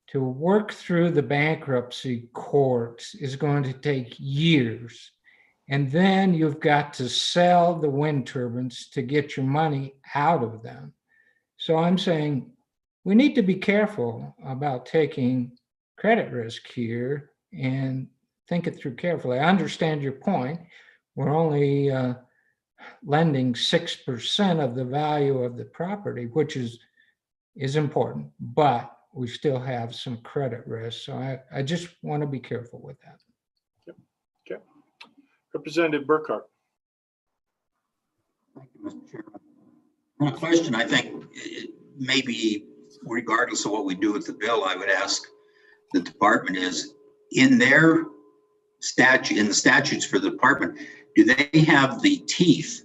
To work through the bankruptcy courts is going to take years. And then you've got to sell the wind turbines to get your money out of them. So I'm saying we need to be careful about taking credit risk here and think it through carefully. I understand your point. We're only lending 6% of the value of the property, which is important, but we still have some credit risk. So I just want to be careful with that. Yep. Okay. Representative Burkhart. Thank you, Mr. Chairman. One question, I think, maybe regardless of what we do with the bill, I would ask the department is, in their statute, in the statutes for the department, do they have the teeth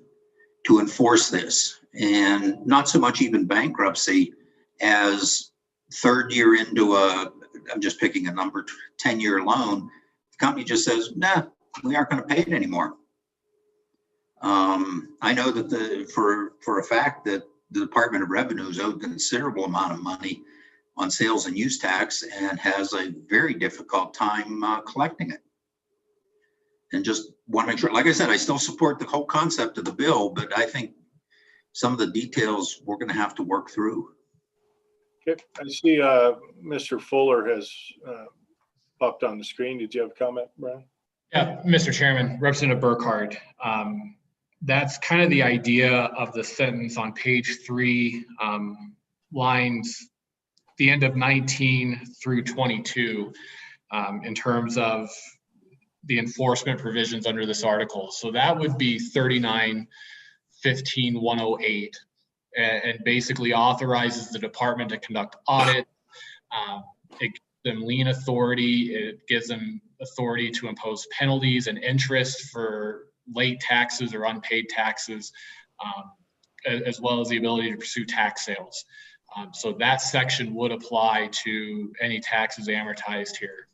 to enforce this? And not so much even bankruptcy as third year into I'm just picking a number, 10-year loan, the company just says, nah, we aren't going to pay it anymore. I know that for a fact that the Department of Revenue is owed a considerable amount of money on sales and use tax and has a very difficult time collecting it. And just want to make sure, like I said, I still support the whole concept of the bill, but I think some of the details we're going to have to work through. Okay, I see Mr. Fuller has popped on the screen. Did you have a comment, Brian? Yeah, Mr. Chairman, Representative Burkhardt. That's kind of the idea of the sentence on page 3, lines, the end of 19 through 22, in terms of the enforcement provisions under this article. So that would be 39-15-108, and basically authorizes the department to conduct audit. It gives them lien authority. It gives them authority to impose penalties and interest for late taxes or unpaid taxes, as well as the ability to pursue tax sales. So that section would apply to any taxes amortized here.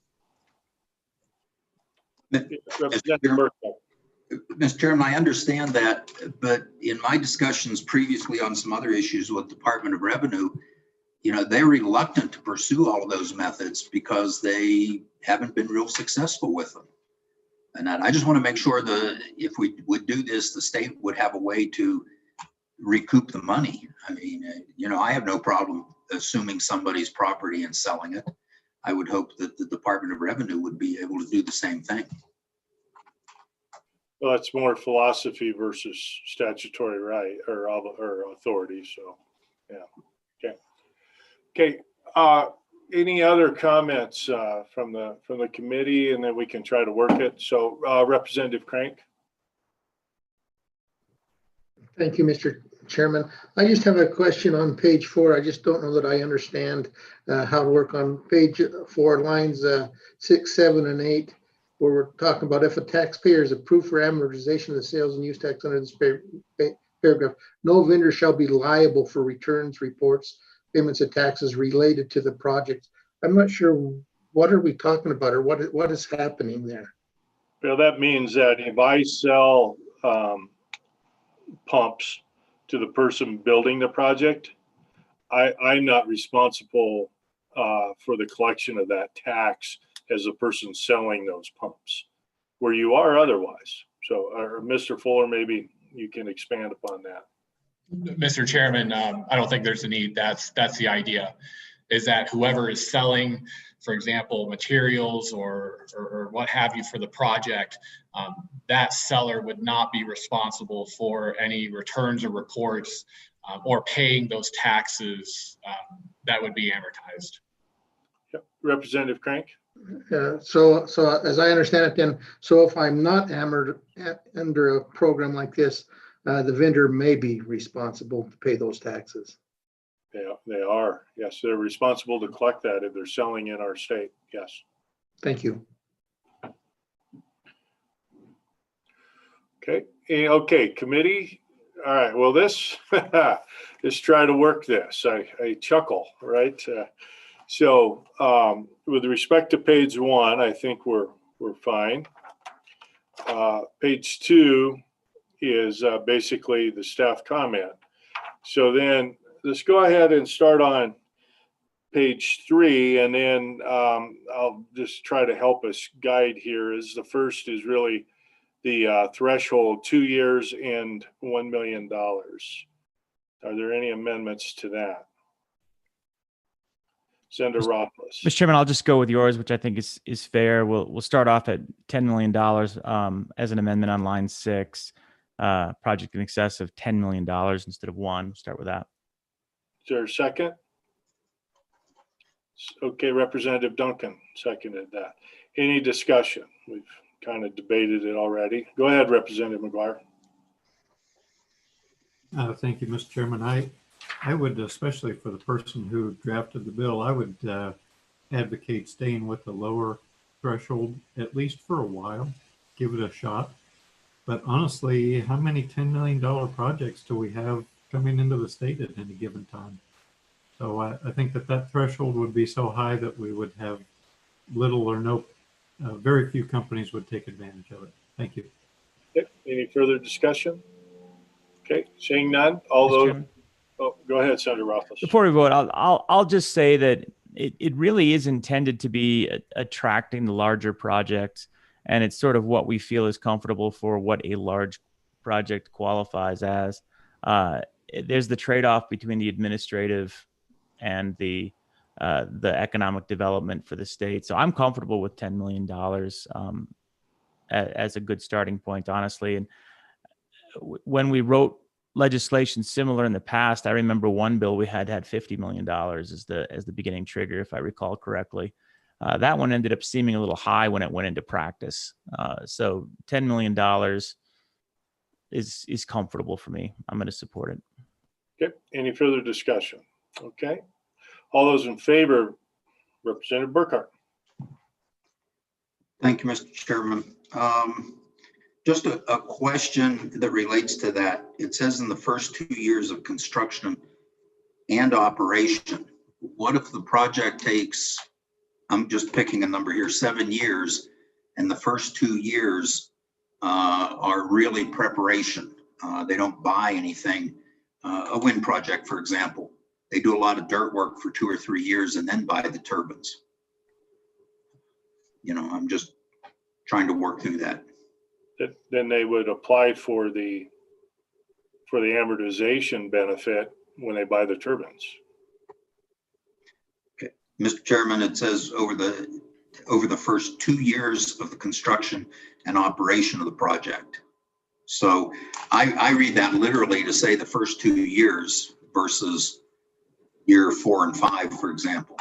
Mr. Chairman, I understand that, but in my discussions previously on some other issues with Department of Revenue, they're reluctant to pursue all of those methods because they haven't been real successful with them. And I just want to make sure that if we would do this, the state would have a way to recoup the money. I mean, I have no problem assuming somebody's property and selling it. I would hope that the Department of Revenue would be able to do the same thing. Well, that's more philosophy versus statutory right or authority. So, yeah. Okay. Any other comments from the committee, and then we can try to work it. So, Representative Crank. Thank you, Mr. Chairman. I just have a question on page 4. I just don't know that I understand how to work on page 4, lines 6, 7, and 8, where we're talking about if a taxpayer is approved for amortization of the sales and use tax under this paragraph, no vendor shall be liable for returns, reports, payments of taxes related to the project. I'm not sure, what are we talking about, or what is happening there? Well, that means that if I sell pumps to the person building the project, I'm not responsible for the collection of that tax as the person selling those pumps, where you are otherwise. So, Mr. Fuller, maybe you can expand upon that. Mr. Chairman, I don't think there's a need. That's the idea, is that whoever is selling, for example, materials or what have you for the project, that seller would not be responsible for any returns or reports or paying those taxes that would be amortized. Yep. Representative Crank. So as I understand it then, so if I'm not under a program like this, the vendor may be responsible to pay those taxes. They are. Yes, they're responsible to collect that if they're selling in our state. Yes. Thank you. Okay. Okay. Committee. All right. Well, let's try to work this. I chuckle, right? So with respect to page 1, I think we're fine. Page 2 is basically the staff comment. So then let's go ahead and start on page 3, and then I'll just try to help us guide here. Is the first is really the threshold, 2 years and $1 million. Are there any amendments to that? Senator Rothfuss. Mr. Chairman, I'll just go with yours, which I think is fair. We'll start off at $10 million as an amendment on line 6. Project in excess of $10 million instead of 1. We'll start with that. Is there a second? Okay, Representative Duncan seconded that. Any discussion? We've kind of debated it already. Go ahead, Representative McGuire. Thank you, Mr. Chairman. I would, especially for the person who drafted the bill, I would advocate staying with the lower threshold, at least for a while, give it a shot. But honestly, how many $10 million projects do we have coming into the state at any given time? So I think that threshold would be so high that we would have little or no very few companies would take advantage of it. Thank you. Okay. Any further discussion? Okay, seeing none, all Mr. those. Chairman? Oh, go ahead, Senator Rothfuss. Before we vote, I'll just say that it really is intended to be attracting the larger projects, and it's sort of what we feel is comfortable for what a large project qualifies as. There's the trade-off between the administrative and the economic development for the state. So I'm comfortable with $10 million as a good starting point, honestly. And when we wrote legislation similar in the past, I remember one bill we had $50 million as the beginning trigger, if I recall correctly. That one ended up seeming a little high when it went into practice. So $10 million is comfortable for me. I'm going to support it. Okay, any further discussion? Okay, all those in favor, Representative Burkhart. Thank you, Mr. Chairman. Just a question that relates to that. It says in the first 2 years of construction and operation, what if the project takes, I'm just picking a number here, 7 years, and the first 2 years are really preparation? They don't buy anything. A wind project, for example, they do a lot of dirt work for 2 or 3 years and then buy the turbines. You know, I'm just trying to work through that. Then they would apply for the amortization benefit when they buy the turbines. Okay, Mr. Chairman, it says over the first 2 years of the construction and operation of the project. So I read that literally to say the first 2 years versus year 4 and 5, for example.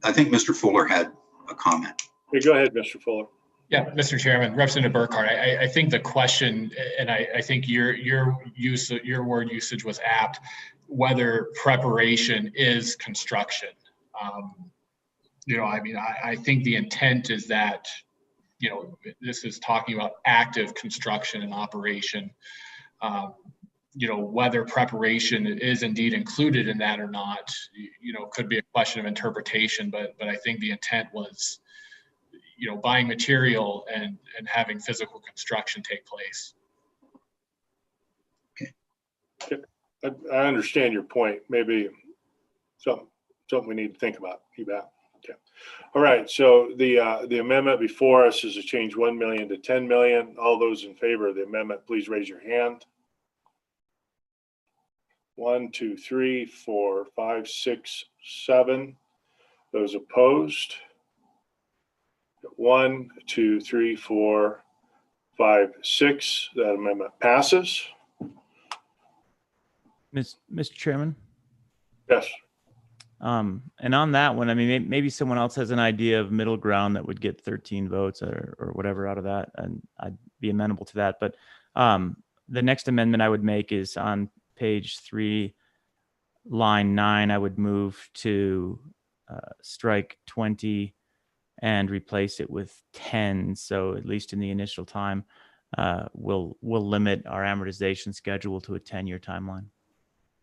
I think Mr. Fuller had a comment. Okay, go ahead, Mr. Fuller. Yeah, Mr. Chairman, Representative Burkhart, I think the question, and I think your word usage was apt, whether preparation is construction. You know, I mean, I think the intent is that, you know, this is talking about active construction and operation. You know, whether preparation is indeed included in that or not, you know, could be a question of interpretation, but I think the intent was, you know, buying material and having physical construction take place. Okay. I understand your point. Maybe something we need to think about. You bet. Okay. All right. So the amendment before us is to change 1 million to 10 million. All those in favor of the amendment, please raise your hand. 1, 2, 3, 4, 5, 6, 7. Those opposed? 1, 2, 3, 4, 5, 6. That amendment passes. Mr. Chairman? Yes. And on that one, I mean, maybe someone else has an idea of middle ground that would get 13 votes or whatever out of that, and I'd be amenable to that. But the next amendment I would make is on page 3, line 9. I would move to strike 20 and replace it with 10. So at least in the initial time, we'll limit our amortization schedule to a 10-year timeline.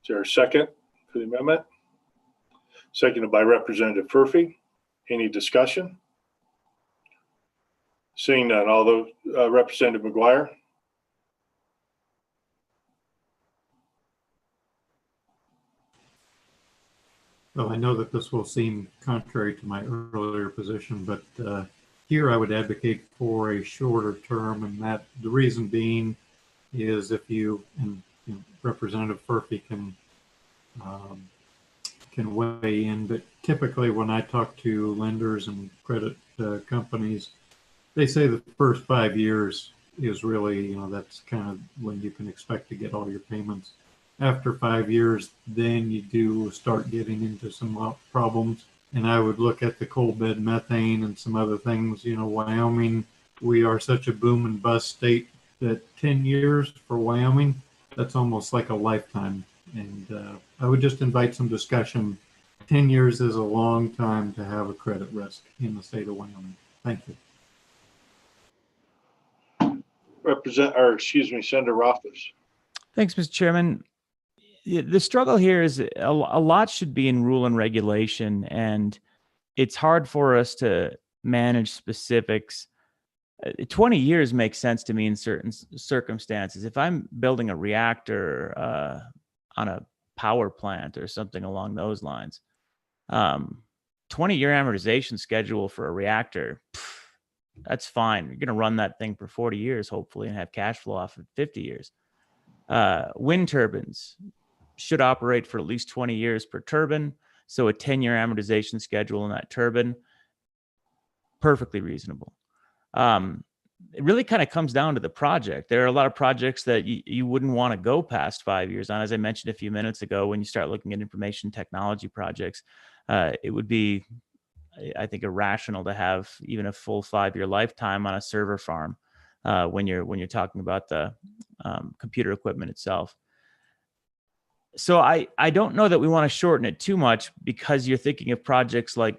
Is there a second for the amendment? Seconded by Representative Furphy. Any discussion? Seeing none, all those, Representative McGuire. Well, I know that this will seem contrary to my earlier position, but here I would advocate for a shorter term, and that the reason being is if you, and you know, Representative Furphy can weigh in, but typically when I talk to lenders and credit companies, they say the first 5 years is really, you know, that's kind of when you can expect to get all your payments. After 5 years, then you do start getting into some problems. And I would look at the coal bed methane and some other things. You know, Wyoming, we are such a boom and bust state that 10 years for Wyoming, that's almost like a lifetime. And I would just invite some discussion. 10 years is a long time to have a credit risk in the state of Wyoming. Thank you. Senator Rothfuss. Thanks, Mr. Chairman. The struggle here is a lot should be in rule and regulation, and it's hard for us to manage specifics. 20 years makes sense to me in certain circumstances. If I'm building a reactor on a power plant or something along those lines, 20-year amortization schedule for a reactor, that's fine. You're going to run that thing for 40 years, hopefully, and have cash flow off of 50 years. Wind turbines should operate for at least 20 years per turbine. So a 10-year amortization schedule in that turbine, perfectly reasonable. It really kind of comes down to the project. There are a lot of projects that you wouldn't want to go past 5 years on. As I mentioned a few minutes ago, when you start looking at information technology projects, it would be, I think, irrational to have even a full 5-year lifetime on a server farm when you're talking about the computer equipment itself. So I don't know that we want to shorten it too much, because you're thinking of projects like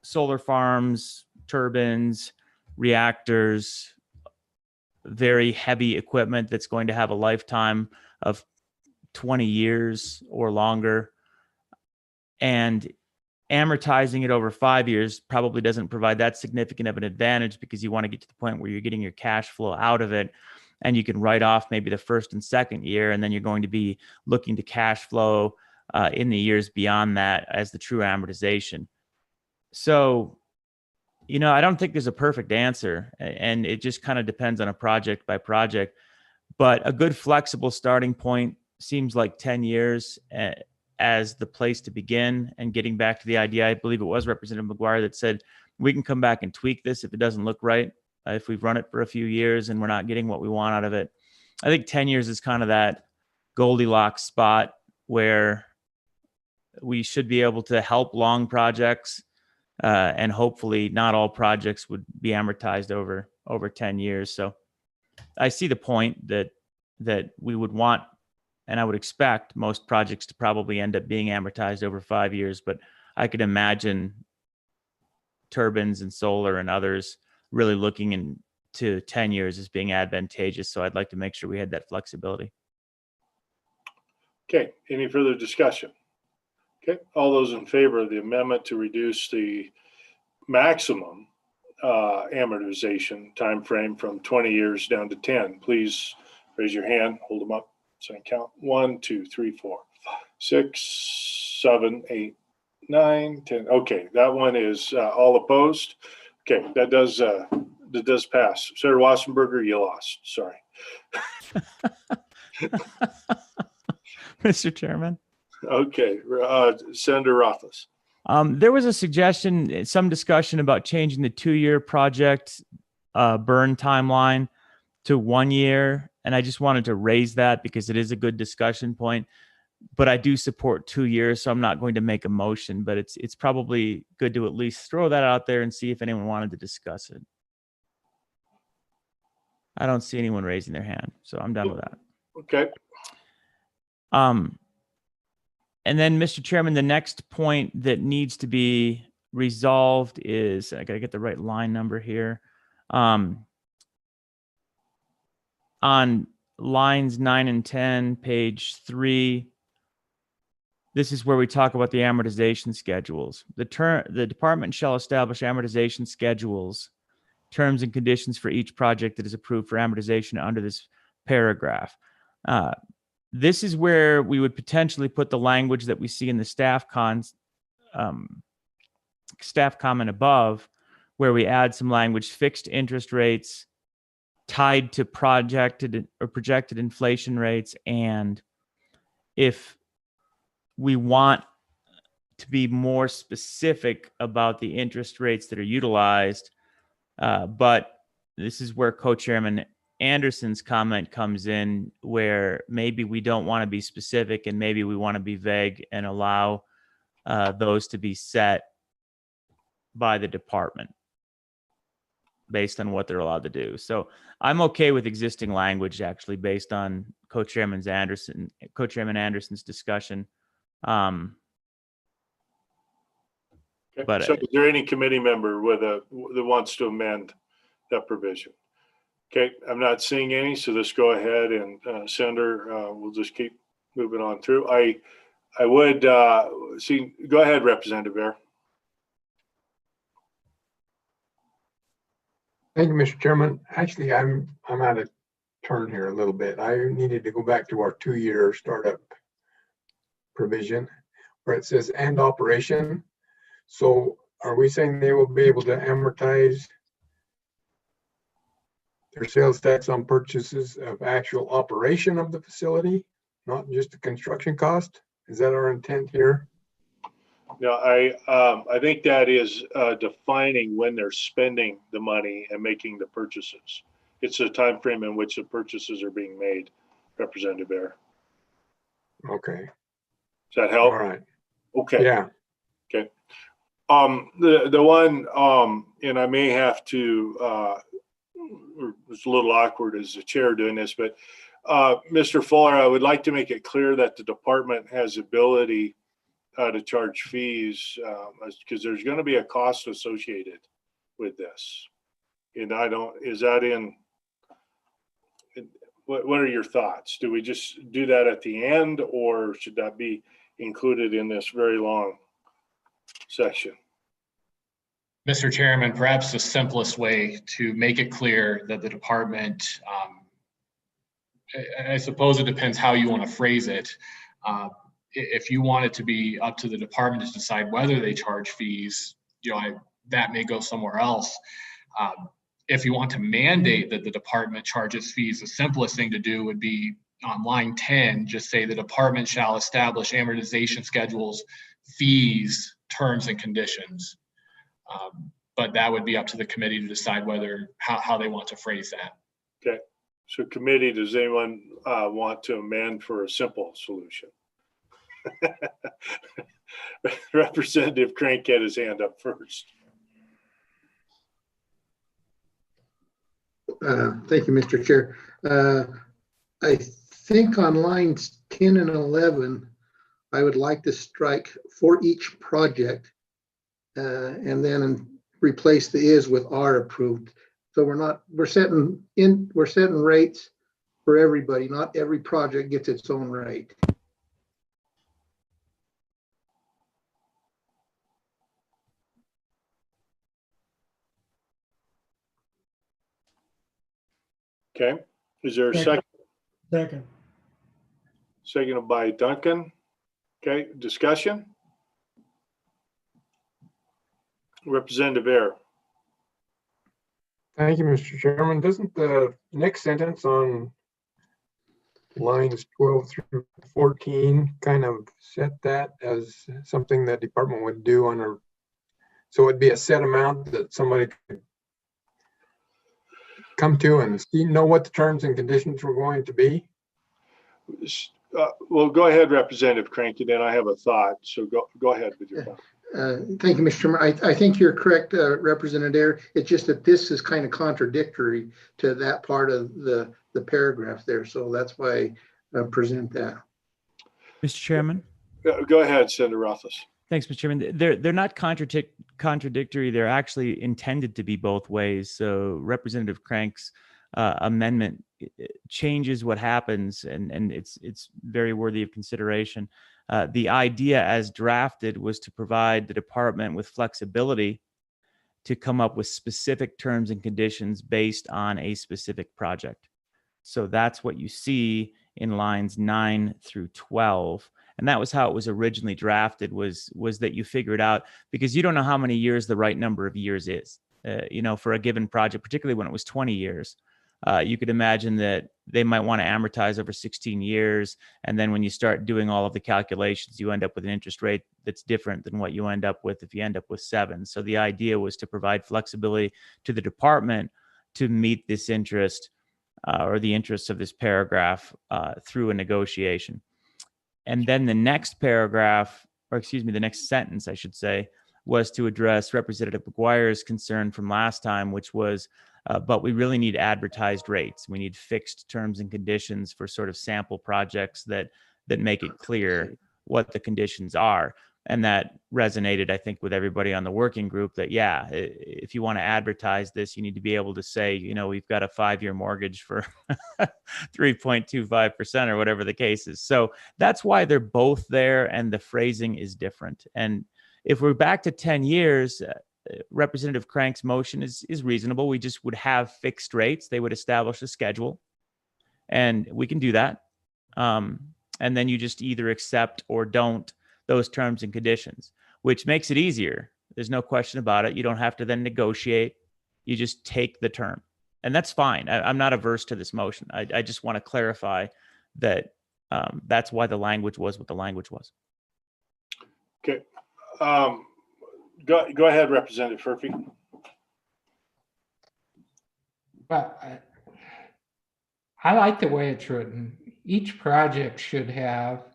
solar farms, turbines, reactors, very heavy equipment that's going to have a lifetime of 20 years or longer. And amortizing it over 5 years probably doesn't provide that significant of an advantage, because you want to get to the point where you're getting your cash flow out of it, and you can write off maybe the first and second year, and then you're going to be looking to cash flow in the years beyond that as the true amortization. So, I don't think there's a perfect answer, and it just kind of depends on a project by project. But a good flexible starting point seems like 10 years as the place to begin. And getting back to the idea, I believe it was Representative McGuire that said, we can come back and tweak this if it doesn't look right, if we've run it for a few years and we're not getting what we want out of it. I think 10 years is kind of that Goldilocks spot where we should be able to help long projects, and hopefully not all projects would be amortized over 10 years. So I see the point that we would want, and I would expect most projects to probably end up being amortized over 5 years, but I could imagine turbines and solar and others really looking into 10 years as being advantageous. So I'd like to make sure we had that flexibility. Okay, any further discussion? Okay, all those in favor of the amendment to reduce the maximum amortization time frame from 20 years down to 10, please raise your hand, hold them up so I can count. 1, 2, 3, 4, 5, 6, 7, 8, 9, 10. Okay, that one is all opposed. Okay, that does pass. Senator Wassenberger, you lost. Sorry. Mr. Chairman. Okay, Senator Rothfuss. There was a suggestion, some discussion about changing the 2-year project burn timeline to 1 year. And I just wanted to raise that because it is a good discussion point. But I do support 2 years, so I'm not going to make a motion. But it's probably good to at least throw that out there and see if anyone wanted to discuss it. I don't see anyone raising their hand, so I'm done with that. Okay. And then, Mr. Chairman, the next point that needs to be resolved is, I got to get the right line number here. On lines 9 and 10, page 3, this is where we talk about the amortization schedules. The department shall establish amortization schedules, terms and conditions for each project that is approved for amortization under this paragraph. This is where we would potentially put the language that we see in the staff comment above, where we add some language: fixed interest rates tied to projected or projected inflation rates. And if we want to be more specific about the interest rates that are utilized, but this is where Co-Chairman Anderson's comment comes in, where maybe we don't want to be specific and maybe we want to be vague and allow those to be set by the department based on what they're allowed to do. So I'm okay with existing language, actually, based on Co-Chairman Anderson's discussion. Okay. But so is there any committee member that wants to amend that provision? Okay, I'm not seeing any, so let's go ahead and Senator, we'll just keep moving on through. I would go ahead, Representative Bear. Thank you, Mr. Chairman. Actually, I'm out of turn here a little bit. I needed to go back to our 2-year startup provision where it says "and operation." So are we saying they will be able to amortize their sales tax on purchases of actual operation of the facility, not just the construction cost? Is that our intent here? No, I think that is defining when they're spending the money and making the purchases. It's a time frame in which the purchases are being made, Representative Bear. Okay. Does that help? All right. Okay. Yeah. Okay. The one, and I may have to, it's a little awkward as the chair doing this, but Mr. Fuller, I would like to make it clear that the department has ability to charge fees because there's going to be a cost associated with this. And is that what are your thoughts? Do we just do that at the end, or should that be included in this very long section? Mr. Chairman, perhaps the simplest way to make it clear that the department, I suppose it depends how you want to phrase it. If you want it to be up to the department to decide whether they charge fees, that may go somewhere else. If you want to mandate that the department charges fees, the simplest thing to do would be on line 10, just say the department shall establish amortization schedules, fees, terms, and conditions. But that would be up to the committee to decide how they want to phrase that. Okay. So committee, does anyone want to amend for a simple solution? Representative Crank had his hand up first. Thank you, Mr. Chair. I think on lines 10 and 11, I would like to strike "for each project" and then replace the "is" with "are approved." So we're setting rates for everybody. Not every project gets its own rate. Okay. Is there a second? Second. Seconded by Duncan. Okay. Discussion? Representative Air. Thank you, Mr. Chairman. Doesn't the next sentence on lines 12 through 14 kind of set that as something that department would do so it'd be a set amount that somebody could come to and know what the terms and conditions were going to be? Well, go ahead, Representative Cranky, then I have a thought. So go ahead with your thought. Thank you, Mr. Chairman. I think you're correct, Representative Air. It's just that this is kind of contradictory to that part of the paragraph there. So that's why I present that. Mr. Chairman? Go ahead, Senator Rothfuss. Thanks, Mr. Chairman. They're not contradictory. They're actually intended to be both ways. So Representative Crank's amendment changes what happens, and it's very worthy of consideration. The idea as drafted was to provide the department with flexibility to come up with specific terms and conditions based on a specific project. So that's what you see in lines 9 through 12. And that was how it was originally drafted, was that you figure it out because you don't know how many years the right number of years is, for a given project, particularly when it was 20 years. You could imagine that they might want to amortize over 16 years. And then when you start doing all of the calculations, you end up with an interest rate that's different than what you end up with if you end up with 7. So the idea was to provide flexibility to the department to meet this interest or the interests of this paragraph through a negotiation. And then the next paragraph, or excuse me, the next sentence, I should say, was to address Representative McGuire's concern from last time, which was, but we really need advertised rates. We need fixed terms and conditions for sort of sample projects that make it clear what the conditions are. And that resonated, I think, with everybody on the working group that, yeah, if you want to advertise this, you need to be able to say, we've got a 5-year mortgage for 3.25% or whatever the case is. So that's why they're both there and the phrasing is different. And if we're back to 10 years, Representative Crank's motion is reasonable. We just would have fixed rates. They would establish a schedule, and we can do that. And then you just either accept or don't those terms and conditions, which makes it easier. There's no question about it. You don't have to then negotiate. You just take the term, and that's fine. I'm not averse to this motion. I just want to clarify that that's why the language was what the language was. Okay. Go ahead, Representative Furphy. But I like the way it's written. Each project should have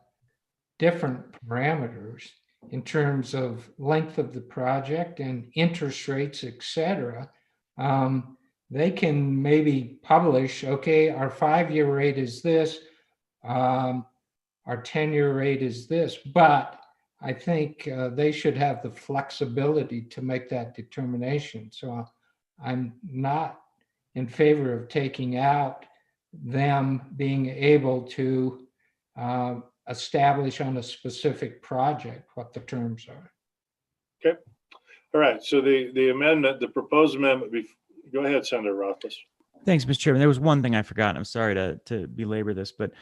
different parameters in terms of length of the project and interest rates, et cetera. They can maybe publish, okay, our 5-year rate is this, our 10-year rate is this, but I think they should have the flexibility to make that determination. So I'm not in favor of taking out them being able to establish on a specific project what the terms are. Okay. All right. So the amendment, the proposed amendment, go ahead, Senator Rothfuss. Thanks, Mr. Chairman. There was one thing I forgot. I'm sorry to belabor this, but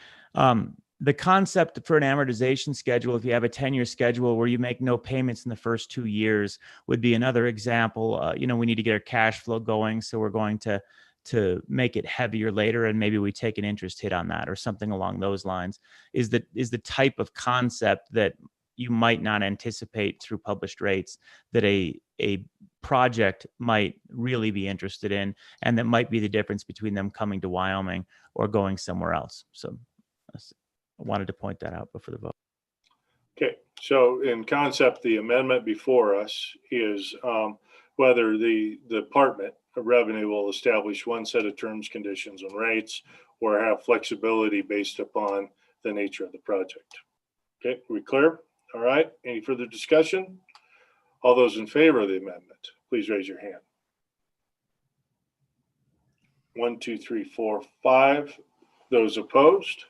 the concept for an amortization schedule, if you have a 10-year schedule where you make no payments in the first 2 years, would be another example. We need to get our cash flow going, so we're going to make it heavier later, and maybe we take an interest hit on that or something along those lines. Is the type of concept that you might not anticipate through published rates that a project might really be interested in, and that might be the difference between them coming to Wyoming or going somewhere else. So I wanted to point that out before the vote. Okay, so in concept, the amendment before us is whether the Department of Revenue will establish one set of terms, conditions, and rates, or have flexibility based upon the nature of the project. Okay, are we clear? All right, any further discussion? All those in favor of the amendment, please raise your hand. 1, 2, 3, 4, 5. Those opposed?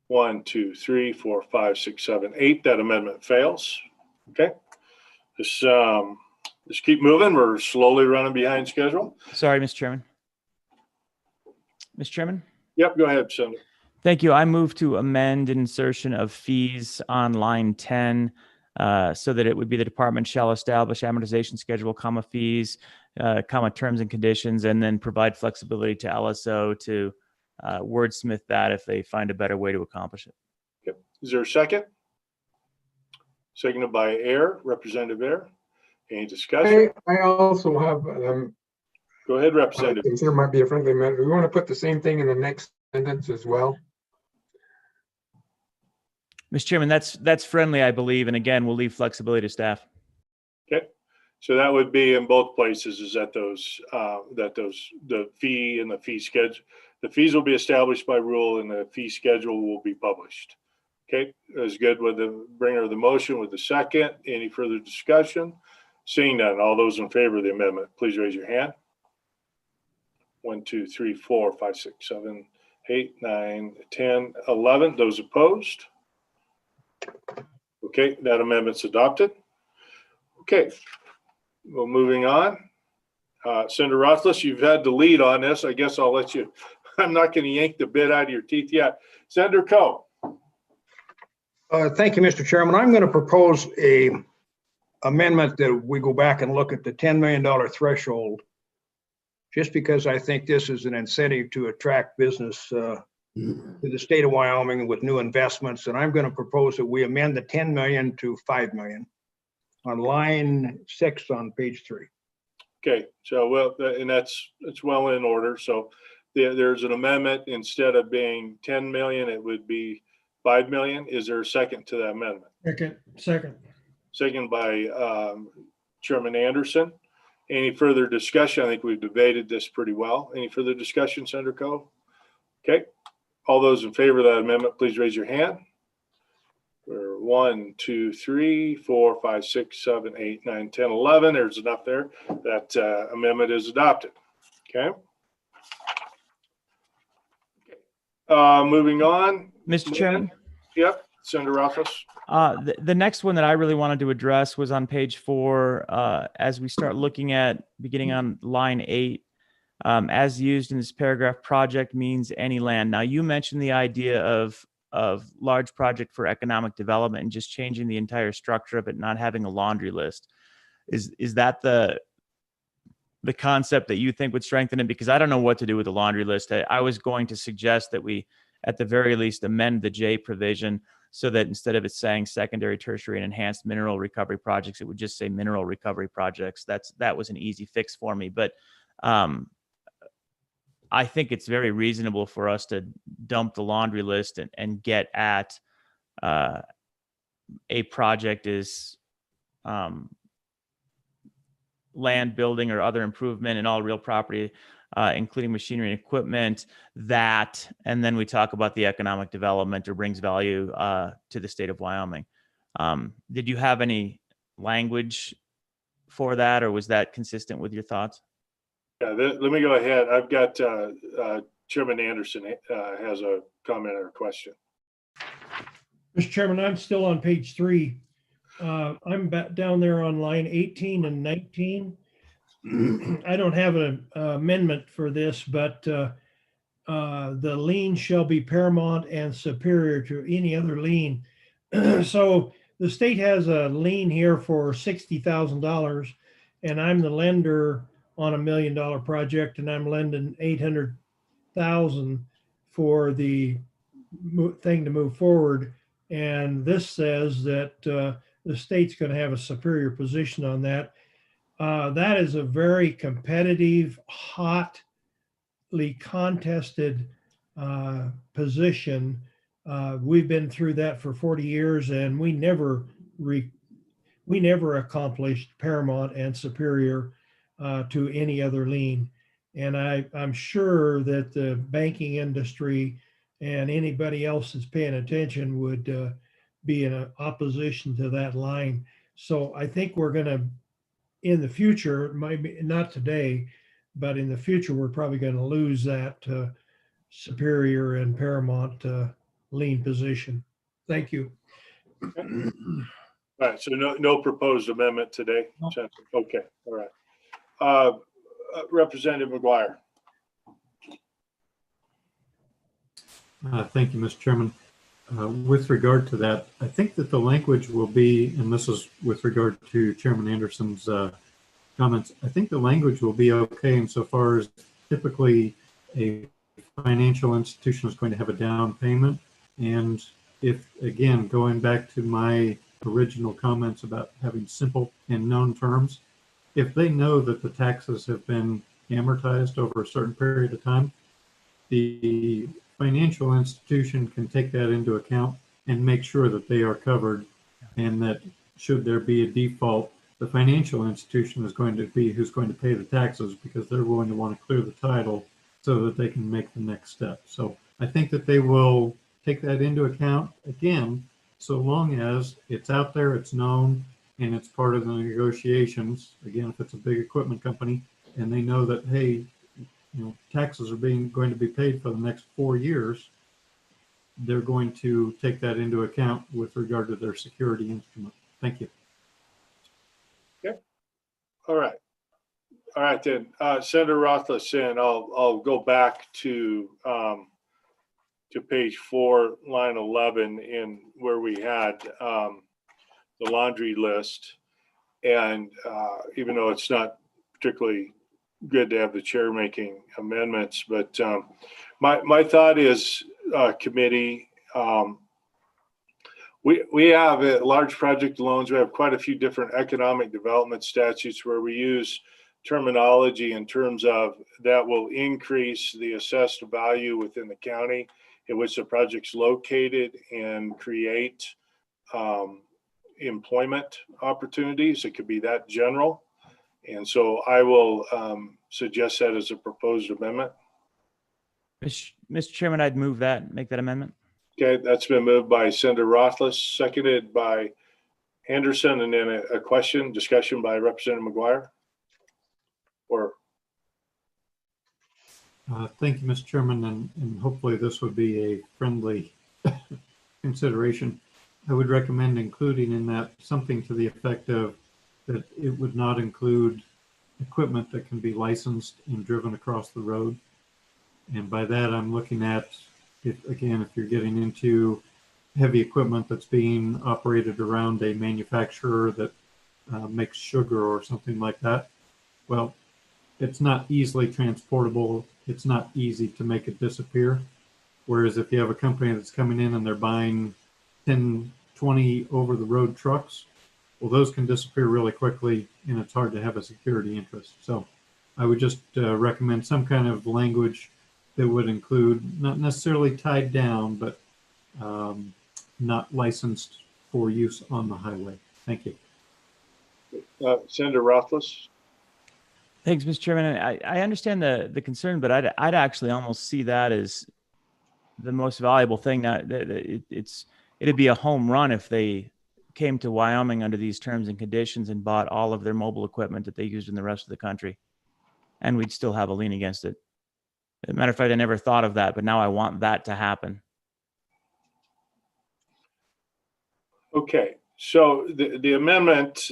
1, 2, 3, 4, 5, 6, 7, 8. That amendment fails. Okay. Just keep moving. We're slowly running behind schedule. Sorry, Mr. Chairman. Mr. Chairman? Yep, go ahead, Senator. Thank you. I move to amend insertion of fees on line 10 so that it would be the department shall establish amortization schedule, comma fees, comma terms and conditions, and then provide flexibility to LSO to wordsmith that if they find a better way to accomplish it. Yep. Is there a second? Seconded by Representative Ayer. Any discussion? I also have, go ahead, Representative. There might be a friendly amendment. We want to put the same thing in the next sentence as well. Mr. Chairman, that's friendly, I believe. And again, we'll leave flexibility to staff. Okay. So that would be in both places, is that the fee and the fee schedule, the fees will be established by rule and the fee schedule will be published. Okay, that's good with the bringer of the motion with the second. Any further discussion? Seeing none, all those in favor of the amendment, please raise your hand. 1, 2, 3, 4, 5, 6, 7, 8, 9, 10, 11. Those opposed? Okay, that amendment's adopted. Okay, well, moving on. Senator Rothfuss, you've had the lead on this. I guess I'll let you. I'm not going to yank the bit out of your teeth yet. Senator Coe. Thank you, Mr. Chairman. I'm going to propose a amendment that we go back and look at the $10 million threshold, just because I think this is an incentive to attract business to the state of Wyoming with new investments. And I'm going to propose that we amend the 10 million to 5 million on line 6 on page 3. Okay, so well, and it's well in order. So there's an amendment. Instead of being 10 million, it would be 5 million. Is there a second to that amendment? Second. Second by Chairman Anderson. Any further discussion? I think we've debated this pretty well. Any further discussion, Senator Coe? Okay. All those in favor of that amendment, please raise your hand. 1, 2, 3, 4, 5, 6, 7, 8, 9, 10, 11. There's enough there. That amendment is adopted. Okay. Moving on. Mr. Chairman? Yep. Senator Rothfuss? The next one that I really wanted to address was on page 4, as we start looking at beginning on line 8, as used in this paragraph, project means any land. Now, you mentioned the idea of large project for economic development and just changing the entire structure of it, not having a laundry list. Is that the concept that you think would strengthen it? Because I don't know what to do with the laundry list. I was going to suggest that we, at the very least, amend the J provision so that instead of it saying secondary, tertiary, and enhanced mineral recovery projects, it would just say mineral recovery projects. That was an easy fix for me. But I think it's very reasonable for us to dump the laundry list and get at a project is land, building, or other improvement in all real property, including machinery and equipment, and then we talk about the economic development or brings value to the state of Wyoming. Did you have any language for that, or was that consistent with your thoughts? Yeah, let me go ahead. I've got Chairman Anderson has a comment or a question. Mr. Chairman, I'm still on page 3. I'm back down there on line 18 and 19. I don't have an amendment for this, but the lien shall be paramount and superior to any other lien. So the state has a lien here for $60,000, and I'm the lender on $1 million project, and I'm lending $800,000 for the thing to move forward. And this says that the state's going to have a superior position on that. That is a very competitive, hotly contested position. We've been through that for 40 years, and we never accomplished paramount and superior to any other lien. And I'm sure that the banking industry and anybody else that's paying attention would be in opposition to that line. So I think we're going to, in the future, maybe not today, but in the future, we're probably going to lose that superior and paramount lien position. Thank you. All right, so no proposed amendment today? Okay, all right. Representative McGuire. Thank you, Mr. Chairman. With regard to that, I think that the language will be, and this is with regard to Chairman Anderson's comments, I think the language will be okay insofar as typically a financial institution is going to have a down payment. And if, again, going back to my original comments about having simple and known terms, if they know that the taxes have been amortized over a certain period of time, the financial institution can take that into account and make sure that they are covered, and that should there be a default, the financial institution is going to be who's going to pay the taxes, because they're going to want to clear the title so that they can make the next step. So I think that they will take that into account, again, so long as it's out there, it's known, and it's part of the negotiations. Again, if it's a big equipment company and they know that, hey, taxes are going to be paid for the next 4 years, they're going to take that into account with regard to their security instrument. Thank you. Okay. All right then. Senator Rothfuss, and I'll go back to page 4, line 11, in where we had the laundry list. And even though it's not particularly good to have the chair making amendments, but my thought is, committee, we have large project loans. We have quite a few different economic development statutes where we use terminology in terms of that will increase the assessed value within the county in which the project's located and create employment opportunities. It could be that general. And so I will suggest that as a proposed amendment. Mr. Chairman, I'd move that, make that amendment. Okay, that's been moved by Senator Rothfuss, seconded by Anderson, and then a discussion by Representative McGuire. Thank you, Mr. Chairman, and hopefully this would be a friendly consideration. I would recommend including in that something to the effect of that it would not include equipment that can be licensed and driven across the road. And by that, I'm looking at, if you're getting into heavy equipment that's being operated around a manufacturer that makes sugar or something like that, well, it's not easily transportable. It's not easy to make it disappear. Whereas if you have a company that's coming in and they're buying 10, 20 over the road trucks, well, those can disappear really quickly and it's hard to have a security interest. So I would just recommend some kind of language that would include, not necessarily tied down, but not licensed for use on the highway. Thank you. Senator Rothfuss. Thanks, Mr. Chairman. I understand the concern, but I'd actually almost see that as the most valuable thing. Now, it'd be a home run if they came to Wyoming under these terms and conditions and bought all of their mobile equipment that they used in the rest of the country, and we'd still have a lien against it. As a matter of fact, I never thought of that, but now I want that to happen. Okay, so the amendment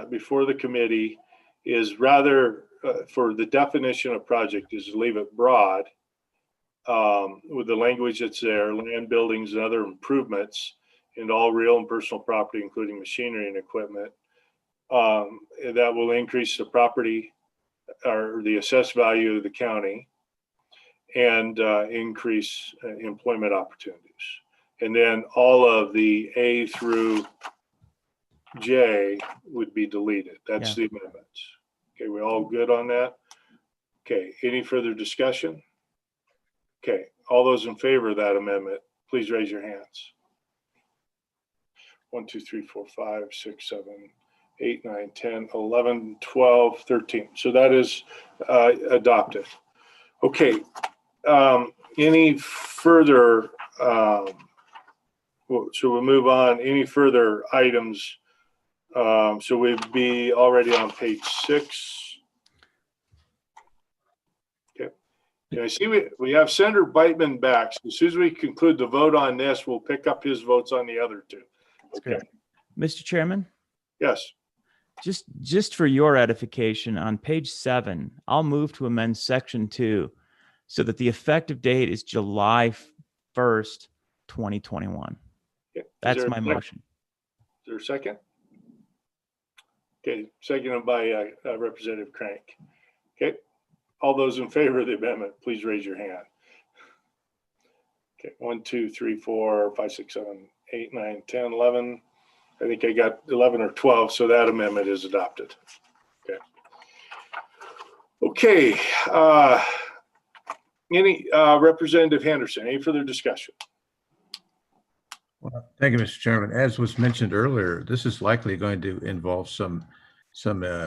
before the committee is rather for the definition of project is to leave it broad with the language that's there, land, buildings, and other improvements, and all real and personal property, including machinery and equipment, that will increase the property or the assessed value of the county and increase employment opportunities. And then all of the A through J would be deleted. That's the amendments. Okay, we all good on that? Okay, any further discussion? Okay, all those in favor of that amendment, please raise your hands. 1, 2, 3, 4, 5, 6, 7, 8, 9, 10, 11, 12, 13. So that is adopted. Okay, any further, so we'll move on. Any further items? So we'd be already on page 6. Okay. And I see we have Senator Beitman back. So as soon as we conclude the vote on this, we'll pick up his votes on the other two. Okay. Mr. Chairman? Yes. Just for your edification, on page 7, I'll move to amend section 2 so that the effective date is July 1st, 2021. Okay. That's my motion. Is there a second? Okay, seconded by Representative Crank. Okay, all those in favor of the amendment, please raise your hand. Okay, 1, 2, 3, 4, 5, 6, 7, 8, 9, 10, 11. I think I got 11 or 12, so that amendment is adopted. Okay. Okay, any Representative Henderson, any further discussion? Well, thank you, Mr. Chairman. As was mentioned earlier, this is likely going to involve some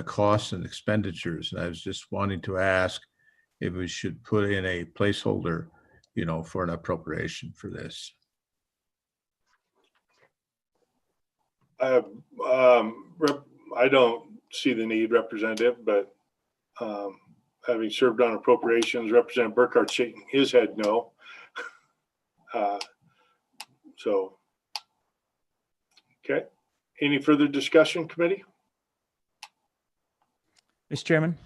costs and expenditures. And I was just wanting to ask if we should put in a placeholder, for an appropriation for this. I don't see the need, Representative, but having served on appropriations, Representative Burkhart shaking his head no. So, okay. Any further discussion, committee? Mr. Chairman?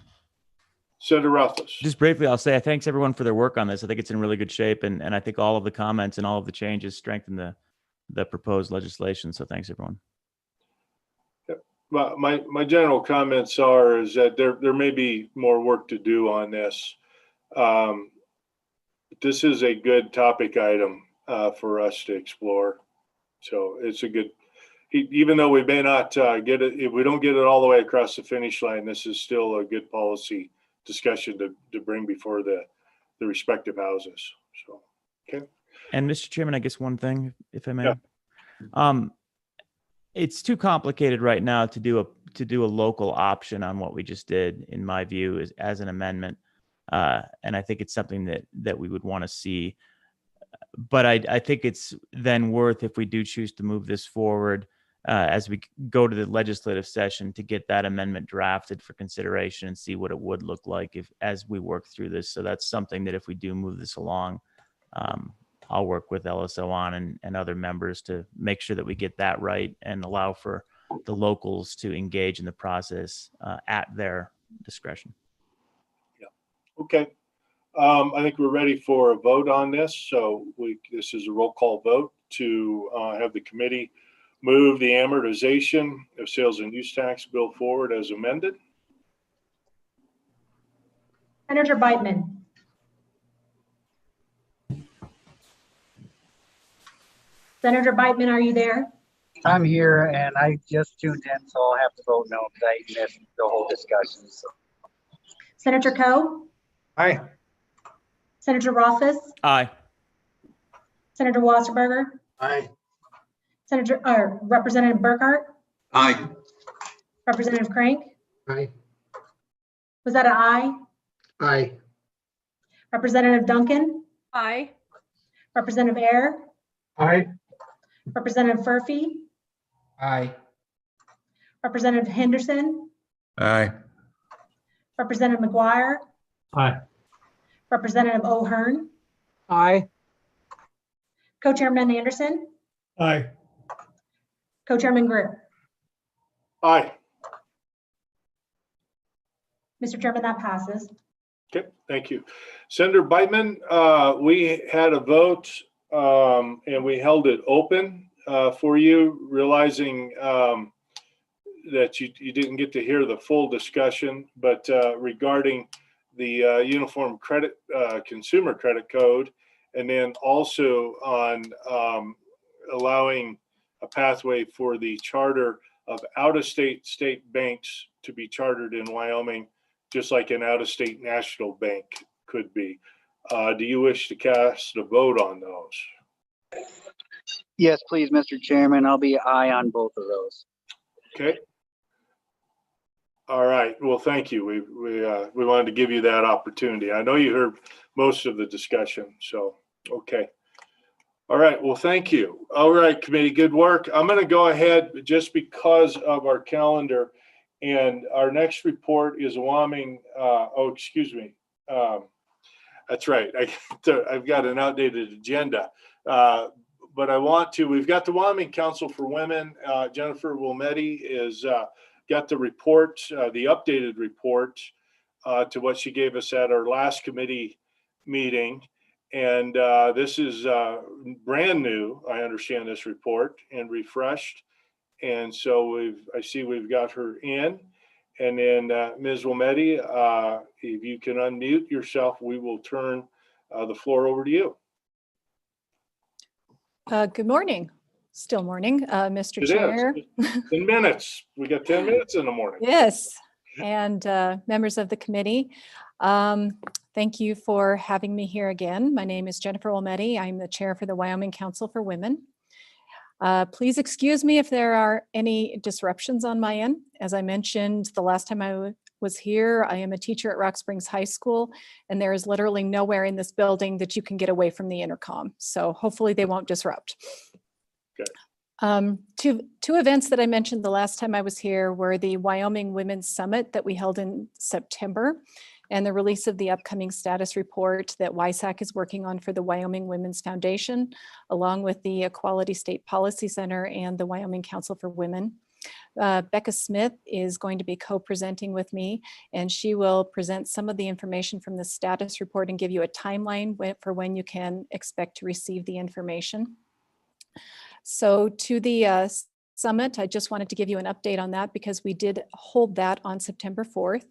Senator Rothfuss. Just briefly, I'll say thanks everyone for their work on this. I think it's in really good shape, and I think all of the comments and all of the changes strengthen the proposed legislation. So thanks, everyone. Yep. Well, my general comments is that there may be more work to do on this. This is a good topic item for us to explore. So it's a good, even though we may not get it, if we don't get it all the way across the finish line, this is still a good policy discussion to bring before the respective houses. So, okay. And Mr. Chairman, I guess one thing, if I may. Yeah. It's too complicated right now to do a local option on what we just did, in my view, as an amendment. And I think it's something that we would want to see. But I think it's then worth, if we do choose to move this forward, as we go to the legislative session, to get that amendment drafted for consideration and see what it would look like as we work through this. So that's something that if we do move this along, I'll work with LSO on and other members to make sure that we get that right and allow for the locals to engage in the process at their discretion. Yeah. Okay. I think we're ready for a vote on this. So this is a roll call vote to have the committee move the amortization of sales and use tax bill forward as amended. Senator Beitman. Senator Beitman, are you there? I'm here and I just tuned in, so I'll have to vote no because I missed the whole discussion. So. Senator Coe? Aye. Senator Rothfuss? Aye. Senator Wasserberger? Aye. Representative Burkhart? Aye. Representative Crank? Aye. Was that an aye? Aye. Representative Duncan? Aye. Representative Ayer? Aye. Representative Furphy? Aye. Representative Henderson? Aye. Representative McGuire? Aye. Representative O'Hearn? Aye. Co-Chairman Anderson? Aye. Co-Chairman Greer? Aye. Mr. Chairman, that passes. Okay, thank you. Senator Beitman, we had a vote and we held it open for you, realizing that you didn't get to hear the full discussion, but regarding the Uniform Credit Consumer Credit Code, and then also on allowing a pathway for the charter of out-of-state banks to be chartered in Wyoming, just like an out-of-state national bank could be. Do you wish to cast a vote on those? Yes, please, Mr. Chairman. I'll be aye on both of those. Okay. All right. Well, thank you. We wanted to give you that opportunity. I know you heard most of the discussion, so okay. All right. Well, thank you. All right, committee, good work. I'm going to go ahead just because of our calendar, and our next report is Wyoming. Oh, excuse me. That's right. I've got an outdated agenda. But I want to, we've got the Wyoming Council for Women. Jennifer Wilmette is got the report, the updated report to what she gave us at our last committee meeting. And this is brand new, I understand, this report, and refreshed. And so I see we've got her in. And then Ms. Wilmette, if you can unmute yourself, we will turn the floor over to you. Good morning. Still morning, Mr. Chair. 10 minutes. We got 10 minutes in the morning. Yes, and members of the committee. Thank you for having me here again. My name is Jennifer Wilmette. I'm the chair for the Wyoming Council for Women. Please excuse me if there are any disruptions on my end. As I mentioned the last time I was here, I am a teacher at Rock Springs High School, and there is literally nowhere in this building that you can get away from the intercom. So hopefully they won't disrupt. Okay. Two events that I mentioned the last time I was here were the Wyoming Women's Summit that we held in September, and the release of the upcoming status report that WYSAC is working on for the Wyoming Women's Foundation, along with the Equality State Policy Center and the Wyoming Council for Women. Becca Smith is going to be co-presenting with me, and she will present some of the information from the status report and give you a timeline for when you can expect to receive the information. So to the summit, I just wanted to give you an update on that because we did hold that on September 4th.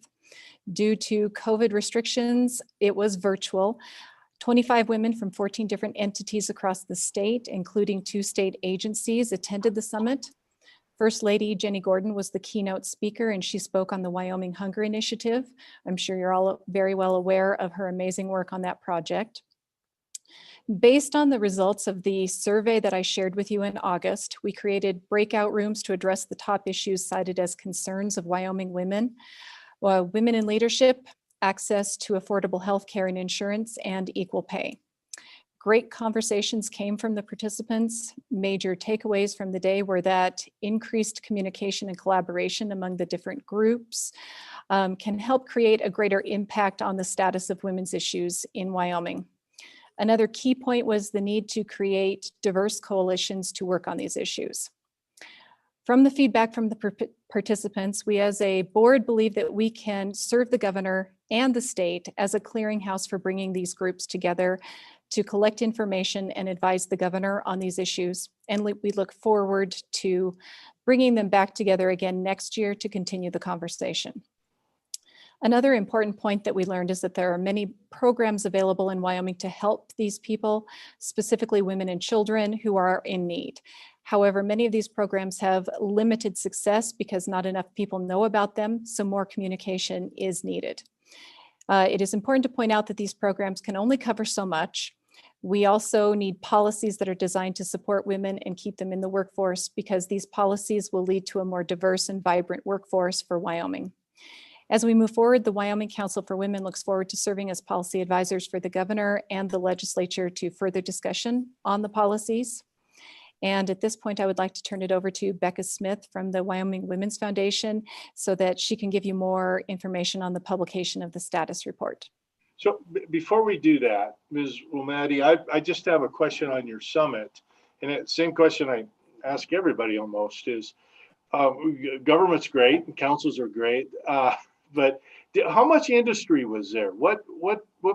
Due to COVID restrictions, it was virtual. 25 women from 14 different entities across the state, including 2 state agencies, attended the summit. First Lady Jenny Gordon was the keynote speaker, and she spoke on the Wyoming Hunger Initiative. I'm sure you're all very well aware of her amazing work on that project. Based on the results of the survey that I shared with you in August, we created breakout rooms to address the top issues cited as concerns of Wyoming women. Women in leadership, access to affordable health care and insurance, and equal pay. Great conversations came from the participants. Major takeaways from the day were that increased communication and collaboration among the different groups can help create a greater impact on the status of women's issues in Wyoming. Another key point was the need to create diverse coalitions to work on these issues. From the feedback from the participants, we as a board believe that we can serve the governor and the state as a clearinghouse for bringing these groups together to collect information and advise the governor on these issues. And we look forward to bringing them back together again next year to continue the conversation. Another important point that we learned is that there are many programs available in Wyoming to help these people, specifically women and children who are in need. However, many of these programs have limited success because not enough people know about them, so more communication is needed. It is important to point out that these programs can only cover so much. We also need policies that are designed to support women and keep them in the workforce, because these policies will lead to a more diverse and vibrant workforce for Wyoming. As we move forward, the Wyoming Council for Women looks forward to serving as policy advisors for the governor and the legislature to further discussion on the policies. And at this point, I would like to turn it over to Becca Smith from the Wyoming Women's Foundation so that she can give you more information on the publication of the status report. So before we do that, Ms. Wilmette, I just have a question on your summit. And it's the same question I ask everybody almost is, government's great and councils are great, but how much industry was there? What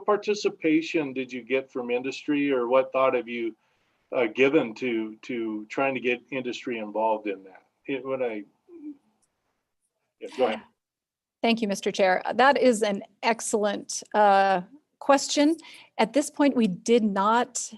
participation did you get from industry, or what thought have you given to trying to get industry involved in that? Go ahead. Thank you, Mr. Chair. That is an excellent question. At this point, we did not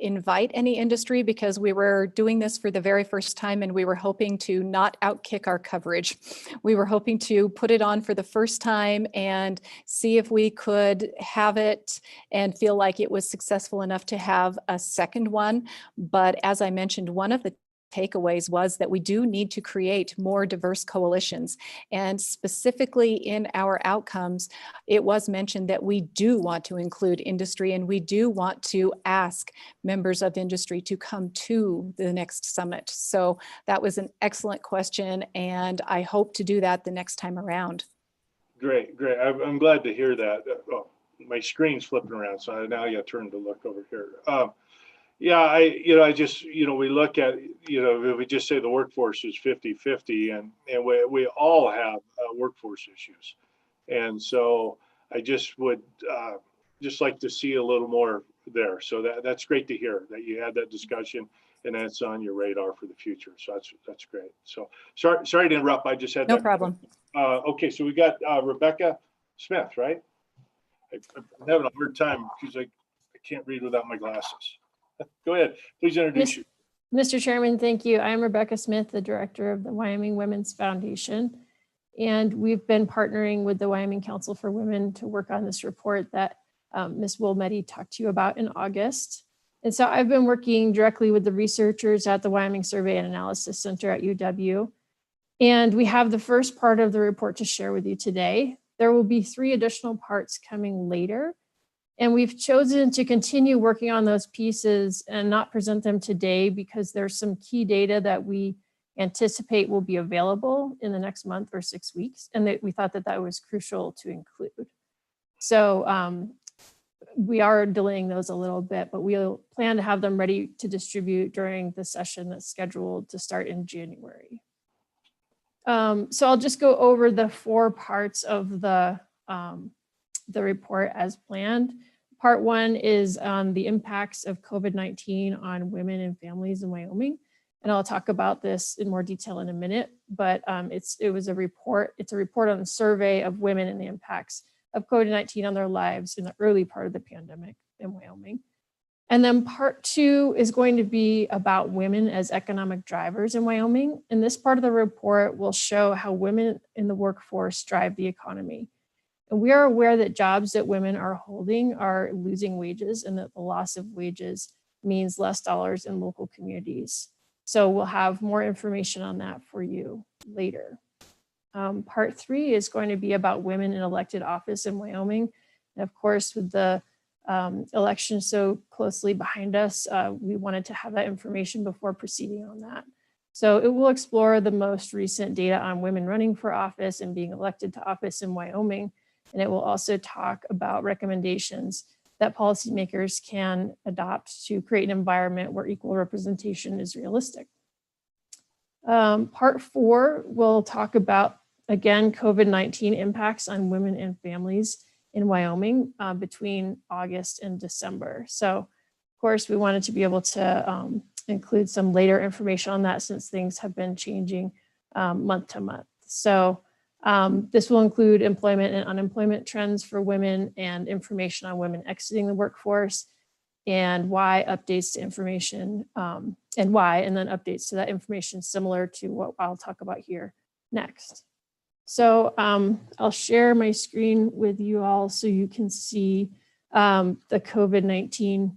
invite any industry because we were doing this for the very first time and we were hoping to not outkick our coverage. We were hoping to put it on for the first time and see if we could have it and feel like it was successful enough to have a second one. But as I mentioned, one of the takeaways was that we do need to create more diverse coalitions. And specifically in our outcomes, it was mentioned that we do want to include industry and we do want to ask members of industry to come to the next summit. So that was an excellent question, and I hope to do that the next time around. Great. I'm glad to hear that. Oh, my screen's flipping around, so now I got turned to look over here. Yeah, I just, we look at, if we just say the workforce is 50-50 and we all have workforce issues. And so I just would just like to see a little more there. So that's great to hear that you had that discussion and that's on your radar for the future. So that's great. So sorry to interrupt. I just had no problem. Okay, so we got Rebecca Smith, right? I'm having a hard time because I can't read without my glasses. Go ahead, please introduce you. Mr. Chairman, thank you. I'm Rebecca Smith, the director of the Wyoming Women's Foundation. And we've been partnering with the Wyoming Council for Women to work on this report that Ms. Wilmette talked to you about in August. And so I've been working directly with the researchers at the Wyoming Survey and Analysis Center at UW. And we have the first part of the report to share with you today. There will be 3 additional parts coming later. And we've chosen to continue working on those pieces and not present them today because there's some key data that we anticipate will be available in the next month or 6 weeks. And that we thought that that was crucial to include. So we are delaying those a little bit, but we'll plan to have them ready to distribute during the session that's scheduled to start in January. So I'll just go over the 4 parts of the report as planned. Part 1 is on the impacts of COVID-19 on women and families in Wyoming. And I'll talk about this in more detail in a minute, but it's a report on the survey of women and the impacts of COVID-19 on their lives in the early part of the pandemic in Wyoming. And then part 2 is going to be about women as economic drivers in Wyoming. And this part of the report will show how women in the workforce drive the economy. And we are aware that jobs that women are holding are losing wages and that the loss of wages means less dollars in local communities. So we'll have more information on that for you later. Part 3 is going to be about women in elected office in Wyoming. And of course, with the election so closely behind us, we wanted to have that information before proceeding on that. So it will explore the most recent data on women running for office and being elected to office in Wyoming. And it will also talk about recommendations that policymakers can adopt to create an environment where equal representation is realistic. Part 4, we'll talk about, again, COVID-19 impacts on women and families in Wyoming between August and December. So, of course, we wanted to be able to include some later information on that since things have been changing month to month. So this will include employment and unemployment trends for women and information on women exiting the workforce and why updates to information and then updates to that information similar to what I'll talk about here next. So I'll share my screen with you all so you can see the COVID-19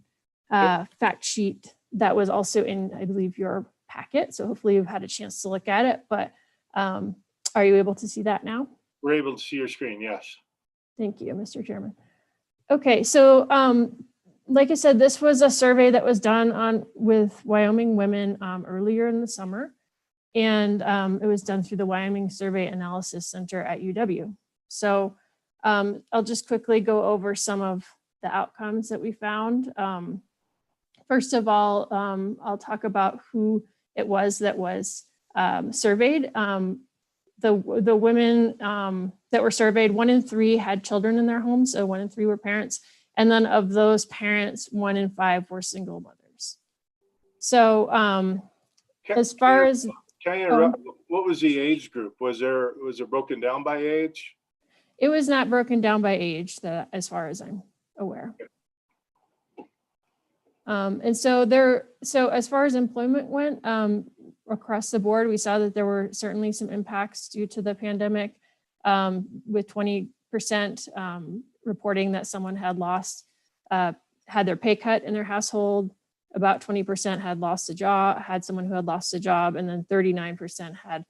fact sheet that was also in, I believe, your packet. So hopefully you've had a chance to look at it, but are you able to see that now? We're able to see your screen, yes. Thank you, Mr. Chairman. Okay, so like I said, this was a survey that was done with Wyoming women earlier in the summer, and it was done through the Wyoming Survey Analysis Center at UW. So I'll just quickly go over some of the outcomes that we found. First of all, I'll talk about who it was that was surveyed. The women that were surveyed, 1 in 3 had children in their homes, so 1 in 3 were parents. And then of those parents, 1 in 5 were single mothers. So as far as— Can I interrupt? What was the age group? Was it broken down by age? It was not broken down by age, as far as I'm aware. And so as far as employment went, across the board, we saw that there were certainly some impacts due to the pandemic, with 20% reporting that someone had had their pay cut in their household. About 20% had someone who had lost a job, and then 39% had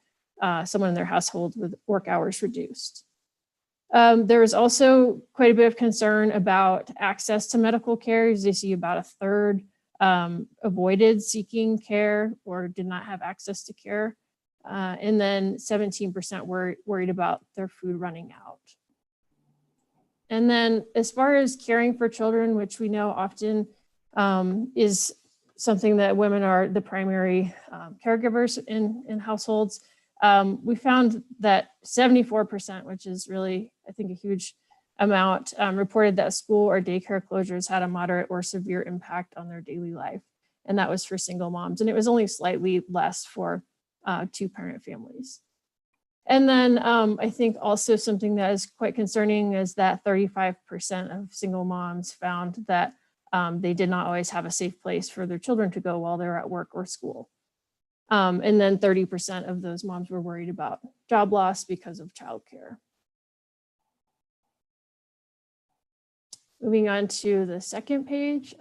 someone in their household with work hours reduced. There was also quite a bit of concern about access to medical care. As you see, about a third avoided seeking care or did not have access to care. And then 17% were worried about their food running out. And then as far as caring for children, which we know often is something that women are the primary caregivers in households, we found that 74%, which is really, I think, a huge amount, reported that school or daycare closures had a moderate or severe impact on their daily life. And that was for single moms. And it was only slightly less for 2-parent families. And then I think also something that is quite concerning is that 35% of single moms found that they did not always have a safe place for their children to go while they're at work or school. And then 30% of those moms were worried about job loss because of childcare. Moving on to the second page.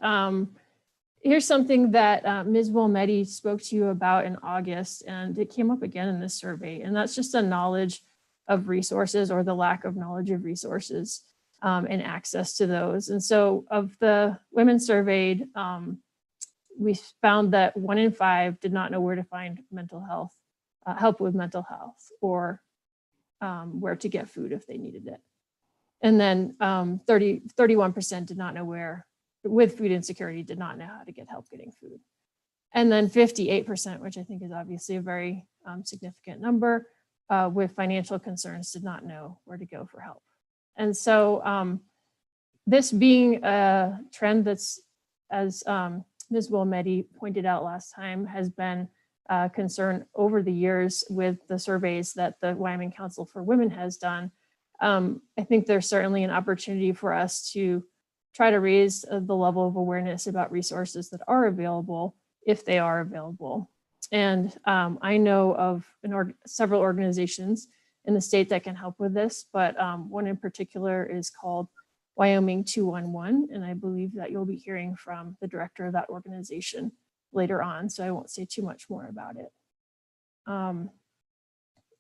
Here's something that Ms. Wilmette spoke to you about in August, and it came up again in this survey, and that's just a knowledge of resources or the lack of knowledge of resources and access to those. And so of the women surveyed, we found that 1 in 5 did not know where to find mental health, help with mental health, or where to get food if they needed it. And then 31% did not know where, with food insecurity, did not know how to get help getting food. And then 58%, which I think is obviously a very significant number, with financial concerns, did not know where to go for help. And so this being a trend that's, as Ms. Wilmette pointed out last time, has been a concern over the years with the surveys that the Wyoming Council for Women has done. I think there's certainly an opportunity for us to try to raise the level of awareness about resources that are available, if they are available. And I know of several organizations in the state that can help with this, but one in particular is called Wyoming 211, and I believe that you'll be hearing from the director of that organization later on, so I won't say too much more about it. And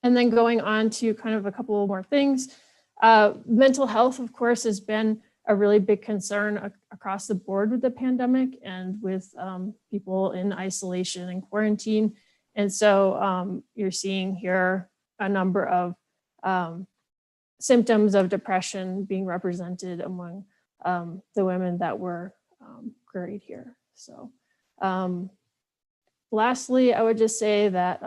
then going on to kind of a couple more things. Mental health, of course, has been a really big concern across the board with the pandemic and with people in isolation and quarantine. And so you're seeing here a number of symptoms of depression being represented among the women that were queried here. So lastly, I would just say that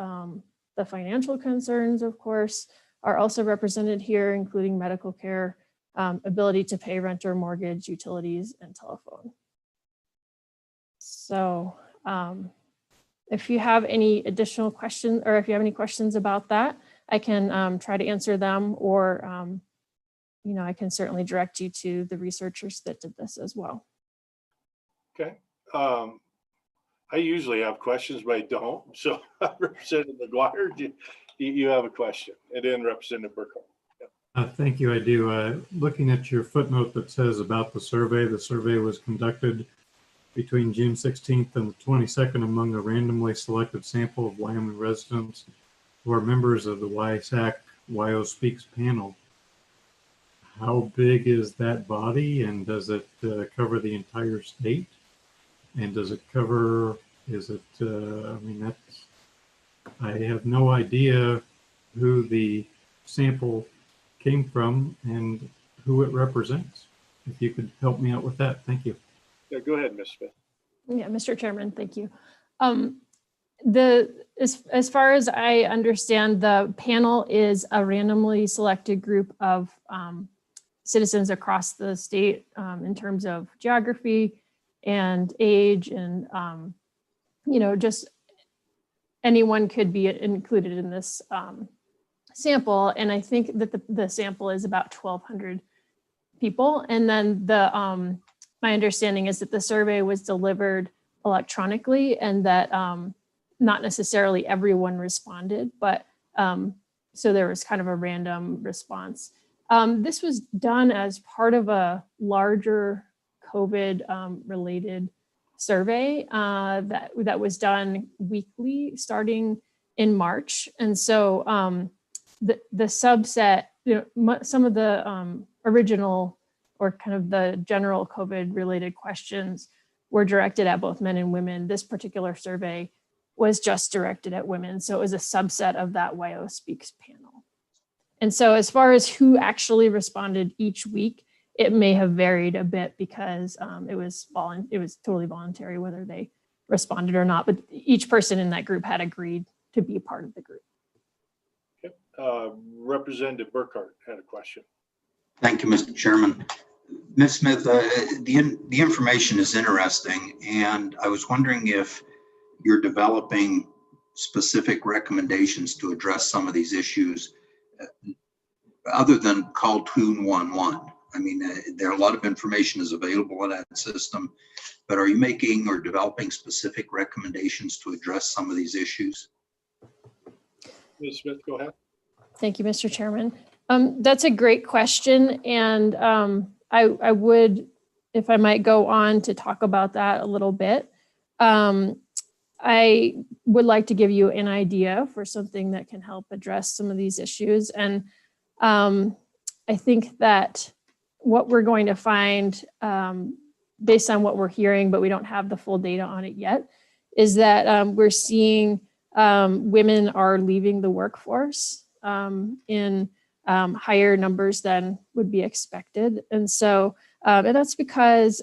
the financial concerns, of course, are also represented here, including medical care, ability to pay rent or mortgage, utilities, and telephone. So if you have any additional questions, or if you have any questions about that, I can try to answer them, or I can certainly direct you to the researchers that did this as well. Okay. I usually have questions, but I don't. So Representative McGuire, do you have a question? And then Representative Burkhardt. Thank you, I do. Looking at your footnote that says about the survey was conducted between June 16th and the 22nd among a randomly selected sample of Wyoming residents who are members of the WYSAC WYO Speaks panel. How big is that body, and does it cover the entire state? And does it cover, I have no idea who the sample came from and who it represents. If you could help me out with that, thank you. Yeah, go ahead, Ms. Smith. Yeah, Mr. Chairman, thank you. As far as I understand, the panel is a randomly selected group of citizens across the state in terms of geography and age, and just anyone could be included in this sample. And I think that the sample is about 1,200 people. And then my understanding is that the survey was delivered electronically, and that not necessarily everyone responded, but so there was kind of a random response. This was done as part of a larger COVID related survey that was done weekly starting in March. And so the subset, some of the original or kind of the general COVID related questions were directed at both men and women. This particular survey was just directed at women. So it was a subset of that WYO Speaks panel. And so as far as who actually responded each week, it may have varied a bit because it was totally voluntary whether they responded or not, but each person in that group had agreed to be a part of the group. Okay. Representative Burkhardt had a question. Thank you, Mr. Chairman. Ms. Smith, the information is interesting, and I was wondering if you're developing specific recommendations to address some of these issues other than call 211. I mean, there are a lot of information is available in that system, but are you making or developing specific recommendations to address some of these issues? Ms. Smith, go ahead. Thank you, Mr. Chairman. That's a great question. And I would, if I might go on to talk about that a little bit. I would like to give you an idea for something that can help address some of these issues. And I think that what we're going to find, based on what we're hearing, but we don't have the full data on it yet, is that we're seeing women are leaving the workforce in higher numbers than would be expected. And so and that's because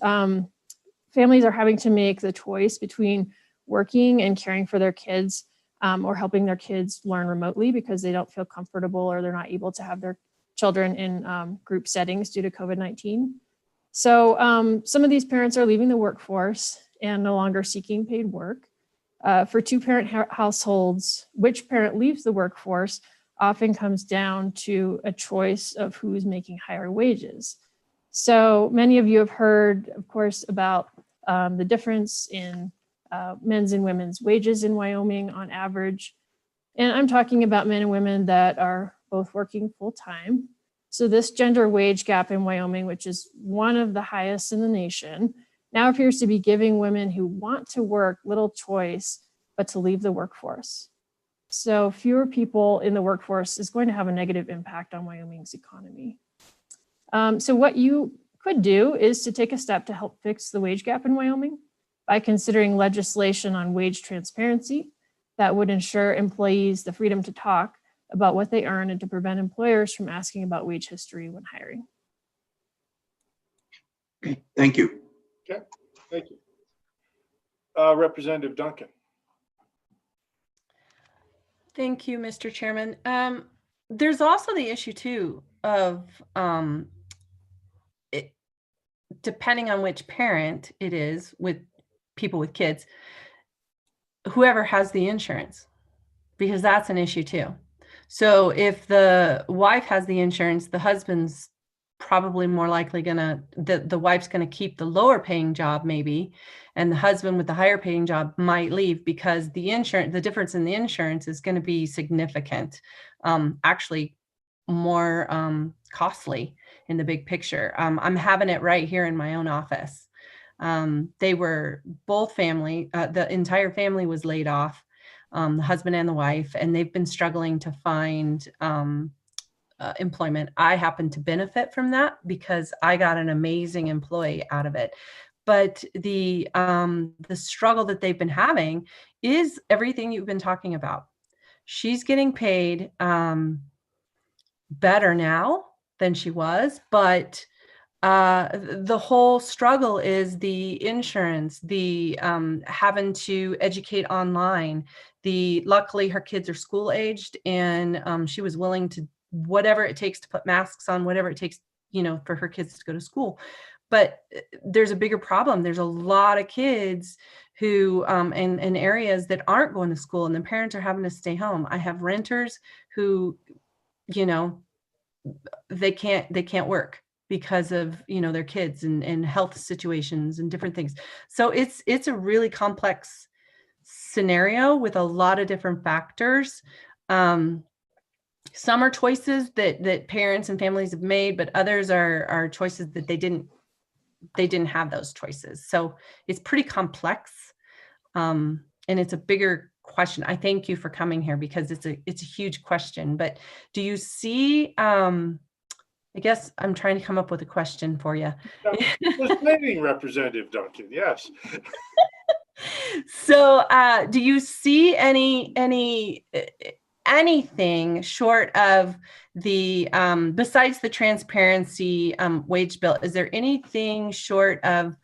families are having to make the choice between working and caring for their kids, or helping their kids learn remotely because they don't feel comfortable or they're not able to have their children in group settings due to COVID-19. So some of these parents are leaving the workforce and no longer seeking paid work. For two-parent households, which parent leaves the workforce often comes down to a choice of who's making higher wages. So many of you have heard, of course, about the difference in men's and women's wages in Wyoming on average. And I'm talking about men and women that are both working full-time. So this gender wage gap in Wyoming, which is one of the highest in the nation, now appears to be giving women who want to work little choice but to leave the workforce. So fewer people in the workforce is going to have a negative impact on Wyoming's economy. So what you could do is to take a step to help fix the wage gap in Wyoming by considering legislation on wage transparency that would ensure employees the freedom to talk about what they earn and to prevent employers from asking about wage history when hiring. Okay, thank you. Okay, thank you. Representative Duncan. Thank you, Mr. Chairman. There's also the issue too of depending on which parent it is with people with kids, whoever has the insurance, because that's an issue too. So if the wife has the insurance, the husband's probably more likely the wife's gonna keep the lower paying job maybe, and the husband with the higher paying job might leave because the difference in the insurance is gonna be significant, actually more costly in the big picture. I'm having it right here in my own office. They were both family, the entire family was laid off, the husband and the wife, and they've been struggling to find employment. I happen to benefit from that because I got an amazing employee out of it. But the struggle that they've been having is everything you've been talking about. She's getting paid better now than she was, but the whole struggle is the insurance, the having to educate online. Luckily her kids are school aged, and she was willing to whatever it takes to put masks on, whatever it takes, for her kids to go to school. But there's a bigger problem. There's a lot of kids who in areas that aren't going to school, and the parents are having to stay home. I have renters who, they can't work because of their kids and health situations and different things. So it's a really complex scenario with a lot of different factors. Some are choices that parents and families have made, but others are choices that they didn't have those choices. So it's pretty complex, and it's a bigger question. I thank you for coming here because it's a huge question. But do you see? I guess I'm trying to come up with a question for you. Fascinating, Representative Duncan. Yes. So, do you see anything short of the besides the transparency wage bill? Is there anything short of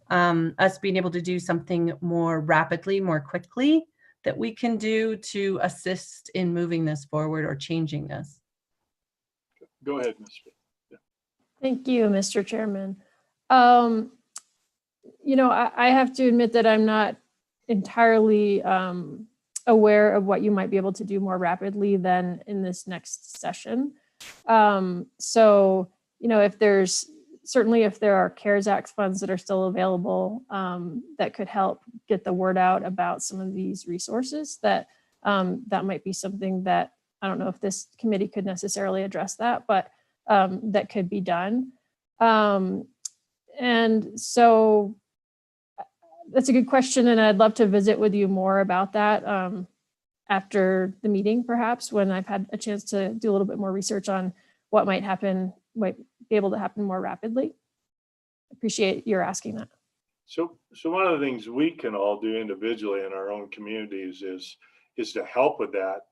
us being able to do something more rapidly, more quickly that we can do to assist in moving this forward or changing this? Go ahead, Ms. Smith. Thank you, Mr. Chairman. I have to admit that I'm not entirely aware of what you might be able to do more rapidly than in this next session. So, if there are CARES Act funds that are still available that could help get the word out about some of these resources, that might be something that I don't know if this committee could necessarily address that, but that could be done. And so that's a good question, and I'd love to visit with you more about that after the meeting, perhaps, when I've had a chance to do a little bit more research on what might be able to happen more rapidly. Appreciate your asking that. So one of the things we can all do individually in our own communities is to help with that,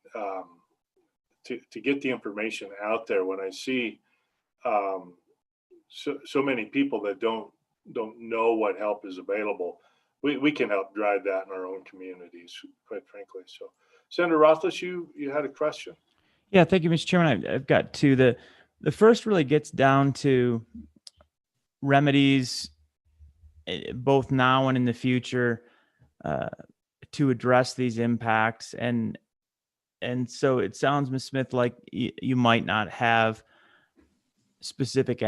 to get the information out there. When I see so many people that don't know what help is available, we can help drive that in our own communities, quite frankly. So, Senator Rothfuss, you had a question. Yeah, thank you, Mr. Chairman. I've got two. The first really gets down to remedies, both now and in the future, to address these impacts. And so it sounds, Ms. Smith, like you might not have specific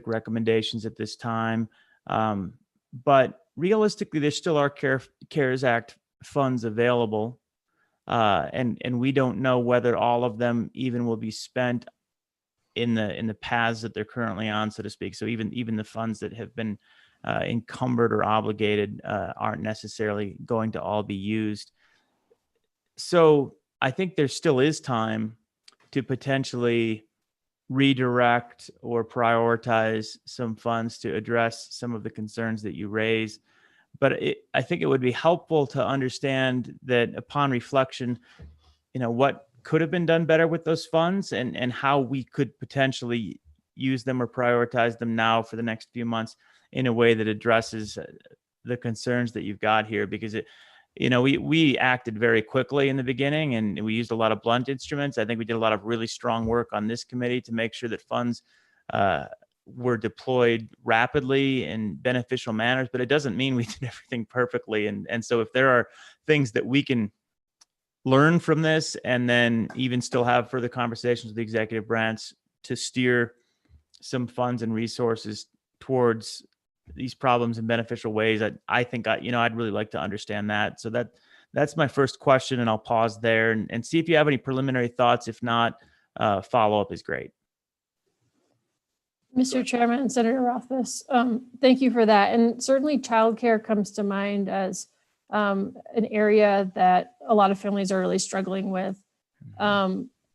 recommendations at this time. But realistically, there still are CARES Act funds available. And we don't know whether all of them even will be spent in the paths that they're currently on, so to speak. So even the funds that have been encumbered or obligated aren't necessarily going to all be used. So I think there still is time to potentially redirect or prioritize some funds to address some of the concerns that you raise. But I think it would be helpful to understand that upon reflection, what could have been done better with those funds and how we could potentially use them or prioritize them now for the next few months. in a way that addresses the concerns that you've got here, because we acted very quickly in the beginning and we used a lot of blunt instruments. I think we did a lot of really strong work on this committee to make sure that funds were deployed rapidly in beneficial manners, but it doesn't mean we did everything perfectly. And so if there are things that we can learn from this and then even still have further conversations with the executive branch to steer some funds and resources towards these problems in beneficial ways, I think I'd really like to understand that. So that's my first question, and I'll pause there and see if you have any preliminary thoughts. If not, follow-up is great. Mr. Chairman and Senator Rothfuss, thank you for that. And certainly childcare comes to mind as an area that a lot of families are really struggling with.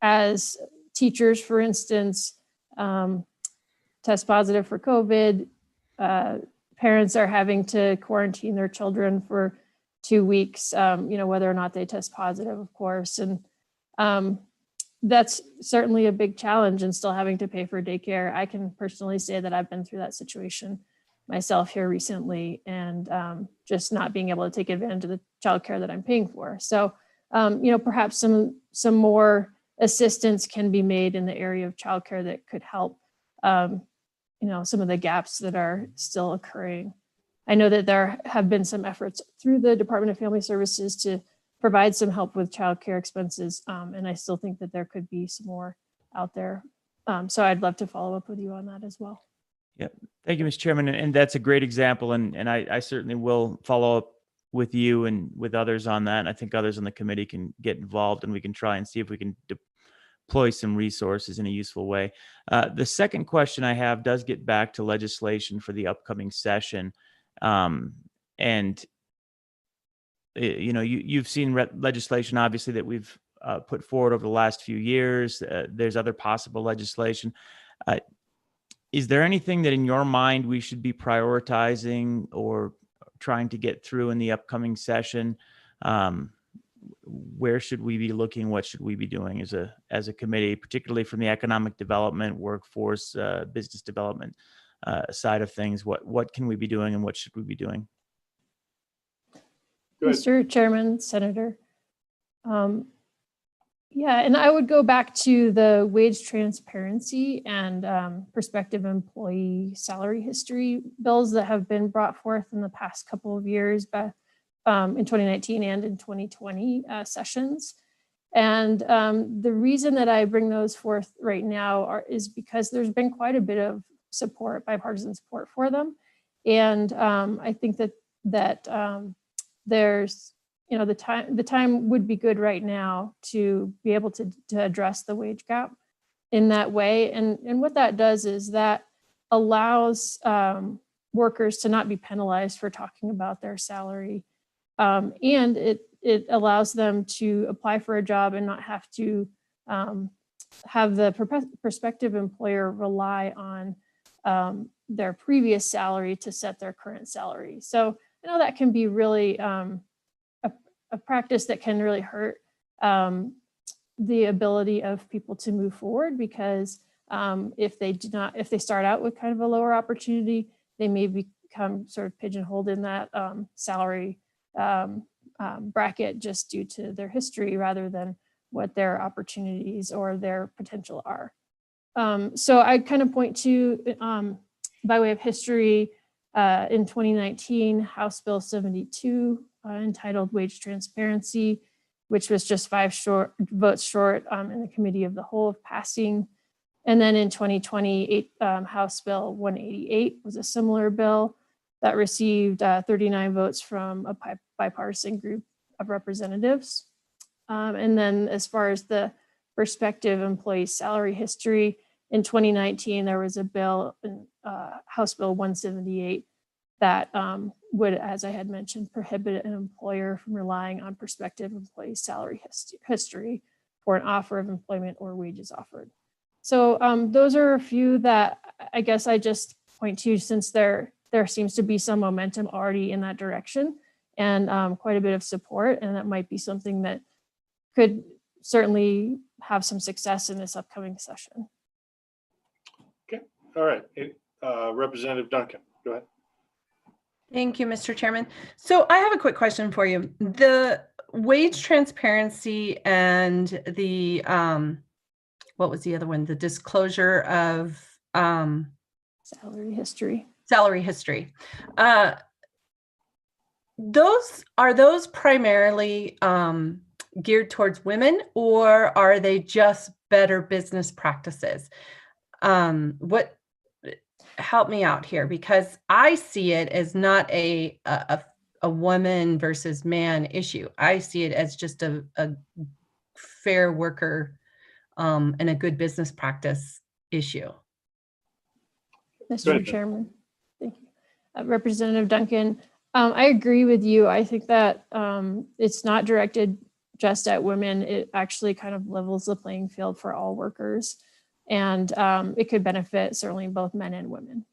As teachers, for instance, test positive for COVID, parents are having to quarantine their children for 2 weeks, whether or not they test positive, of course. And that's certainly a big challenge, and still having to pay for daycare. I can personally say that I've been through that situation myself here recently, and just not being able to take advantage of the childcare that I'm paying for. So, perhaps some more assistance can be made in the area of childcare that could help, some of the gaps that are still occurring. I know that there have been some efforts through the Department of Family Services to provide some help with childcare expenses, and I still think that there could be some more out there. So I'd love to follow up with you on that as well. Yep. Thank you, Mr. Chairman. And that's a great example. And I certainly will follow up with you and with others on that. And I think others on the committee can get involved, and we can try and see if we can deploy some resources in a useful way. The second question I have does get back to legislation for the upcoming session. You've seen legislation, obviously, that we've put forward over the last few years. There's other possible legislation. Is there anything that in your mind we should be prioritizing or trying to get through in the upcoming session? Where should we be looking? What should we be doing as a committee, particularly from the economic development, workforce, business development side of things? What can we be doing, and what should we be doing? Mr. Chairman, Senator. And I would go back to the wage transparency and prospective employee salary history bills that have been brought forth in the past couple of years, in 2019 and in 2020 sessions. And the reason that I bring those forth right now is because there's been quite a bit of support, bipartisan support for them. And I think that there's, the time would be good right now to be able to address the wage gap in that way. And what that does is that allows workers to not be penalized for talking about their salary. And it allows them to apply for a job and not have to have the prospective employer rely on their previous salary to set their current salary. So I know that can be really a practice that can really hurt the ability of people to move forward, because if they start out with kind of a lower opportunity, they may become sort of pigeonholed in that salary bracket just due to their history rather than what their opportunities or their potential are. So I kind of point to, by way of history, in 2019, House Bill 72, entitled Wage Transparency, which was just 5 votes short in the Committee of the Whole of passing. And then in 2020, House Bill 188 was a similar bill that received 39 votes from a bipartisan group of representatives. And then as far as the prospective employee salary history, in 2019, there was a bill, House Bill 178, that would, as I had mentioned, prohibit an employer from relying on prospective employee salary history for an offer of employment or wages offered. So those are a few that I guess I just point to, since there seems to be some momentum already in that direction and quite a bit of support, and that might be something that could certainly have some success in this upcoming session. Okay, all right. Representative Duncan, go ahead. Thank you, Mr. Chairman. So I have a quick question for you. The wage transparency and the, what was the other one? The disclosure of Salary history. Salary history. Are those primarily geared towards women, or are they just better business practices? Help me out here, because I see it as not a woman versus man issue. I see it as just a fair worker and a good business practice issue. Mr. Chairman, thank you. Representative Duncan, I agree with you. I think that it's not directed just at women. It actually kind of levels the playing field for all workers. And it could benefit certainly both men and women.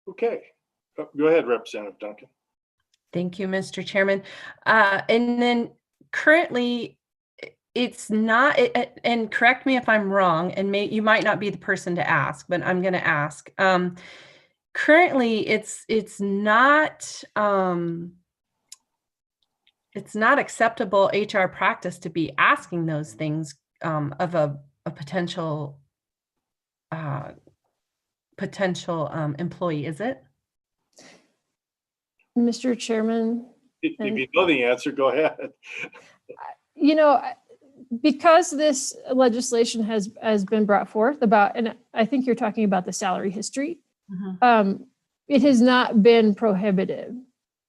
Okay, go ahead, Representative Duncan. Thank you, Mr. Chairman. And then currently, it's not, and correct me if I'm wrong, and you might not be the person to ask, but I'm going to ask. Currently, it's not acceptable HR practice to be asking those things of a potential employee, is it? Mr. Chairman. If you know the answer, go ahead. You know, because this legislation has been brought forth about, and I think you're talking about the salary history, it has not been prohibitive.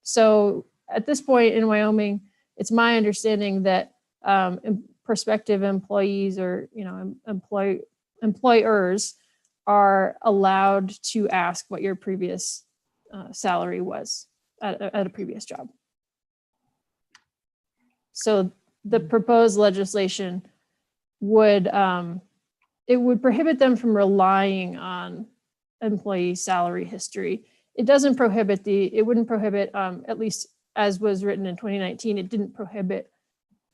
So at this point in Wyoming, it's my understanding that prospective employees or employers are allowed to ask what your previous salary was at a previous job. So the proposed legislation would prohibit them from relying on employee salary history. It doesn't prohibit it wouldn't prohibit, at least as was written in 2019, it didn't prohibit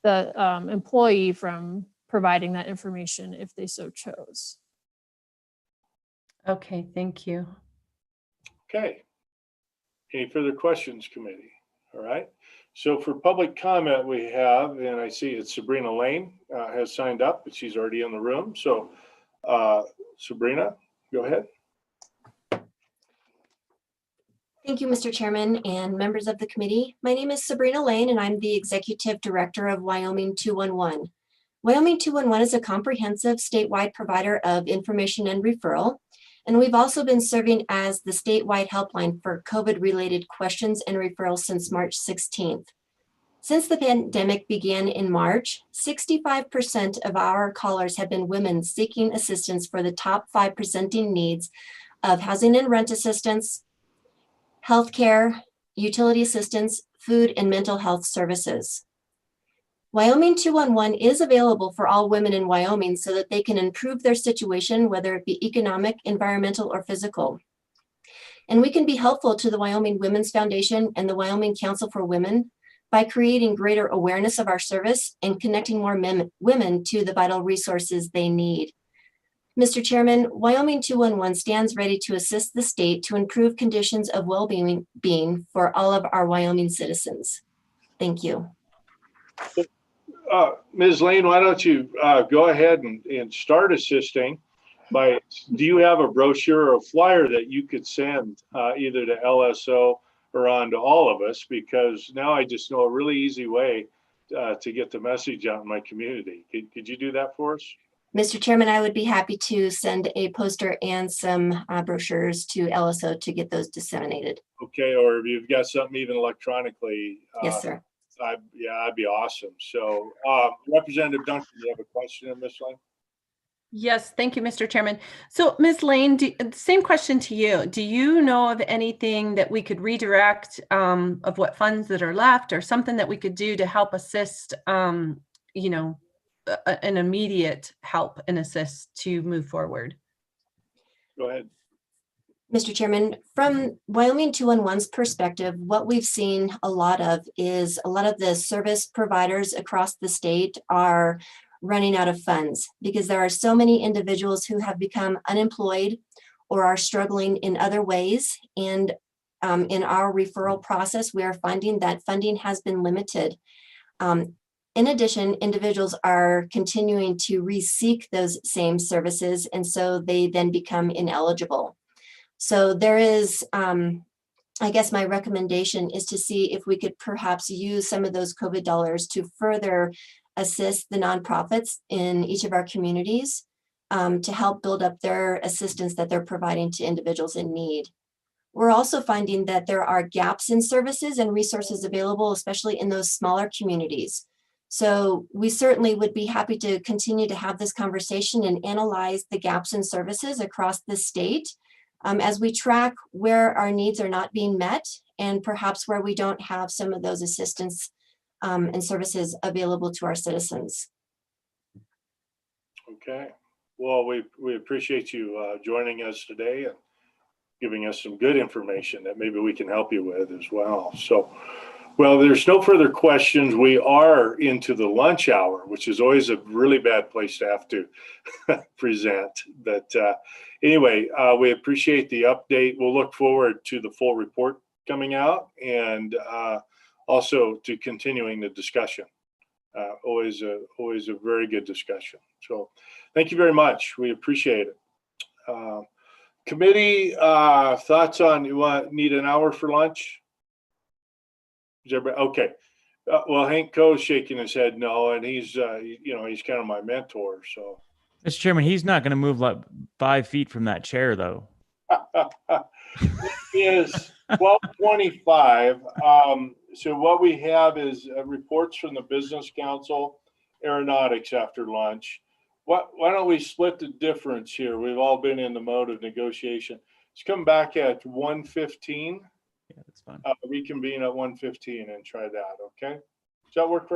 the employee from providing that information if they so chose. Okay, thank you. Okay. Any further questions, committee? All right. So for public comment, we have, and I see it's Sabrina Lane has signed up, but she's already in the room. So Sabrina, go ahead. Thank you, Mr. Chairman and members of the committee. My name is Sabrina Lane, and I'm the Executive Director of Wyoming 211. Wyoming 211 is a comprehensive statewide provider of information and referral, and we've also been serving as the statewide helpline for COVID-related questions and referrals since March 16th. Since the pandemic began in March, 65% of our callers have been women seeking assistance for the top 5 presenting needs of housing and rent assistance, healthcare, utility assistance, food, and mental health services. Wyoming 211 is available for all women in Wyoming so that they can improve their situation, whether it be economic, environmental, or physical. And we can be helpful to the Wyoming Women's Foundation and the Wyoming Council for Women by creating greater awareness of our service and connecting more women to the vital resources they need. Mr. Chairman, Wyoming 211 stands ready to assist the state to improve conditions of well-being for all of our Wyoming citizens. Thank you. Ms. Lane, why don't you go ahead and start assisting by, do you have a brochure or a flyer that you could send either to LSO or on to all of us? Because now I just know a really easy way to get the message out in my community. Could you do that for us? Mr. Chairman, I would be happy to send a poster and some brochures to LSO to get those disseminated. Okay, or if you've got something even electronically. Yes, sir. That'd be awesome. So Representative Duncan, do you have a question of Ms. Lane? Yes, thank you, Mr. Chairman. So Ms. Lane, same question to you. Do you know of anything that we could redirect of what funds that are left or something that we could do to help assist, an immediate help and assist to move forward? Go ahead. Mr. Chairman, from Wyoming 211's perspective, what we've seen a lot of is a lot of the service providers across the state are running out of funds because there are so many individuals who have become unemployed or are struggling in other ways. And in our referral process, we are finding that funding has been limited. In addition, individuals are continuing to re-seek those same services, and so they then become ineligible. So there is, I guess my recommendation is to see if we could perhaps use some of those COVID dollars to further assist the nonprofits in each of our communities to help build up their assistance that they're providing to individuals in need. We're also finding that there are gaps in services and resources available, especially in those smaller communities. So we certainly would be happy to continue to have this conversation and analyze the gaps in services across the state as we track where our needs are not being met and perhaps where we don't have some of those assistance and services available to our citizens. Okay. Well, we appreciate you joining us today and giving us some good information that maybe we can help you with as well. So, well, there's no further questions. We are into the lunch hour, which is always a really bad place to have to present. But anyway, we appreciate the update. We'll look forward to the full report coming out and also to continuing the discussion. Always a very good discussion. So thank you very much. We appreciate it. Committee thoughts on, need an hour for lunch? Is everybody okay? Well, Hank Coe's shaking his head no, and he's he's kind of my mentor. So, Mr. Chairman, he's not going to move like 5 feet from that chair, though. It is 12:25. So what we have is reports from the Business Council, Aeronautics after lunch. Why don't we split the difference here? We've all been in the mode of negotiation. Let's come back at 1:15. Yeah, that's fine. Reconvene at 1:15 and try that. Okay. Does that work for